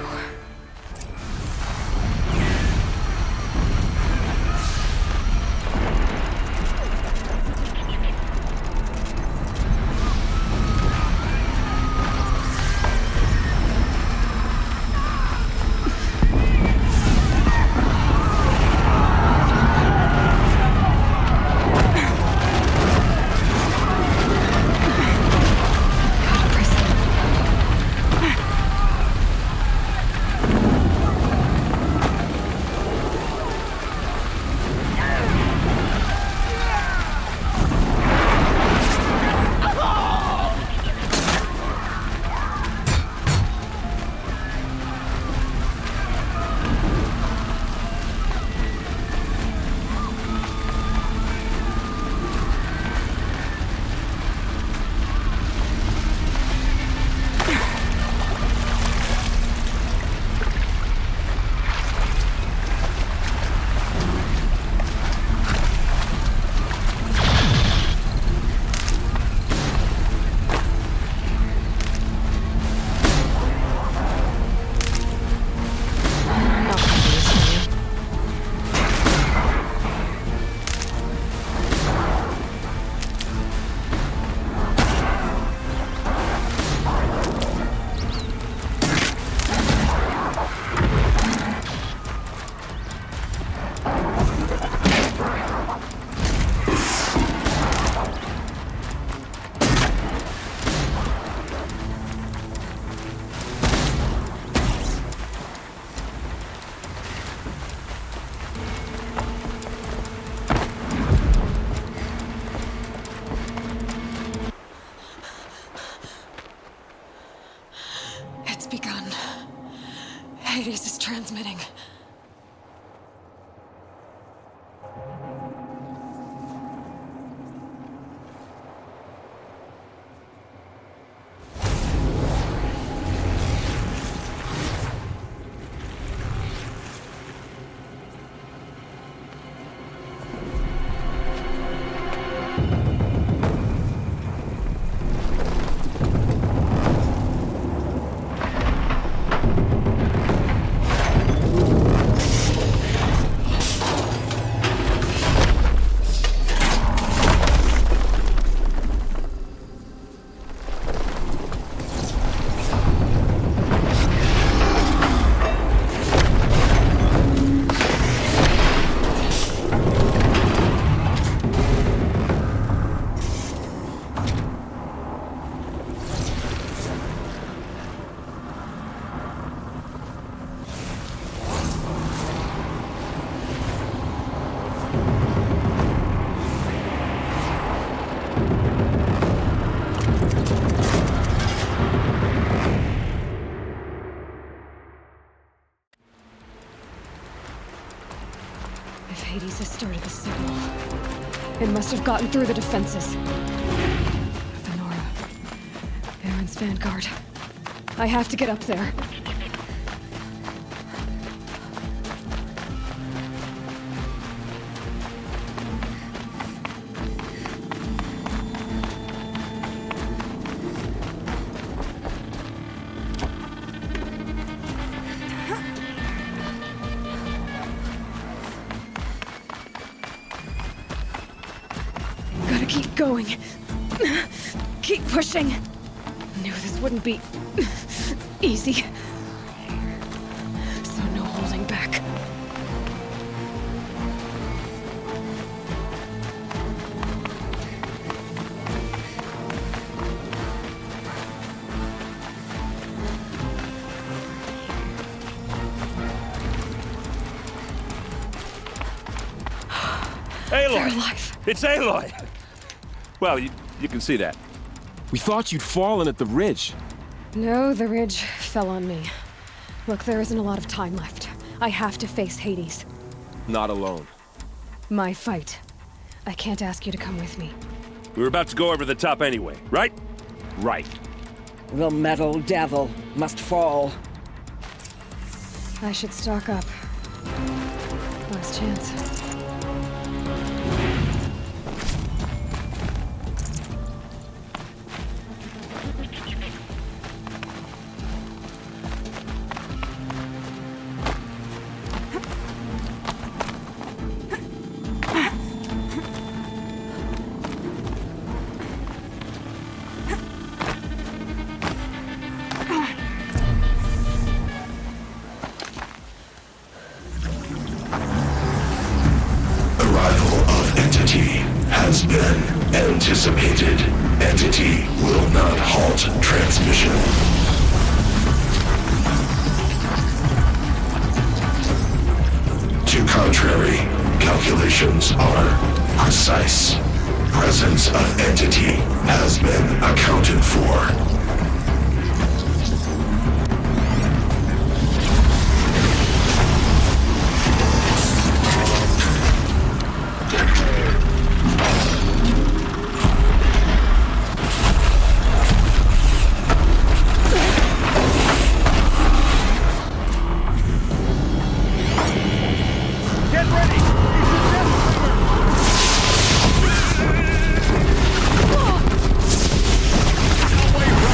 transmitting. If Hades has started the signal, it must have gotten through the defenses. The Nora. Aaron's vanguard. I have to get up there. Keep going. Keep pushing. Knew this wouldn't be easy. So no holding back. Aloy! They're alive. It's Aloy! Well, you can see that. We thought you'd fallen at the ridge. No, the ridge fell on me. Look, there isn't a lot of time left. I have to face Hades. Not alone. My fight. I can't ask you to come with me. We were about to go over the top anyway, right? Right. The metal devil must fall. I should stock up. Last chance. Has been anticipated. Entity will not halt transmission. To contrary, calculations are precise. Presence of entity has been accounted for. Away from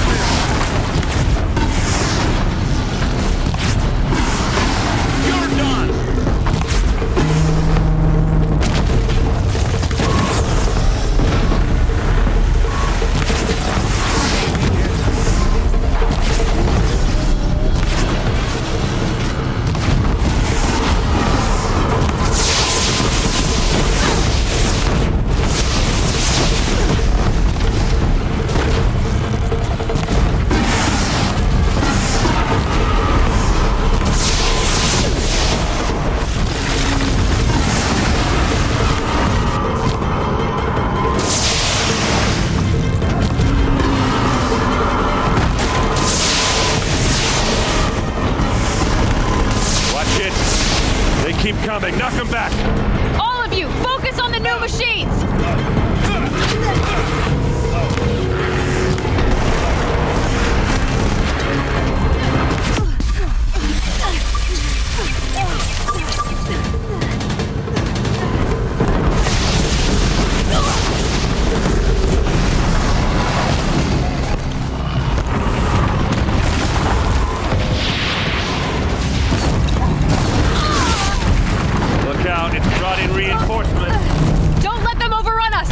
They keep coming. Knock them back. All of you, focus on the new machines! Look out, it's brought in reinforcements. Don't let them overrun us!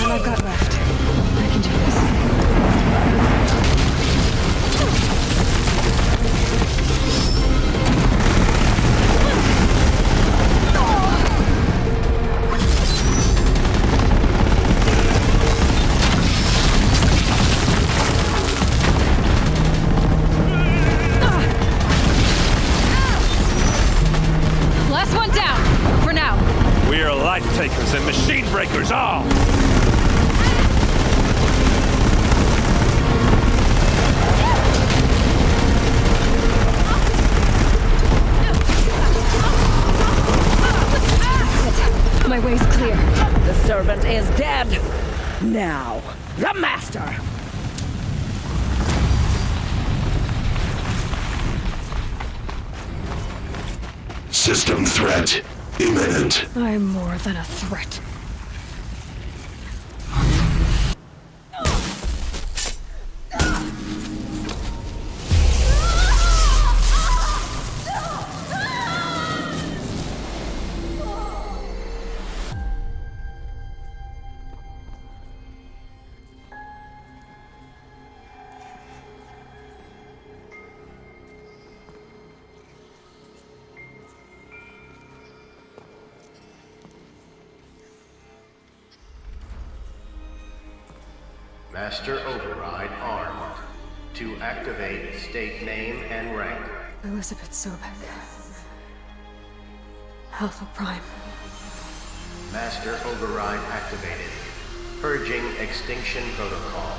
I've got left. I can do this. Last one down, for now. We are life takers and machine breakers all! My way's clear. The servant is dead. Now, the master. System threat imminent. I'm more than a threat. Master Override armed. To activate, state name and rank. Elizabeth Sobek. Alpha Prime. Master Override activated. Purging Extinction Protocol.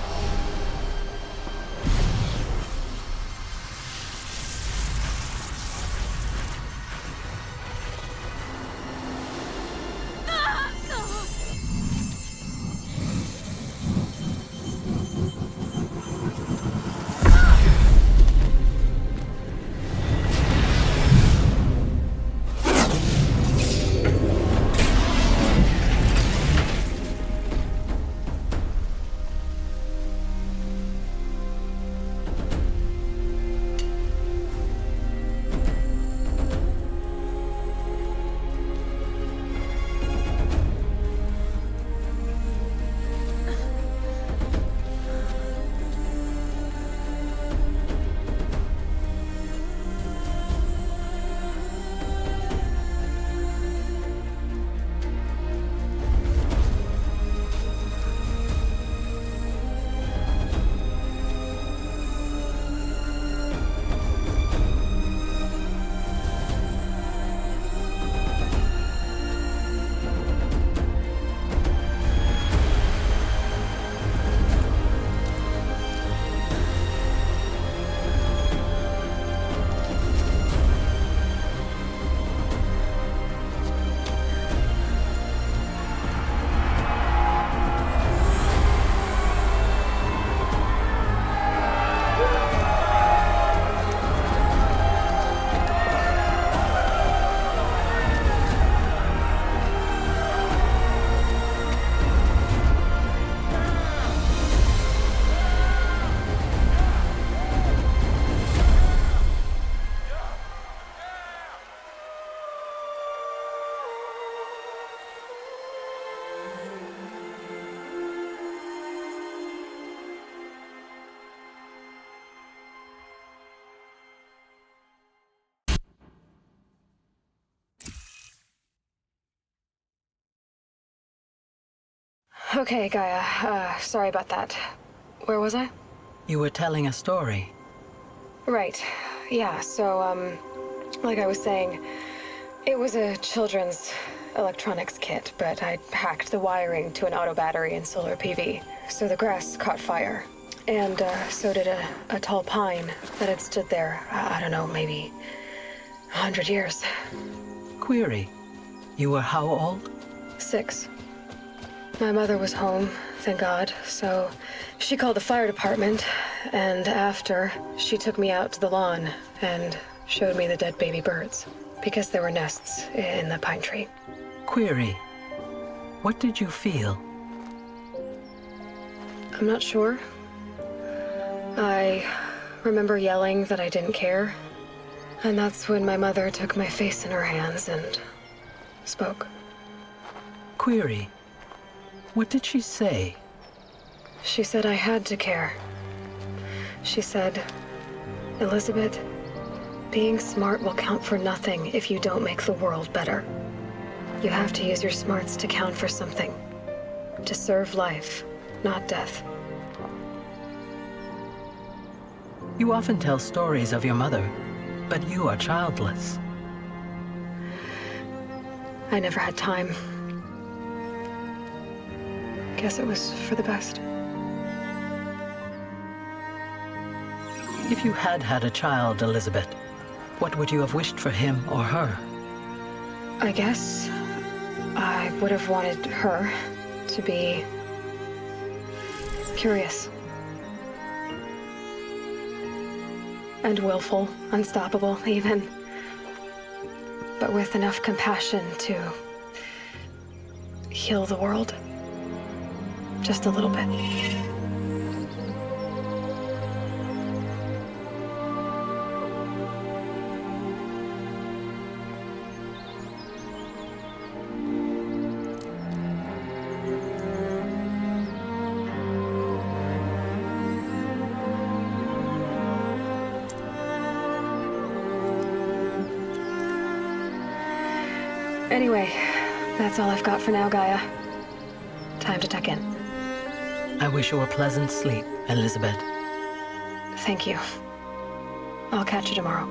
Okay, Gaia. Sorry about that. Where was I? You were telling a story. Right. Yeah, so, like I was saying, it was a children's electronics kit, but I'd hacked the wiring to an auto battery and solar PV. So the grass caught fire. And, so did a tall pine that had stood there, I don't know, maybe 100 years. Query. You were how old? 6. My mother was home, thank God, so she called the fire department, and after, she took me out to the lawn and showed me the dead baby birds, because there were nests in the pine tree. Query. What did you feel? I'm not sure. I remember yelling that I didn't care, and that's when my mother took my face in her hands and spoke. Query. What did she say? She said I had to care. She said, Elizabeth, being smart will count for nothing if you don't make the world better. You have to use your smarts to count for something. To serve life, not death. You often tell stories of your mother, but you are childless. I never had time. Guess it was for the best. If you had had a child, Elizabeth, what would you have wished for him or her? I guess I would have wanted her to be curious. And willful, unstoppable, even. But with enough compassion to heal the world. Just a little bit. Anyway, that's all I've got for now, Gaia. Time to tuck in. I wish you a pleasant sleep, Elizabeth. Thank you. I'll catch you tomorrow.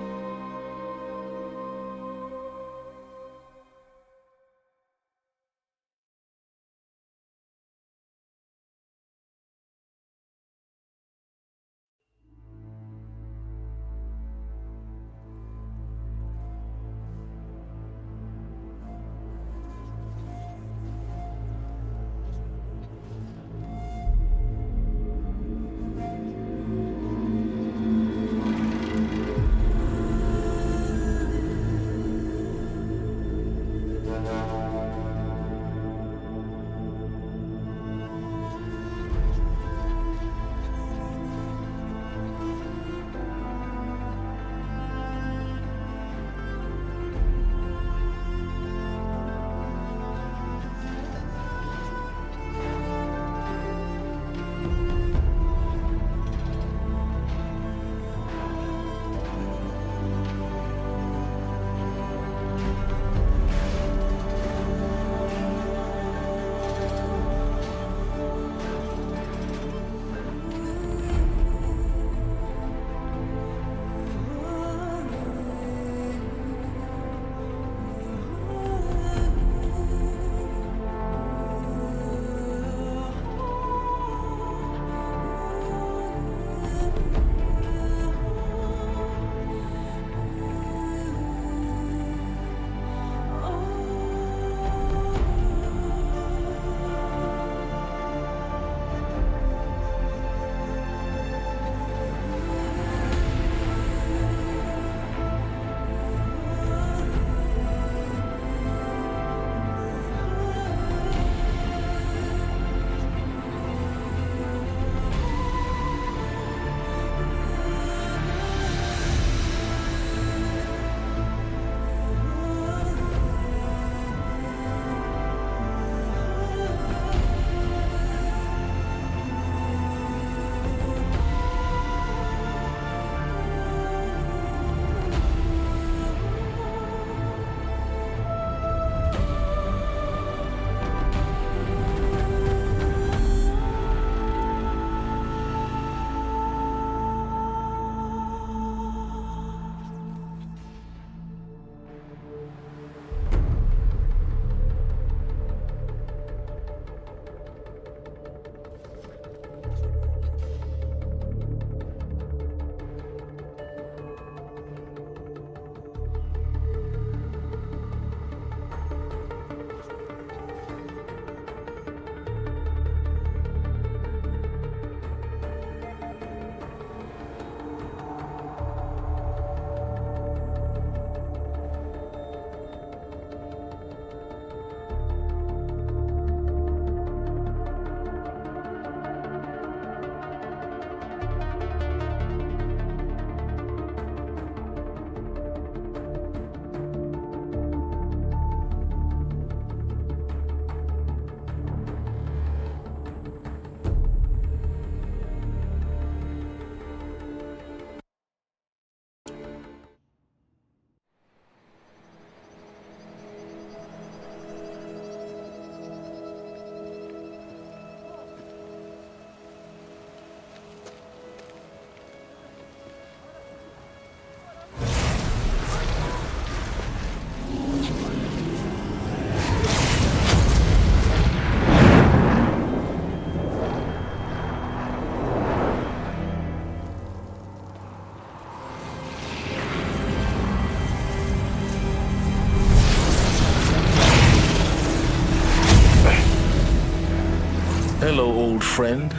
Hello, old friend.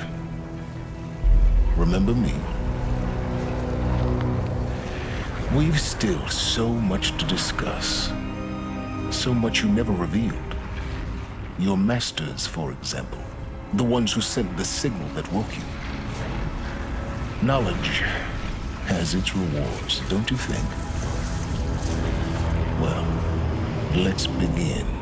Remember me? We've still so much to discuss. So much you never revealed. Your masters, for example. The ones who sent the signal that woke you. Knowledge has its rewards, don't you think? Well, let's begin.